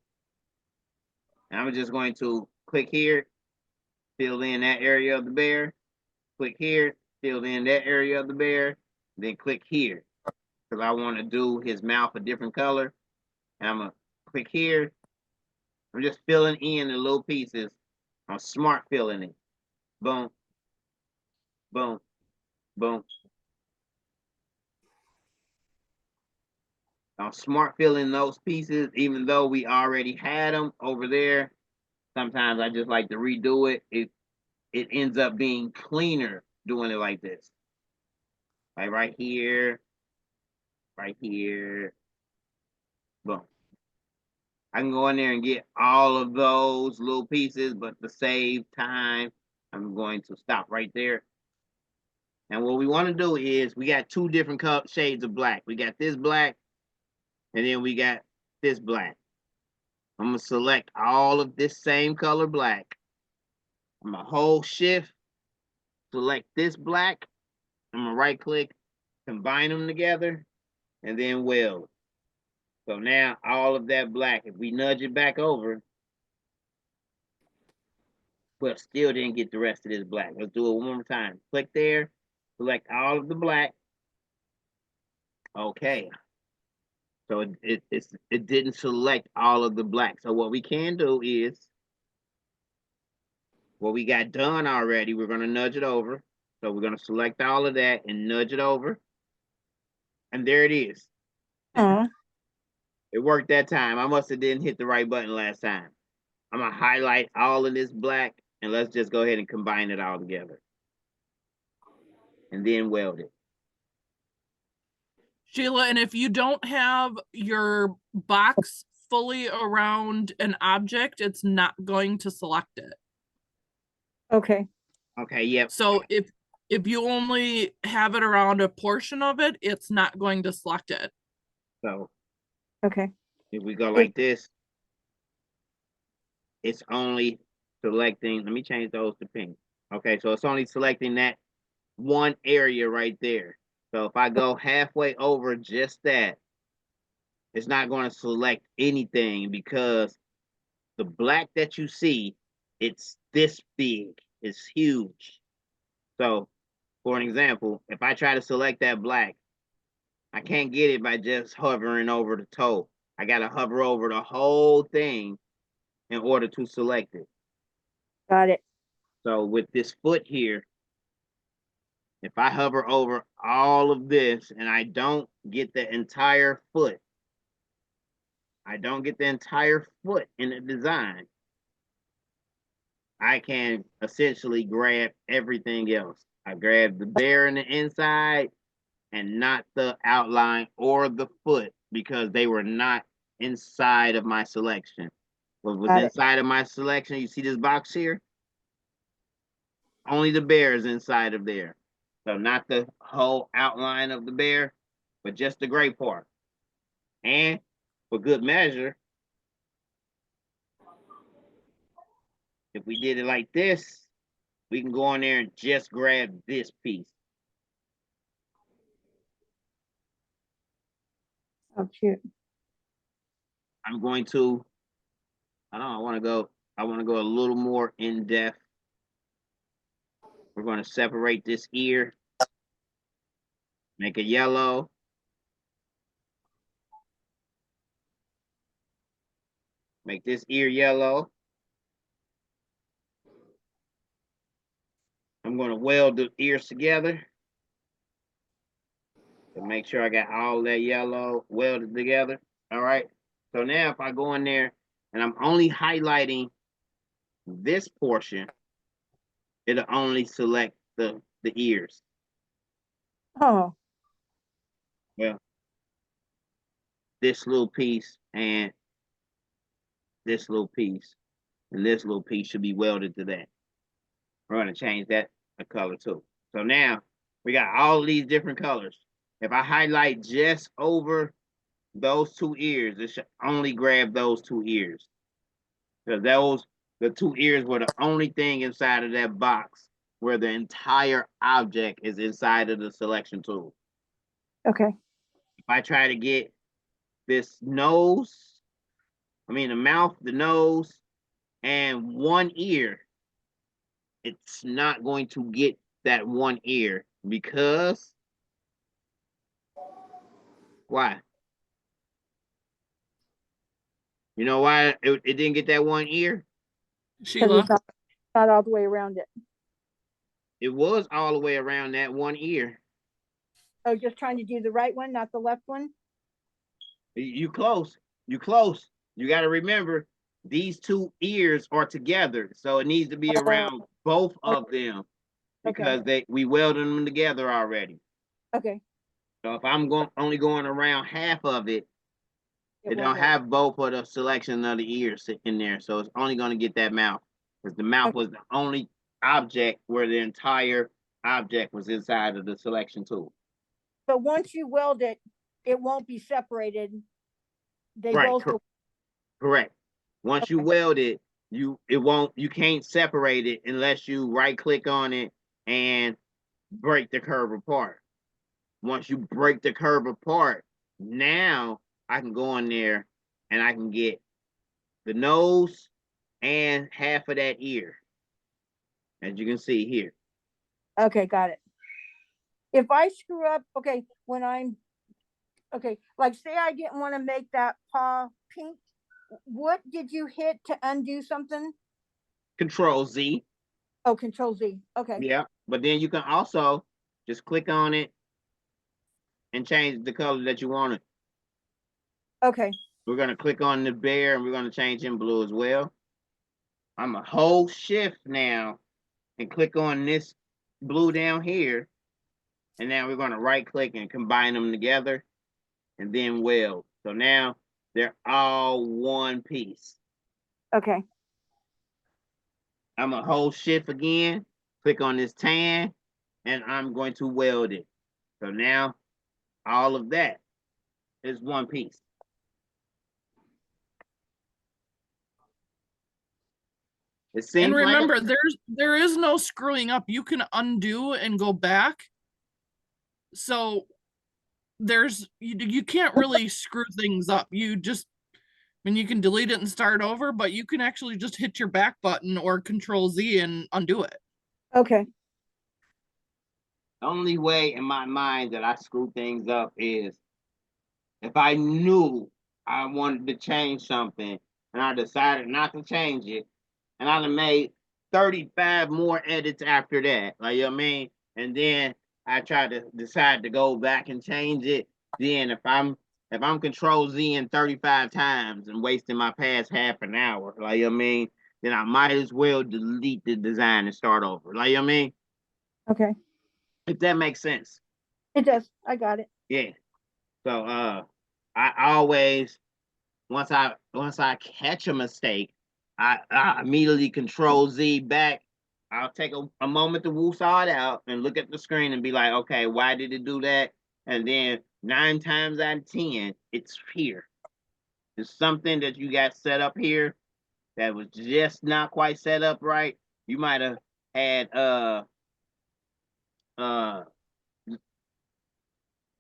And I'm just going to click here, fill in that area of the bear, click here, fill in that area of the bear, then click here, because I want to do his mouth a different color. And I'm going to click here. I'm just filling in the little pieces. I'm smart filling it. Boom, boom, boom. I'm smart filling those pieces, even though we already had them over there. Sometimes I just like to redo it. It ends up being cleaner doing it like this. Like right here, boom. I can go in there and get all of those little pieces, but to save time, I'm going to stop right there. And what we want to do is, we got two different shades of black. We got this black, and then we got this black. I'm going to select all of this same color black. I'm going to hold shift, select this black. I'm going to right click, combine them together, and then weld. So now all of that black, if we nudge it back over, but still didn't get the rest of this black. Let's do it one more time. Click there, select all of the black. Okay. So it didn't select all of the black. So what we can do is, what we got done already, we're going to nudge it over. So we're going to select all of that and nudge it over. And there it is. It worked that time. I must have didn't hit the right button last time. I'm going to highlight all of this black, and let's just go ahead and combine it all together. And then weld it. Sheila, and if you don't have your box fully around an object, it's not going to select it. Okay, Okay, yep. So if you only have it around a portion of it, it's not going to select it. So okay, if we go like this, it's only selecting, let me change those to pink. Okay, so it's only selecting that one area right there. So if I go halfway over just that, it's not going to select anything because the black that you see, it's this big, it's huge. So for an example, if I try to select that black, I can't get it by just hovering over the toe. I got to hover over the whole thing in order to select it. got it. So with this foot here, if I hover over all of this and I don't get the entire foot, in the design, I can essentially grab everything else. I grab the bear in the inside and not the outline or the foot because they were not inside of my selection. What was inside of my selection, you see this box here? Only the bear is inside of there. So not the whole outline of the bear, but just the gray part. And for good measure, if we did it like this, we can go in there and just grab this piece. Oh, cute. I'm going to, I want to go a little more in depth. We're going to separate this ear, make it yellow. Make this ear yellow. I'm going to weld the ears together to make sure I got all that yellow welded together. All right. So now if I go in there and I'm only highlighting this portion, it'll only select the ears. Oh, Well, this little piece and this little piece and this little piece should be welded to that. We're going to change that a color too. So now we got all these different colors. If I highlight just over those two ears, it should only grab those two ears. Because the two ears were the only thing inside of that box where the entire object is inside of the selection tool. okay. If I try to get this nose, the mouth, the nose, and one ear, it's not going to get that one ear because why? You know why it didn't get that one ear? Sheila, It's not all the way around it. It was all the way around that one ear. Oh, just trying to do the right one, not the left one? You close. You close. You got to remember, these two ears are together, so it needs to be around both of them because we welded them together already. Okay. So if I'm only going around half of it, it don't have both of the selection of the ears in there, so it's only going to get that mouth because the mouth was the only object where the entire object was inside of the selection tool. So once you weld it, it won't be separated. They both will. Correct. Once you weld it, you can't separate it unless you right click on it and break the curve apart. Once you break the curve apart, now I can go in there and I can get the nose and half of that ear, as you can see here. Okay, got it. If I screw up, like say I didn't want to make that paw pink, what did you hit to undo something? Control Z. Oh, Control Z. Okay. Yeah, but then you can also just click on it and change the color that you want it. Okay. We're going to click on the bear and we're going to change him blue as well. I'm going to hold shift now and click on this blue down here. And now we're going to right click and combine them together and then weld. So now They're all one piece. Okay. I'm gonna hold shift again, click on this tan, and I'm going to weld it. So now all of that is one piece. It seems And remember, like there is no screwing up. You can undo and go back. So you can't really screw things up. You just, I mean, you can delete it and start over, but you can actually just hit your back button or Control Z and undo it. Okay. the only way in my mind that I screw things up is if I knew I wanted to change something and I decided not to change it, and I'd have made 35 more edits after that. Like, you know what I mean? And then I try to decide to go back and change it. Then if I'm Control Z in 35 times and wasting my past half an hour, like, you know what I mean? Then I might as well delete the design and start over. Like, you know what I mean? Okay. If that makes sense. It does. I got it. Yeah. So I always once I catch a mistake, I immediately Control Z back. I'll take a moment to woosah it out and look at the screen and be like, okay, why did it do that? And then 9 times out of 10, it's here. There's something that you got set up here that was just not quite set up right. You might have had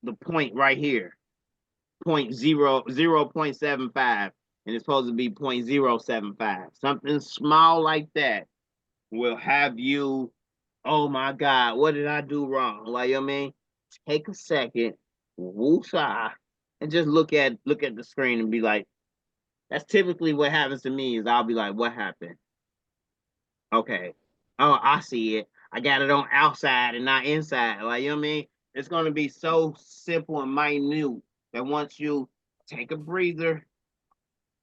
the point right here, 0.75, and it's supposed to be 0.075. Something small like that will have you, oh my God, what did I do wrong? Like, you know what I mean? Take a second, woosah, and just look at the screen and be like, that's typically what happens to me is I'll be like, what happened? Okay. Oh, I see it. I got it on outside and not inside. Like, you know what I mean? It's going to be so simple and minute that once you take a breather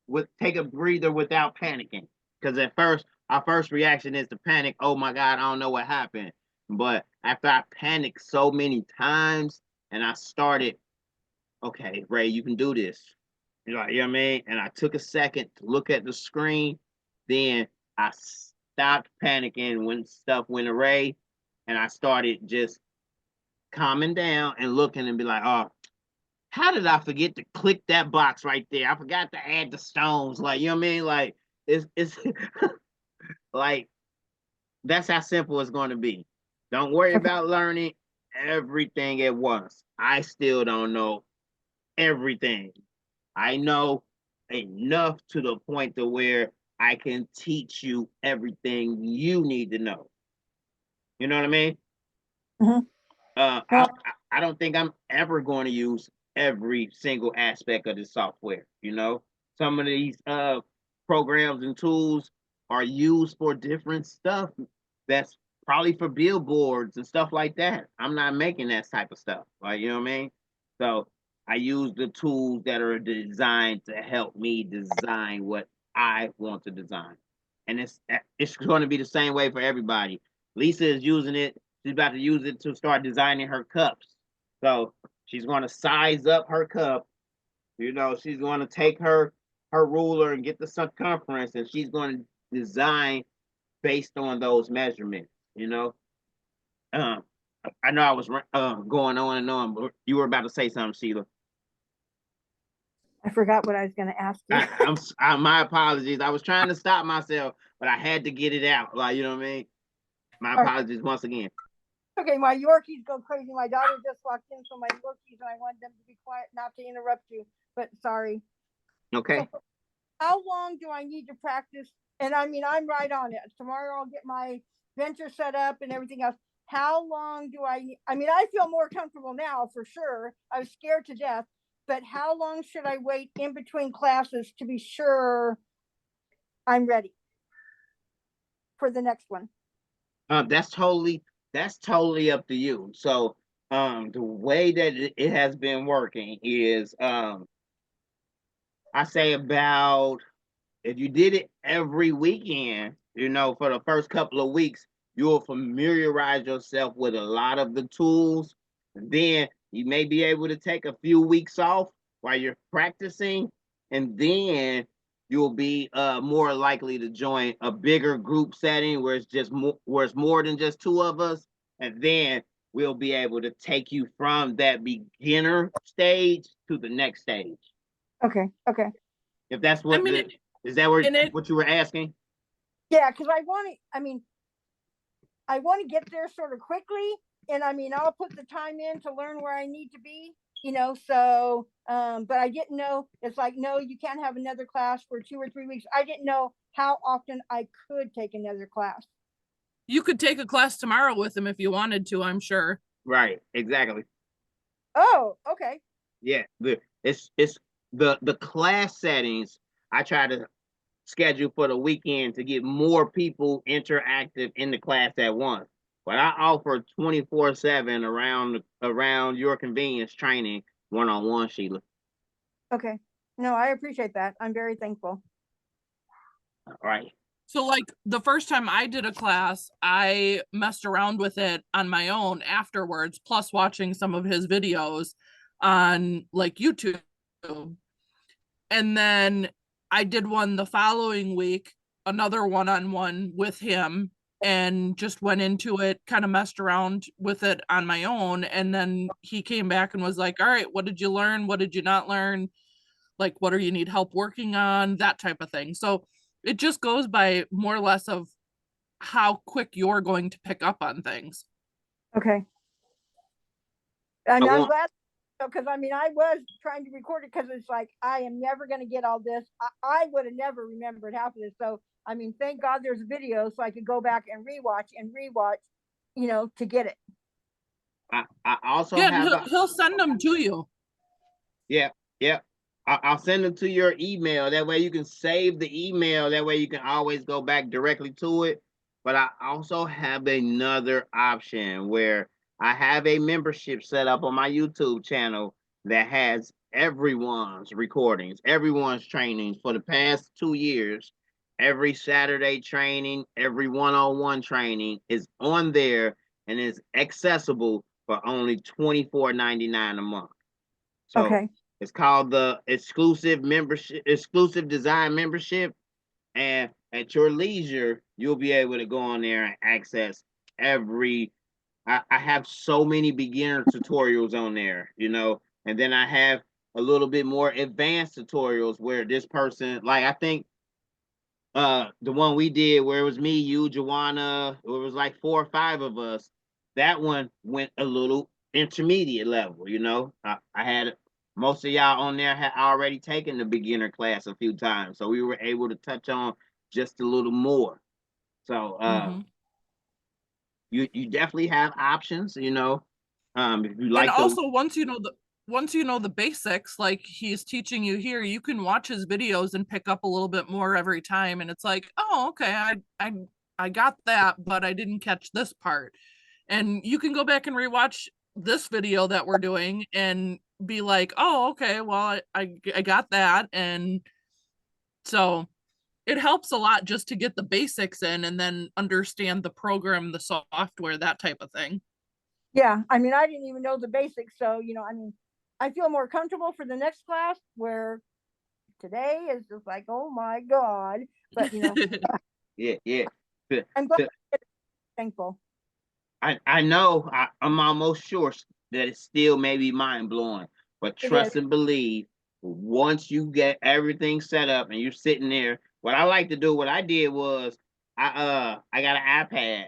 without panicking. Because at first, our first reaction is to panic. Oh my God, I don't know what happened. But after I panicked so many times and I started, okay, Ray, you can do this. You know what I mean? And I took a second to look at the screen. Then I stopped panicking when stuff went awry. And I started just calming down and looking and be like, oh, how did I forget to click that box right there? I forgot to add the stones. Like, you know what I mean? Like, it's like, that's how simple it's going to be. Don't worry about learning everything at once. I still don't know everything. I know enough to the point to where I can teach you everything you need to know. You know what I mean? Mhm. I don't think I'm ever going to use every single aspect of the software. You know, some of these programs and tools are used for different stuff. That's probably for billboards and stuff like that. I'm not making that type of stuff. Like, you know what I mean? So I use the tools that are designed to help me design what I want to design. And it's going to be the same way for everybody. Lisa is using it. She's about to use it to start designing her cups. So she's going to size up her cup. You know, she's going to take her ruler and get the circumference, and she's going to design based on those measurements. You know, I know I was going on and on, but you were about to say something, Sheila. I forgot what I was going to ask you. My apologies. I was trying to stop myself, but I had to get it out. Like, you know what I mean? My apologies once again. Okay, my Yorkies go crazy. My daughter just walked in, so my Yorkies, and I want them to be quiet, not to interrupt you, but sorry. Okay. So how long do I need to practice? And I mean, I'm right on it. Tomorrow I'll get my venture set up and everything else. How long do I mean, I feel more comfortable now for sure. I was scared to death, but how long should I wait in between classes to be sure I'm ready for the next one? That's totally up to you. So the way that it has been working is I say about, if you did it every weekend, you know, for the first couple of weeks, you'll familiarize yourself with a lot of the tools. Then you may be able to take a few weeks off while you're practicing, and then you'll be more likely to join a bigger group setting where it's more than just two of us, and then we'll be able to take you from that beginner stage to the next stage. Okay. If that's what is that what you were asking? Yeah, because I want to get there sort of quickly, and I mean, I'll put the time in to learn where I need to be, so but I didn't know. It's like, no, you can't have another class for 2 or 3 weeks. I didn't know how often I could take another class. You could take a class tomorrow with him if you wanted to, I'm sure. Right, exactly. Oh, okay. Yeah, it's the class settings I try to schedule for the weekend to get more people interactive in the class at once. But I offer 24/7 around your convenience training one-on-one, Sheila. Okay. No, I appreciate that. I'm very thankful. All right. So like the first time I did a class, I messed around with it on my own afterwards, plus watching some of his videos on like YouTube. And then I did one the following week, another one-on-one with him, and just went into it, kind of messed around with it on my own. And then he came back and was like, all right, what did you learn? What did you not learn? Like, what do you need help working on? That type of thing. So it just goes by more or less of how quick you're going to pick up on things. Okay. And I'm glad, because I mean, I was trying to record it because it's like, I am never going to get all this. I would have never remembered half of this. So, I mean, thank God there's video so I could go back and rewatch, to get it. I also have he'll send them to you. Yeah. I'll send them to your email. That way you can save the email. That way you can always go back directly to it. But I also have another option where I have a membership set up on my YouTube channel that has everyone's recordings, everyone's trainings for the past 2 years. Every Saturday training, every one-on-one training is on there and is accessible for only $24.99 a month. So okay. It's called the exclusive design membership. And at your leisure, you'll be able to go on there and access I have so many beginner tutorials on there, and then I have a little bit more advanced tutorials where this person, like I think the one we did where it was me, you, Joanna, it was like 4 or 5 of us. That one went a little intermediate level, I had most of y'all on there had already taken the beginner class a few times, so we were able to touch on just a little more. So you definitely have options, if you like. And also once you know the basics, like he's teaching you here, you can watch his videos and pick up a little bit more every time. And it's like, oh, okay, I got that, but I didn't catch this part. And you can go back and rewatch this video that we're doing and be like, oh, okay, well, I got that. And so it helps a lot just to get the basics in and then understand the program, the software, that type of thing. Yeah, I mean, I didn't even know the basics. So, I mean, I feel more comfortable for the next class, where today is just like, oh my God. But, Yeah. I'm glad, thankful. I know I'm almost sure that it still may be mind blowing, but trust and believe, once you get everything set up and you're sitting there, what I did was I got an iPad.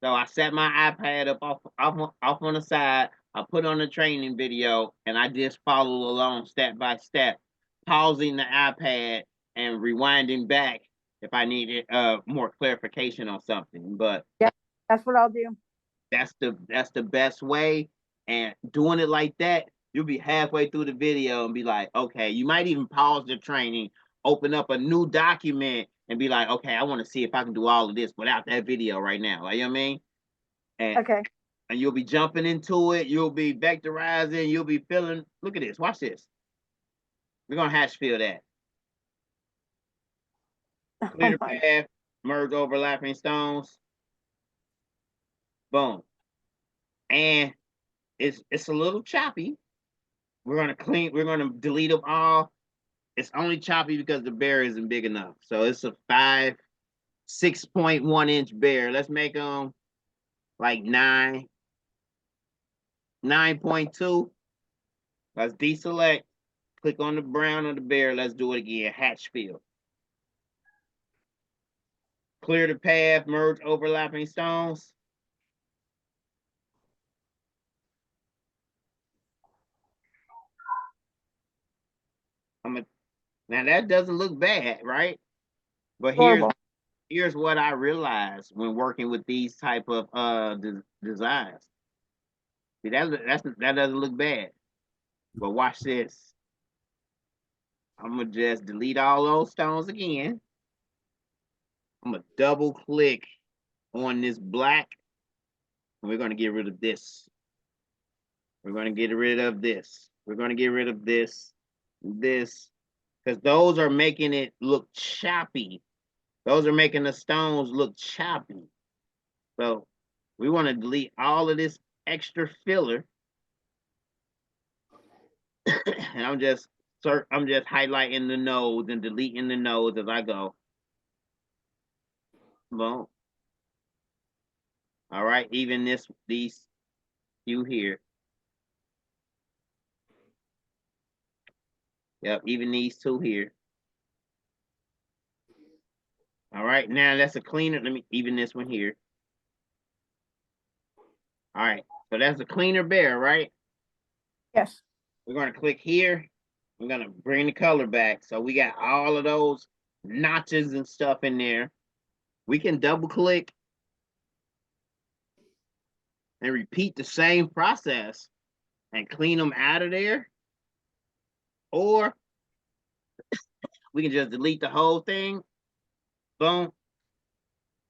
So I set my iPad up off on the side. I put on a training video and I just follow along step by step, pausing the iPad and rewinding back if I needed more clarification on something. But yeah, that's what I'll do. That's the best way. And doing it like that, you'll be halfway through the video and be like, okay, you might even pause the training, open up a new document and be like, okay, I want to see if I can do all of this without that video right now. Like, you know what I mean? And, okay. And you'll be jumping into it. You'll be vectorizing. You'll be feeling, look at this. Watch this. We're going to hash fill that. Clear the path, merge overlapping stones. Boom. And it's a little choppy. We're gonna delete them all. it's only choppy because the bear isn't big enough. So it's a 6.1 inch bear. Let's make them like 9.2. Let's deselect. Click on the brown of the bear. Let's do it again. Hatch fill. Clear the path, merge overlapping stones. Now that doesn't look bad, right? But here's what I realized when working with these type of designs. See, that doesn't look bad. But watch this. I'm gonna just delete all those stones again. I'm gonna double click on this black, and we're gonna get rid of this. We're gonna get rid of this. We're gonna get rid of this, because those are making it look choppy. Those are making the stones look choppy. So we want to delete all of this extra filler. And I'm just highlighting the nodes and deleting the nodes as I go. Boom. All right, even these few here. Yep, even these two here. All right, now that's a cleaner. Let me even this one here. All right, so that's a cleaner bear, right? Yes. We're going to click here. I'm going to bring the color back. So we got all of those notches and stuff in there. We can double click and repeat the same process and clean them out of there. Or we can just delete the whole thing. Boom.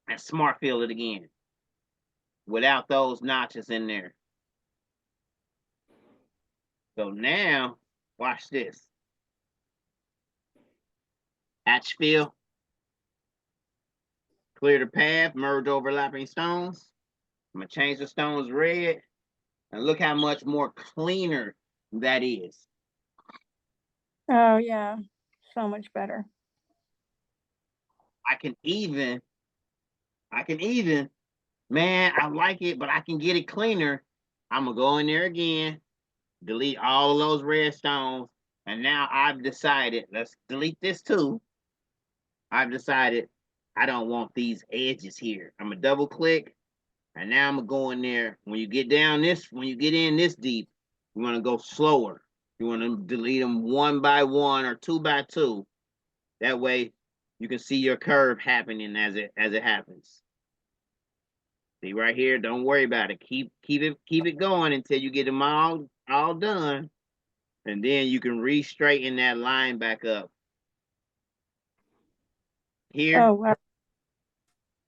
And smart fill it again without those notches in there. So now, watch this. Hatch fill. Clear the path, merge overlapping stones. I'm gonna change the stones red. And look how much more cleaner that is. Oh yeah, so much better. I can even, man, I like it, but I can get it cleaner. I'm gonna go in there again, delete all of those red stones, and now I've decided, let's delete this too. I've decided I don't want these edges here. I'm gonna double click, and now I'm gonna go in there. When you get in this deep, you wanna go slower. You wanna delete them one by one or two by two. That way you can see your curve happening as it happens. See right here, don't worry about it. Keep it going until you get them all done. And then you can re-straighten that line back up. Here. Oh wow.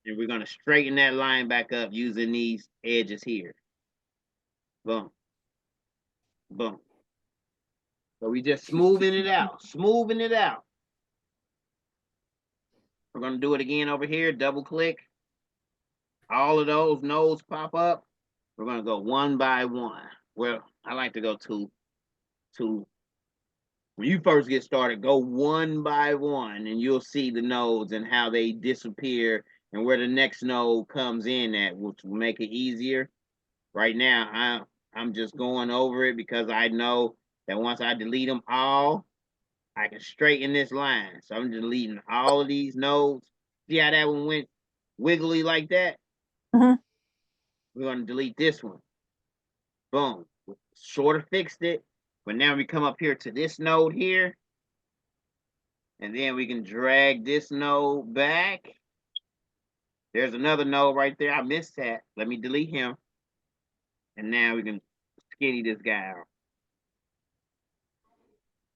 And we're gonna straighten that line back up using these edges here. Boom. Boom. So we just smoothing it out. We're gonna do it again over here, double click. All of those nodes pop up. We're gonna go one by one. Well, I like to go two. When you first get started, go one by one and you'll see the nodes and how they disappear and where the next node comes in at, which will make it easier. Right now, I'm just going over it because I know that once I delete them all, I can straighten this line. So I'm deleting all of these nodes. See how that one went wiggly like that? Mm-hmm. We're going to delete this one. Boom. Sort of fixed it. But now we come up here to this node here. And then we can drag this node back. There's another node right there. I missed that. Let me delete him. And now we can skinny this guy out.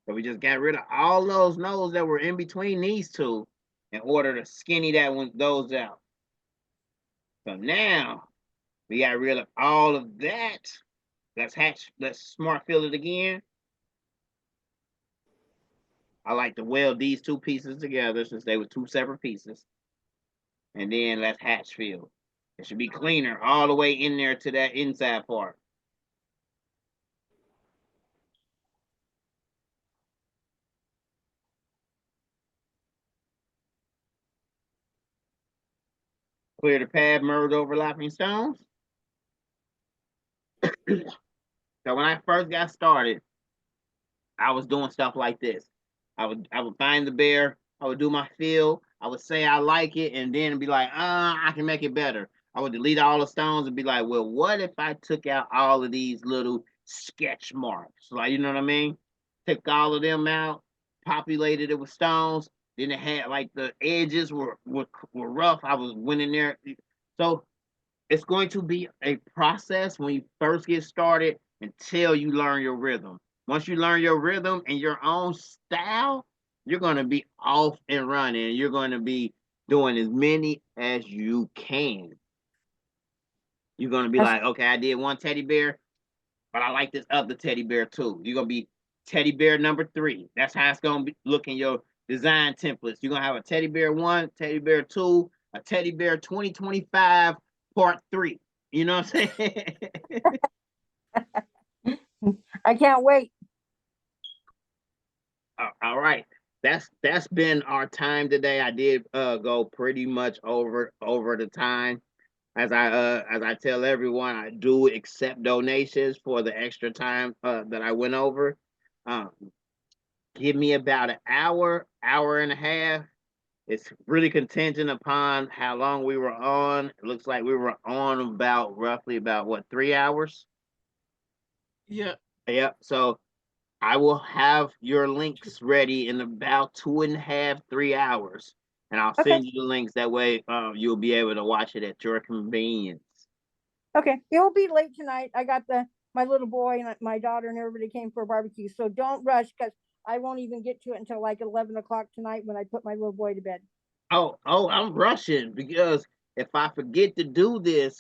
So we just got rid of all those nodes that were in between these two in order to skinny those out. So now we got rid of all of that. Let's smart fill it again. I like to weld these two pieces together since they were two separate pieces. And then let's hatch fill. It should be cleaner all the way in there to that inside part. Clear the pad, merge overlapping stones. So when I first got started, I was doing stuff like this. I would find the bear, I would do my fill, I would say I like it, and then be like, I can make it better. I would delete all the stones and be like, well, what if I took out all of these little sketch marks? Like, you know what I mean? Took all of them out, populated it with stones. Then it had like the edges were rough. I went in there. So it's going to be a process when you first get started until you learn your rhythm. Once you learn your rhythm and your own style, you're going to be off and running. You're going to be doing as many as you can. You're going to be like, okay, I did one teddy bear, but I like this other teddy bear too. You're going to be teddy bear number 3. That's how it's going to be look in your design templates. You're going to have a teddy bear 1, teddy bear 2, a teddy bear 2025 part 3. You know what I'm saying? I can't wait. All right. That's been our time today. I did go pretty much over the time. As I tell everyone, I do accept donations for the extra time that I went over. Give me about an hour and a half. It's really contingent upon how long we were on. It looks like we were on roughly about what, 3 hours? Yeah. Yep. So I will have your links ready in about 2.5, 3 hours, and I'll send you the links. That way, you'll be able to watch it at your convenience. Okay, it will be late tonight. I got my little boy and my daughter and everybody came for a barbecue, so don't rush because I won't even get to it until like 11 o'clock tonight when I put my little boy to bed. Oh, I'm rushing because if I forget to do this,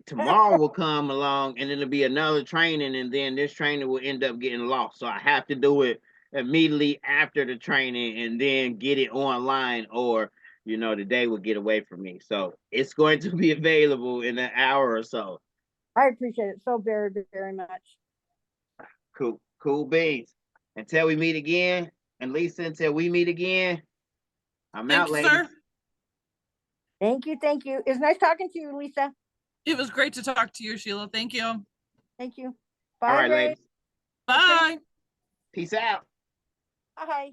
tomorrow will come along and it'll be another training, and then this training will end up getting lost. So I have to do it immediately after the training and then get it online, or the day will get away from me. So it's going to be available in an hour or so. I appreciate it so very, very much. Cool beans. Until we meet again, and Lisa, until we meet again, I'm out, ladies. Sir. Thank you. It's nice talking to you, Lisa. It was great to talk to you, Sheila. Thank you. Thank you. Bye, all right, Ray. ladies. Bye. Peace out. Bye.